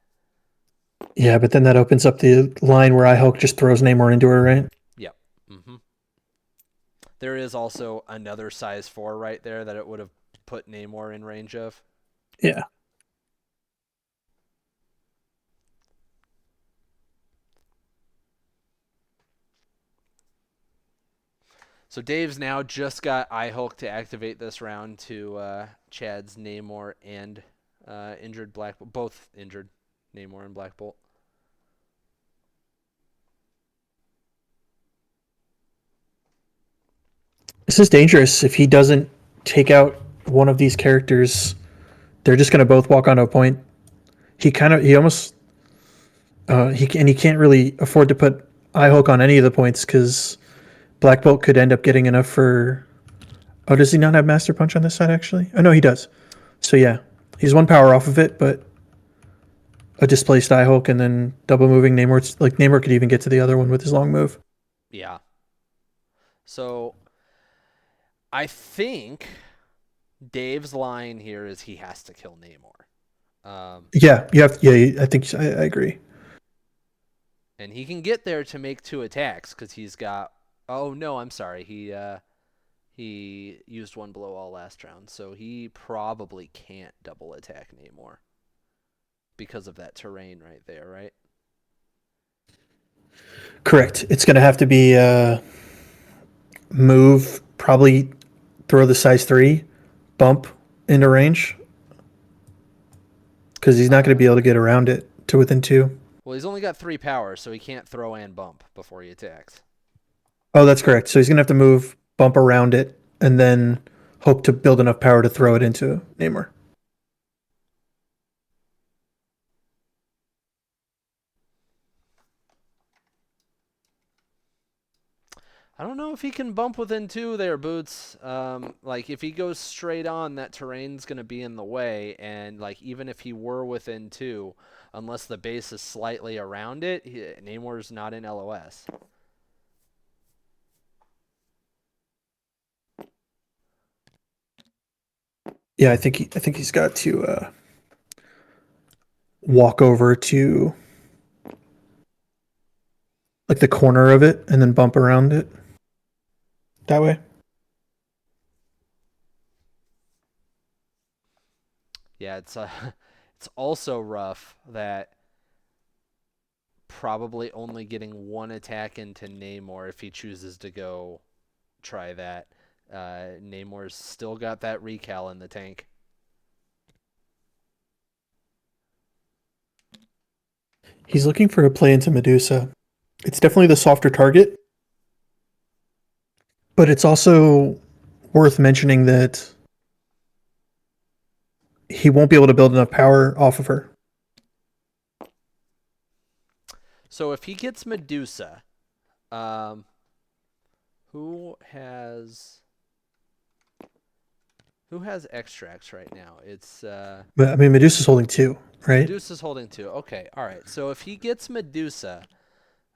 Yeah, but then that opens up the line where I Hulk just throws Namor into her, right? Yep. There is also another size 4 right there that it would have put Namor in range of. Yeah. So Dave's now just got Eye Hulk to activate this round to Chad's Namor and injured Black Bolt, both injured Namor and Black Bolt. This is dangerous. If he doesn't take out one of these characters, they're just going to both walk onto a point. He almost, he can't really afford to put Eye Hulk on any of the points because Black Bolt could end up getting enough for. Oh, does he not have Master Punch on this side, actually? Oh, no, he does. So, yeah, he's one power off of it, but a displaced Eye Hulk and then double moving Namor. Like, Namor could even get to the other one with his long move. Yeah. So I think Dave's line here is he has to kill Namor. Yeah, you have. Yeah, I think I agree. And he can get there to make 2 attacks because he's got. Oh no, I'm sorry. He used 1 below all last round, so he probably can't double attack Namor because of that terrain right there, right? Correct. It's going to have to be move, probably throw the size 3, bump into range because he's not going to be able to get around it to within 2. Well, he's only got 3 powers, so he can't throw and bump before he attacks. Oh, that's correct. So he's going to have to move, bump around it, and then hope to build enough power to throw it into Namor. I don't know if he can bump within 2 there, Boots. Like if he goes straight on, that terrain's gonna be in the way, and like even if he were within 2, unless the base is slightly around it, Namor's not in LOS. Yeah, I think he's got to walk over to like the corner of it and then bump around it that way. Yeah, it's it's also rough that probably only getting 1 attack into Namor if he chooses to go try that. Namor's still got that recal in the tank. He's looking for a play into Medusa. It's definitely the softer target, but it's also worth mentioning that he won't be able to build enough power off of her. So if he gets Medusa, um, who has who has extracts right now? It's But I mean, Medusa's holding two, right? Medusa's holding two. Okay, all right. So if he gets Medusa,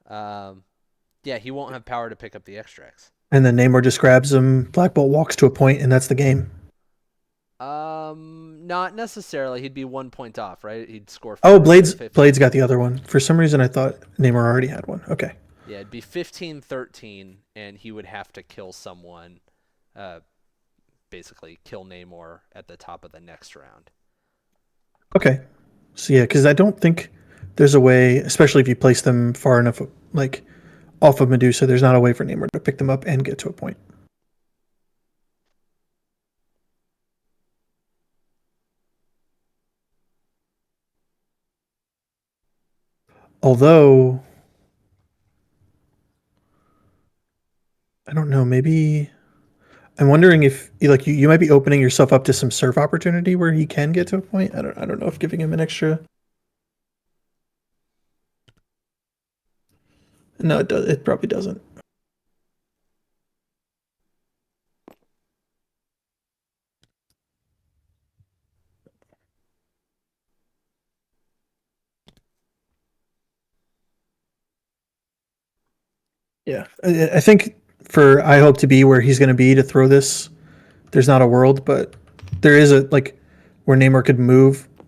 um, yeah, he won't have power to pick up the extracts. And then Namor just grabs him. Black Bolt walks to a point, and that's the game. Not necessarily. He'd be 1 point off, right? He'd score Oh, 4 instead of 15. Blades got the other one. For some reason, I thought Namor already had one. Okay. Yeah, it'd be 15-13, and he would have to kill someone, uh, basically kill Namor at the top of the next round. Okay. So yeah, because I don't think there's a way, especially if you place them far enough, like off of Medusa, there's not a way for Namor to pick them up and get to a point. Although I don't know, maybe I'm wondering if like you might be opening yourself up to some surf opportunity where he can get to a point. I don't know if giving him an extra. No, it does. It probably doesn't. Yeah, I think for I hope to be where he's going to be to throw this. There's not a world, but there is a like where Namor could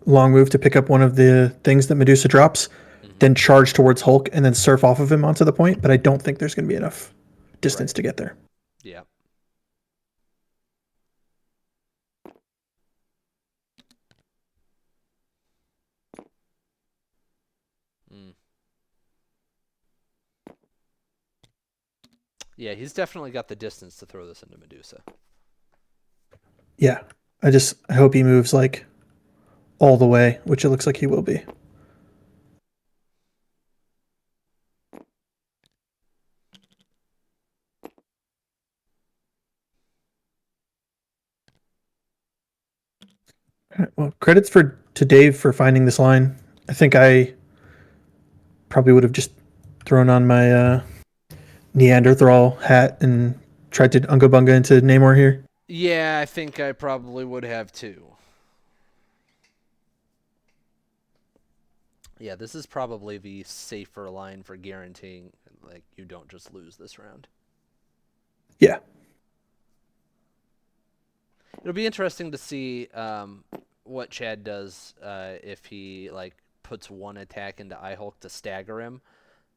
long move to pick up one of the things that Medusa drops, Mm-hmm. then charge towards Hulk and then surf off of him onto the point. But I don't think there's going to be enough distance Right. to get there. Yeah. Mm. Yeah, he's definitely got the distance to throw this into Medusa. Yeah, I hope he moves like all the way, which it looks like he will be. Well, credits for to Dave for finding this line. I think I probably would have just thrown on my Neanderthal hat and tried to unga bunga into Namor here. Yeah, I think I probably would have too. Yeah, this is probably the safer line for guaranteeing like you don't just lose this round. Yeah, It'll be interesting to see what Chad does if he like puts one attack into Ihulk to stagger him,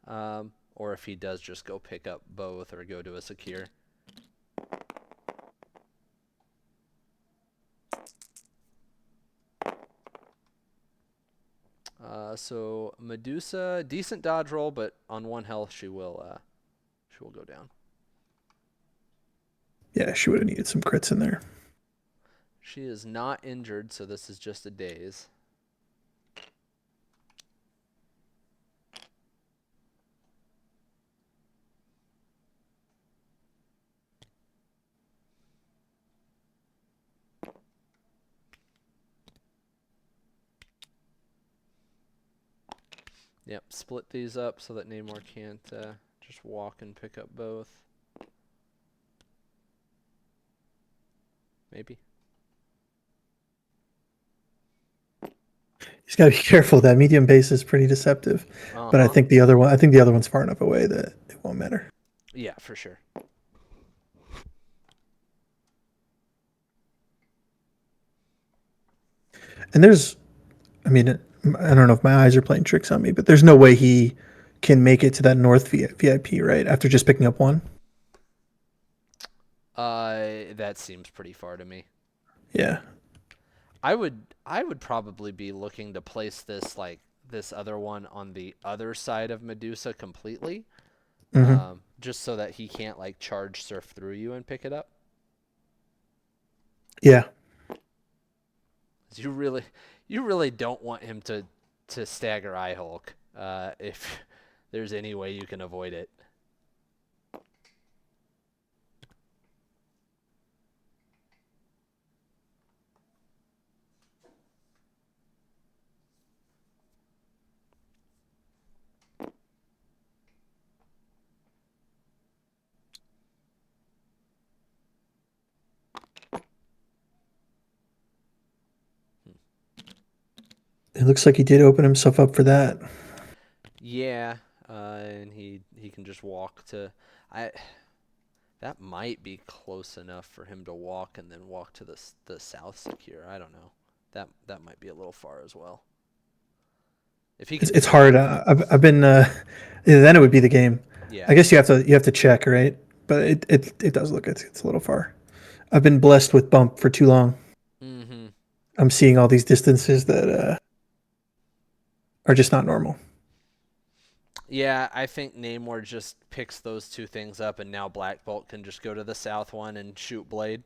or if he does just go pick up both or go to a secure. So Medusa, decent dodge roll, but on 1 health she will go down. yeah, she would have needed some crits in there. She is not injured, so this is just a daze. Yep, split these up so that Namor can't just walk and pick up both. Maybe. He's got to be careful. That medium base is pretty deceptive, but Uh-huh. I think the other one's far enough away that it won't matter. Yeah, for sure. And there's, I mean, I don't know if my eyes are playing tricks on me, but there's no way he can make it to that North VIP, right? After just picking up one. That seems pretty far to me. Yeah. I would probably be looking to place this other one on the other side of Medusa completely, Mm-hmm. just so that he can't like charge surf through you and pick it up. Yeah. 'Cause you really don't want him to stagger Ihulk. if there's any way you can avoid it. It looks like he did open himself up for that. Yeah, and he can just walk to. I That might be close enough for him to walk and then walk to the south secure. I don't know. That might be a little far as well. If he can It's do it, hard. I've been. Then it would be the game. I yeah. guess you have to check, right? But it does look it's a little far. I've been blessed with bump for too long. Mm-hmm. I'm seeing all these distances that are just not normal. Yeah, I think Namor just picks those two things up, and now Black Bolt can just go to the south one and shoot Blade.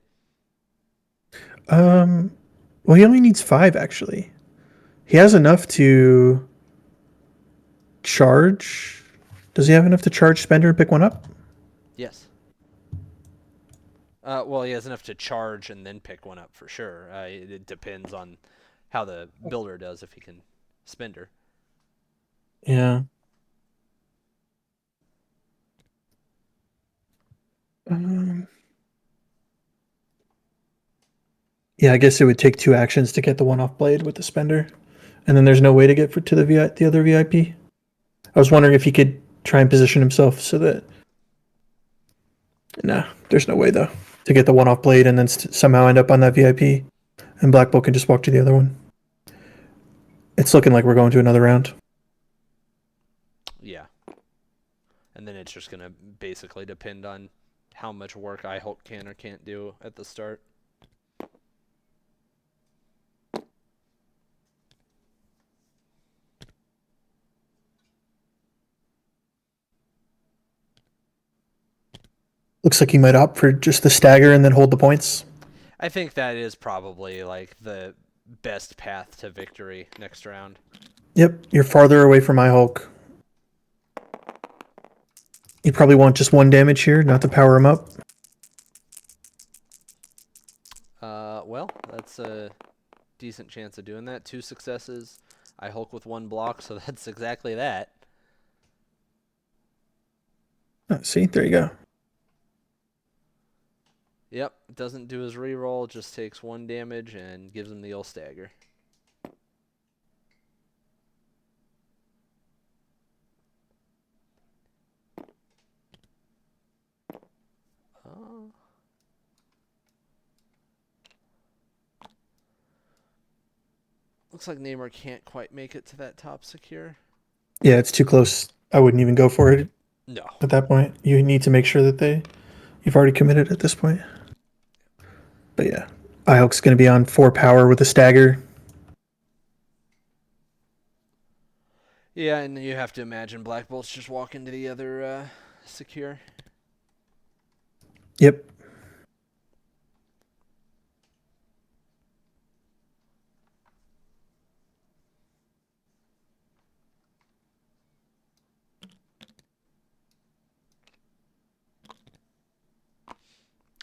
Um, well, he only needs 5 actually. He has enough to charge. Does he have enough to charge Spender and pick one up? Yes. Well, he has enough to charge and then pick one up for sure. It depends on how the builder does if he can spender. Yeah. Um, yeah, I guess it would take 2 actions to get the one off blade with the spender, and then there's no way to get to the other VIP. I was wondering if he could try and position himself so that. Nah, there's no way though to get the one off blade and then somehow end up on that VIP, and Black Bolt can just walk to the other one. It's looking like we're going to another round. Yeah. And then it's just going to basically depend on how much work I Hulk can or can't do at the start. Looks like he might opt for just the stagger and then hold the points. I think that is probably like the best path to victory next round. Yep, you're farther away from my Hulk. You probably want just 1 damage here, not to power him up. Well, that's a decent chance of doing that. 2 successes. I Hulk with 1 block, so that's exactly that. Oh, see, there you go. Yep, doesn't do his reroll, just takes 1 damage and gives him the old stagger. Uh, Looks like Namor can't quite make it to that top secure. Yeah, it's too close. I wouldn't even go for it No. at that point. You need to make sure that you've already committed at this point. But yeah, Ihulk's going to be on 4 power with a stagger. Yeah, and you have to imagine Black Bolt's just walking to the other secure. Yep.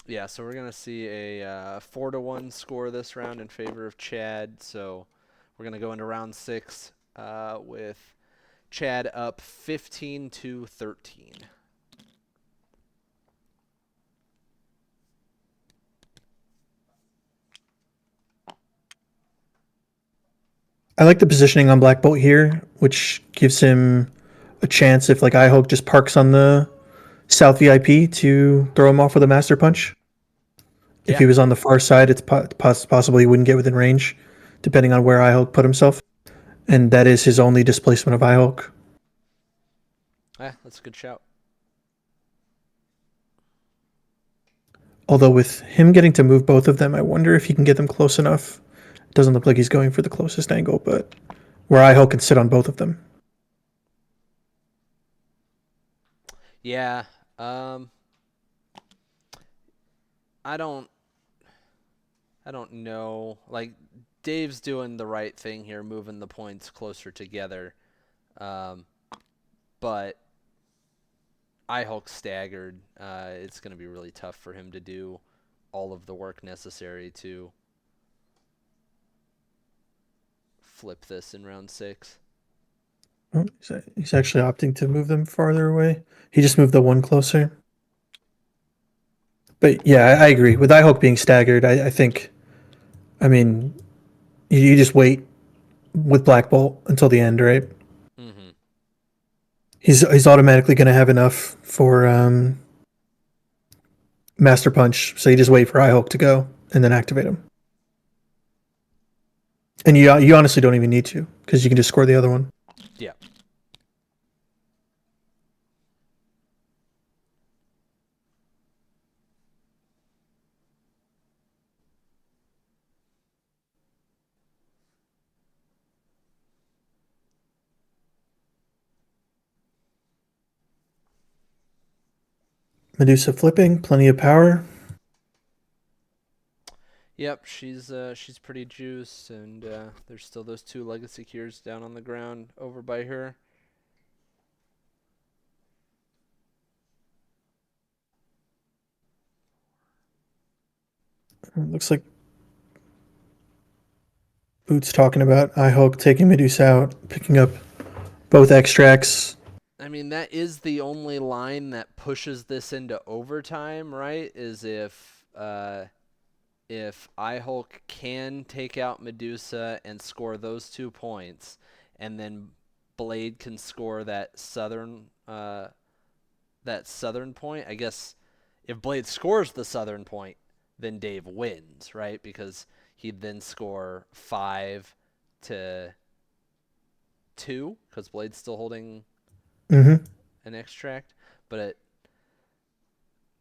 Yeah, so we're gonna see a 4-1 score this round in favor of Chad. So we're gonna go into round 6 with Chad up 15-13. I like the positioning on Black Bolt here, which gives him a chance if like Ihulk just parks on the South VIP to throw him off with a Master Punch. If Yeah, he was on the far side, it's possible he wouldn't get within range, depending on where Ihulk put himself. And that is his only displacement of Ihulk. yeah, that's a good shout. Although with him getting to move both of them, I wonder if he can get them close enough. It doesn't look like he's going for the closest angle, but where Ihulk can sit on both of them. Yeah, um, I don't, I don't know. Like Dave's doing the right thing here, moving the points closer together. Um, but I Hulk staggered. It's going to be really tough for him to do all of the work necessary to flip this in round 6. Oh, he's actually opting to move them farther away. He just moved the one closer. But yeah, I agree. With iHulk being staggered, I think, I mean, you just wait with Black Bolt until the end, right? Mm-hmm. He's automatically going to have enough for Master Punch, so you just wait for iHulk to go and then activate him. And you honestly don't even need to because you can just score the other one. Yeah. Medusa flipping, plenty of power. Yep, she's pretty juiced, and there's still those 2 Legacy Cures down on the ground over by her. Looks like Boots talking about iHulk taking Medusa out, picking up both extracts. I mean, that is the only line that pushes this into overtime, right? Is if iHulk can take out Medusa and score those 2 points, and then Blade can score that southern point. I guess if Blade scores the southern point, then Dave wins, right? Because he'd then score 5-2, because Blade's still holding Mm-hmm. an extract. But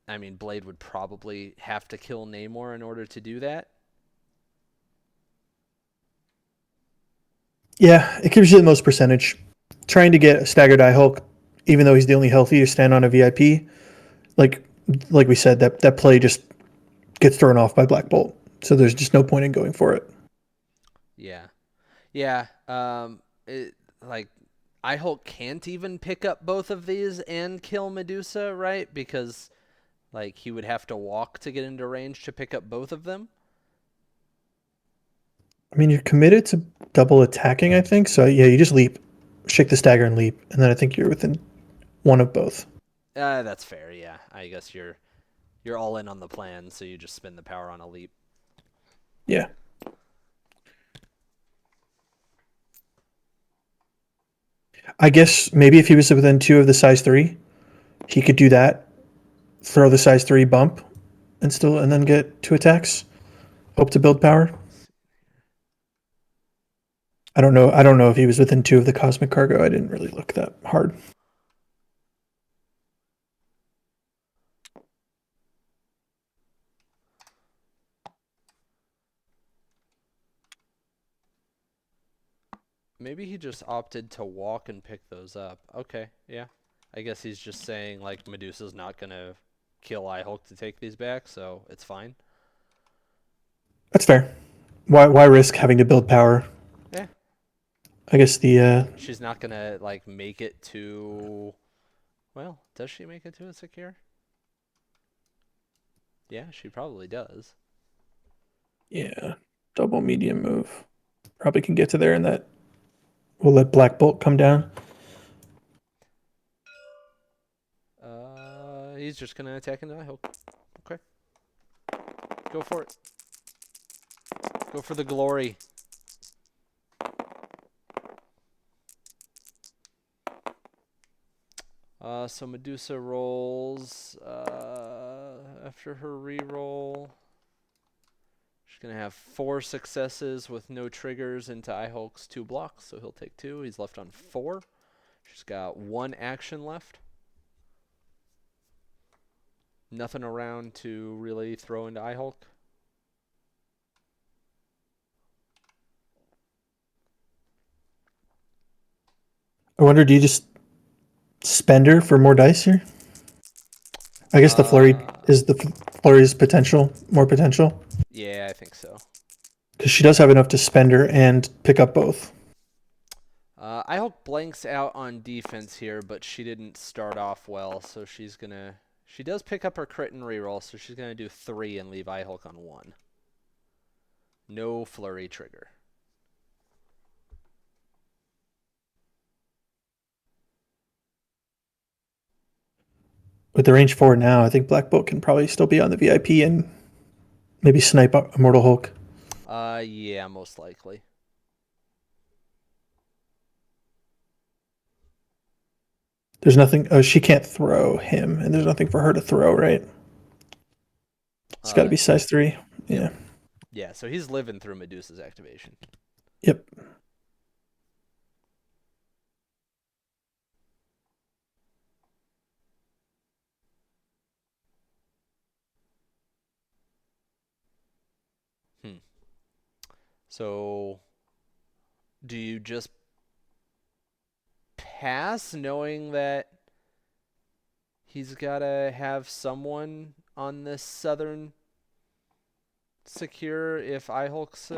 I mean, Blade would probably have to kill Namor in order to do that. Yeah, it gives you the most percentage. Trying to get a staggered iHulk, even though he's the only healthy to stand on a VIP, like like we said, that play just gets thrown off by Black Bolt. So there's just no point in going for it. Yeah. Yeah. Like iHulk can't even pick up both of these and kill Medusa, right? Because like he would have to walk to get into range to pick up both of them. I mean, you're committed to double attacking, I think. So yeah, you just leap, shake the stagger and leap, and then I think you're within one of both. That's fair. Yeah. I guess you're all in on the plan, so you just spend the power on a leap. Yeah. I guess maybe if he was within 2 of the size 3, he could do that, throw the size 3 bump, and then get 2 attacks. Hope to build power. I don't know. I don't know if he was within 2 of the cosmic cargo. I didn't really look that hard. Maybe he just opted to walk and pick those up. Okay, yeah. I guess he's just saying like Medusa's not gonna kill iHulk to take these back, so it's fine. That's fair. Why risk having to build power? Yeah. I guess the She's not gonna like make it to. Well, does she make it to a secure? Yeah, she probably does. yeah, double medium move. Probably can get to there and that will let Black Bolt come down. He's just gonna attack into iHulk. Okay, go for it. Go for the glory. So Medusa rolls after her reroll. She's gonna have 4 successes with no triggers into iHulk's 2 blocks, so he'll take 2. He's left on 4. She's got 1 action left. Nothing around to really throw into iHulk. I wonder, do you just spend her for more dice here? I guess the flurry's potential more potential Yeah, I think so. because she does have enough to spend her and pick up both. I hope blanks out on defense here, but she didn't start off well, so she's gonna. She does pick up her crit and reroll, so she's gonna do 3 and leave Ihulk on 1. No flurry trigger. With the range 4 now, I think Black Bolt can probably still be on the VIP and maybe snipe Immortal Hulk. Yeah, most likely. There's nothing. Oh, she can't throw him, and there's nothing for her to throw, right? It's got to Uh, be size 3. yep. Yeah. Yeah, so he's living through Medusa's activation. Yep. Hmm. So, do you just pass knowing that he's got to have someone on this southern secure if Ihulk's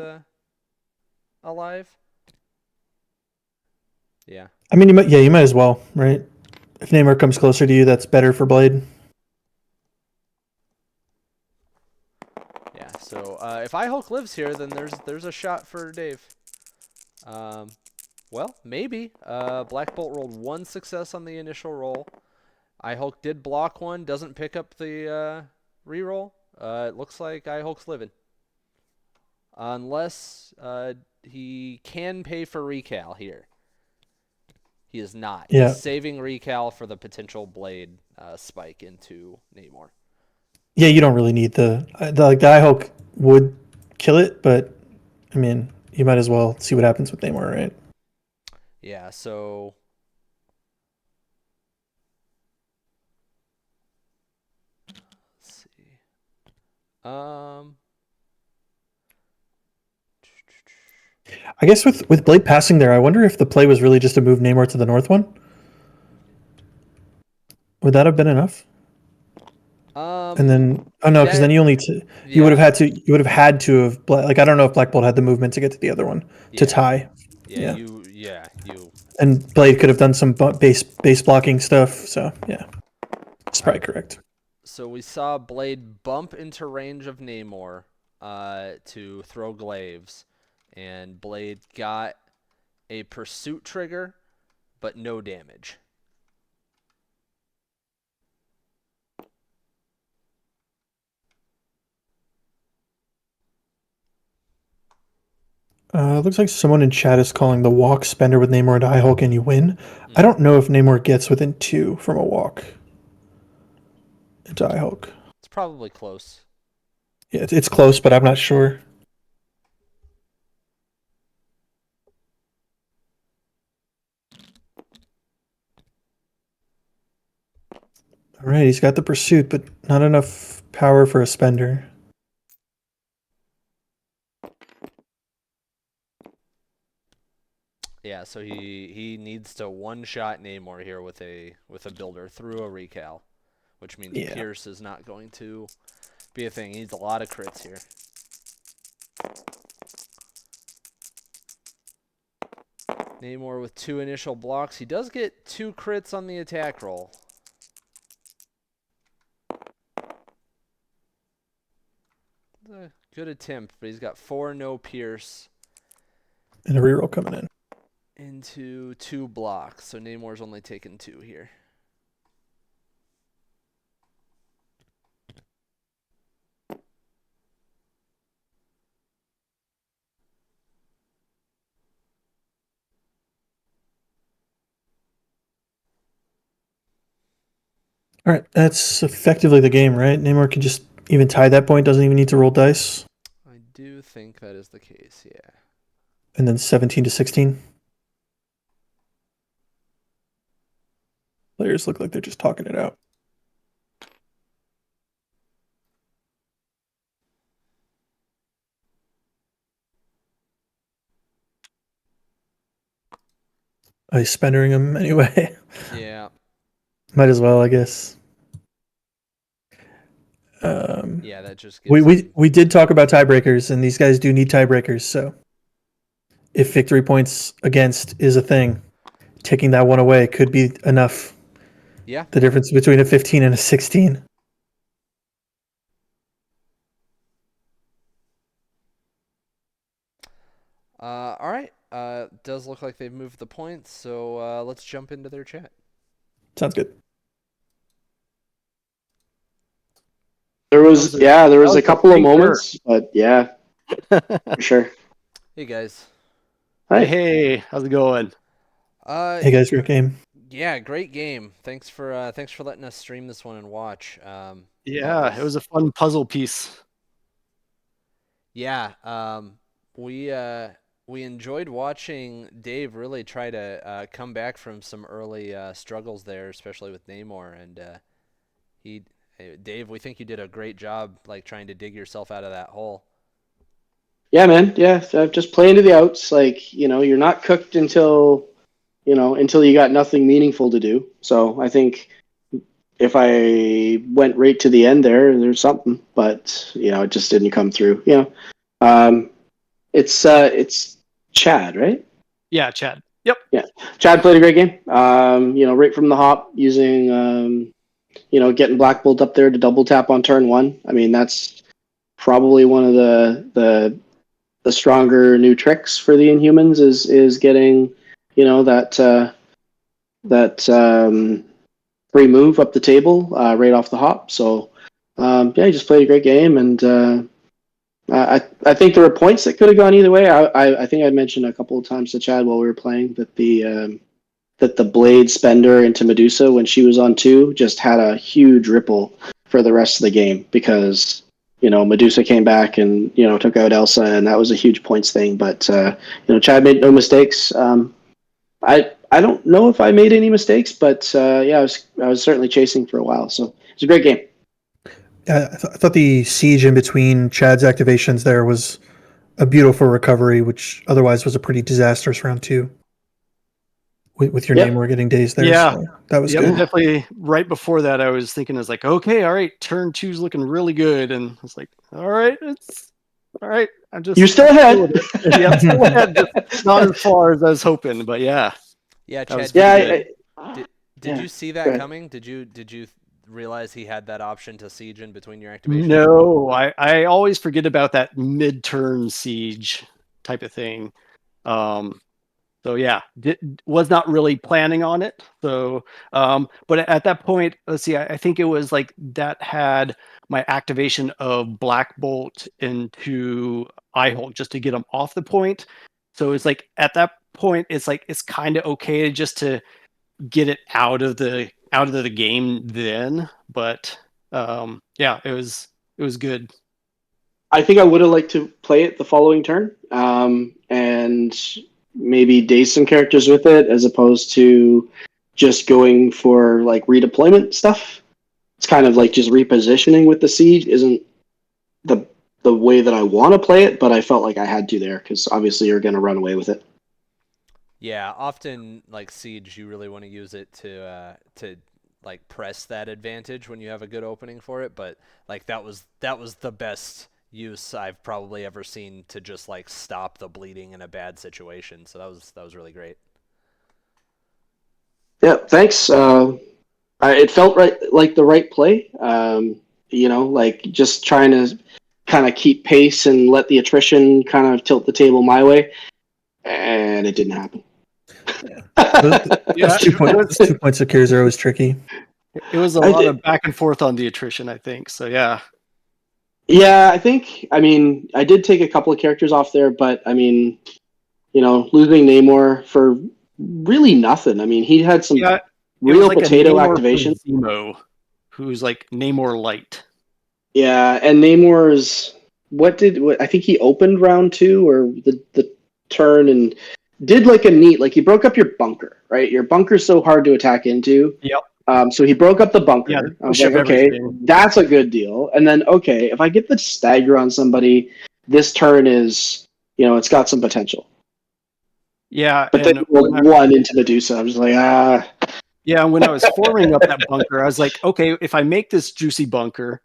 alive? Yeah. I mean, you might. Yeah, you might as well, right? If Namor comes closer to you, that's better for Blade. Yeah. So if Ihulk lives here, then there's a shot for Dave. Um, well, maybe. Black Bolt rolled 1 success on the initial roll. Ihulk did block 1, doesn't pick up the reroll. It looks like Ihulk's living. Unless he can pay for recal here. He is not. He's Yeah. saving recal for the potential blade spike into Namor. Yeah, you don't really need the Eye Hulk would kill it, but I mean, you might as well see what happens with Namor, right? Yeah, so let's see. Um I guess with Blade passing there, I wonder if the play was really just to move Namor to the north one. Would that have been enough? And then oh no, because then that you would have yeah, had to have like I don't know if Black Bolt had the movement to get to the other one to yeah. tie. Yeah, Yeah, you and Blade could have done some base blocking stuff. So yeah, it's All probably right. correct. So we saw Blade bump into range of Namor to throw glaives, and Blade got a pursuit trigger, but no damage. Looks like someone in chat is calling the walk spender with Namor and Eye Hulk, and you win. I Mm, don't know if Namor gets within 2 from a walk into Eye Hulk. it's probably close. Yeah, it's close, but I'm not sure. All right, he's got the pursuit, but not enough power for a spender. Yeah, so he needs to one shot Namor here with a builder through a recal, which means Yeah. Pierce is not going to be a thing. He needs a lot of crits here. Namor with 2 initial blocks. He does get 2 crits on the attack roll. A good attempt, but he's got 4 no pierce And a reroll coming in. into 2 blocks. So Namor's only taken 2 here. All right, that's effectively the game, right? Namor can just even tie that point, doesn't even need to roll dice. I do think that is the case, yeah. And then 17 to 16. Players look like they're just talking it out. Oh, he's spendering him anyway. Yeah. Might as well, I guess. Yeah, that just We, gives we him. we did talk about tiebreakers, and these guys do need tiebreakers. So if victory points against is a thing, taking that one away could be enough. Yeah. The difference between a 15 and a 16. All right. Does look like they've moved the points, so let's jump into their chat. Sounds good. There That was was a, there that was a was a couple of stinker. moments, but yeah, for sure. Hey guys. Hi. Hey, how's it going? Hey guys, great game. Yeah, great game. Thanks for letting us stream this one and watch. Yeah, it was a fun puzzle piece. Yeah, we enjoyed watching Dave really try to come back from some early struggles there, especially with Namor, and Dave, we think you did a great job, like trying to dig yourself out of that hole. Yeah, man. Yeah, so just play into the outs. Like, you're not cooked until you got nothing meaningful to do. So I think if I went right to the end there's something, but it just didn't come through. Um, it's Chad, right? Yeah, Chad. Yep. Yeah, Chad played a great game. Right from the hop, using getting Black Bolt up there to double tap on turn one. I mean, that's probably one of the stronger new tricks for the Inhumans is getting that free move up the table right off the hop. So he just played a great game, and I think there were points that could have gone either way. I think I mentioned a couple of times to Chad while we were playing that the blade spender into Medusa when she was on 2 just had a huge ripple for the rest of the game, because Medusa came back and took out Elsa, and that was a huge points thing. But Chad made no mistakes. I don't know if I made any mistakes, but I was certainly chasing for a while, so it's a great game. I thought the siege in between Chad's activations there was a beautiful recovery, which otherwise was a pretty disastrous round 2. With your Yep. Namor getting dazed there, Yeah. so that was Yep, good. definitely. Right before that, I was thinking, like, okay, all right, turn 2's looking really good, and I was like, all right, it's all right. I'm just You're still ahead. Yeah, I'm still ahead, just not as far as I was hoping, but yeah. Yeah, That was Chad, pretty good. did yeah. you see that Go ahead. coming? Did you realize he had that option to siege in between your activations? No, I always forget about that mid-turn siege type of thing. So yeah, was not really planning on it. So, but at that point, let's see, I think it was like that had my activation of Black Bolt into Eye-Hulk just to get him off the point. So it's like at that point, it's like it's kind of okay just to get it out of the game then. But yeah, it was good. I think I would have liked to play it the following turn, and maybe daze some characters with it, as opposed to just going for like redeployment stuff. It's kind of like just repositioning with the siege isn't the the way that I want to play it, but I felt like I had to there, because obviously you're going to run away with it. Yeah, often like siege, you really want to use it to like press that advantage when you have a good opening for it. But like that was the best use I've probably ever seen to just like stop the bleeding in a bad situation. So that was really great. Yeah, thanks. It felt right, like the right play. Like just trying to kind of keep pace and let the attrition kind of tilt the table my way, and it didn't happen. Yeah, Those 2 points of cures are always tricky. it was a lot of back and forth on the attrition, I think. So yeah. Yeah, I mean, I did take a couple of characters off there, but I mean, losing Namor for really nothing. I mean, he had some real like potato activation. Zemo, who's like Namor light. Yeah, and Namor's what I think he opened round 2 or the turn and did like a neat, like he broke up your bunker, right? Your bunker's so hard to attack into. Yep. So he broke up the bunker. Yeah, I was like, okay, that's a good deal. And then, okay, if I get the stagger on somebody, this turn is, it's got some potential. Yeah, but then one into Medusa. I was like, Yeah, when I was forming up that bunker, I was like, okay, if I make this juicy bunker,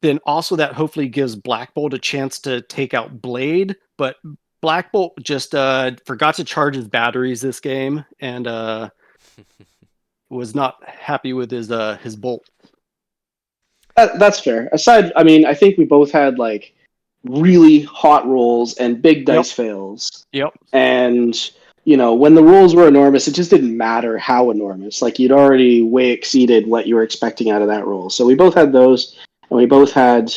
then also that hopefully gives Black Bolt a chance to take out Blade, but Black Bolt just forgot to charge his batteries this game, and was not happy with his bolt. That's fair. Aside, I mean, I think we both had like really hot rolls and big dice fails. Yep. And when the rolls were enormous, it just didn't matter how enormous. Like you'd already way exceeded what you were expecting out of that roll. So we both had those, and we both had,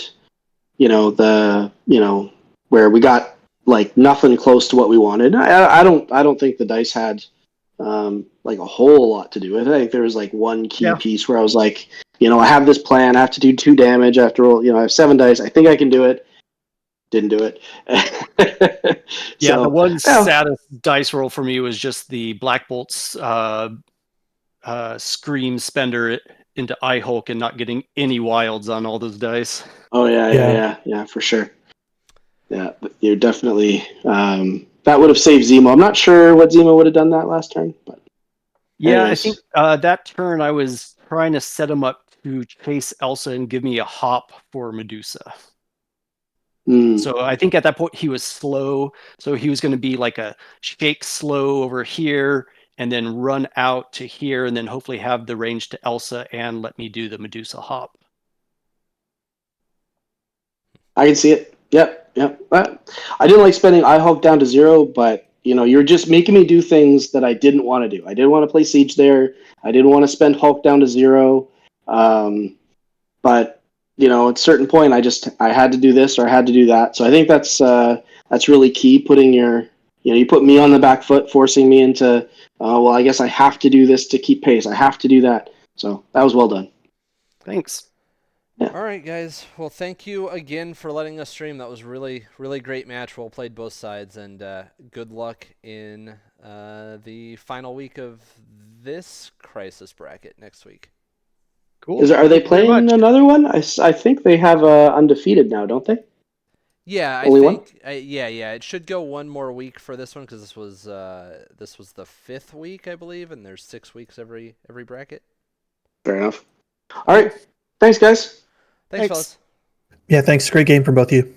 where we got like nothing close to what we wanted. I don't think the dice had like a whole lot to do with it. I think there was like one key piece where I was like, I have this plan. I have to do 2 damage after all. I have 7 dice. I think I can do it. Didn't do it. Yeah, So, the one saddest dice roll for me was just the Black Bolt's Scream Spender into Eye Hulk and not getting any wilds on all those dice. Oh yeah, for sure. Yeah, you're definitely that would have saved Zemo. I'm not sure what Zemo would have done that last turn, but yeah, anyways. I think that turn I was trying to set him up to chase Elsa and give me a hop for Medusa. So I think at that point he was slow, so he was going to be like a shake slow over here and then run out to here and then hopefully have the range to Elsa and let me do the Medusa hop. I can see it. Yep. I didn't like spending iHulk down to 0, but you're just making me do things that I didn't want to do. I didn't want to play Siege there. I didn't want to spend Hulk down to 0. But at a certain point, I had to do this or I had to do that. So I think that's really key. Putting you put me on the back foot, forcing me into, well, I guess I have to do this to keep pace. I have to do that. So that was well done. Thanks. Yeah. All right, guys. Well, thank you again for letting us stream. That was really, really great match. Well played both sides, and good luck in the final week of this Crisis bracket next week. Cool. Are they playing another one? I think they have undefeated now, don't they? Yeah, Only I think. one? Yeah. It should go one more week for this one because this was the 5th week, I believe, and there's 6 weeks every bracket. Fair enough. All right. Thanks, guys. Thanks, fellas. Yeah, thanks. Great game for both of you.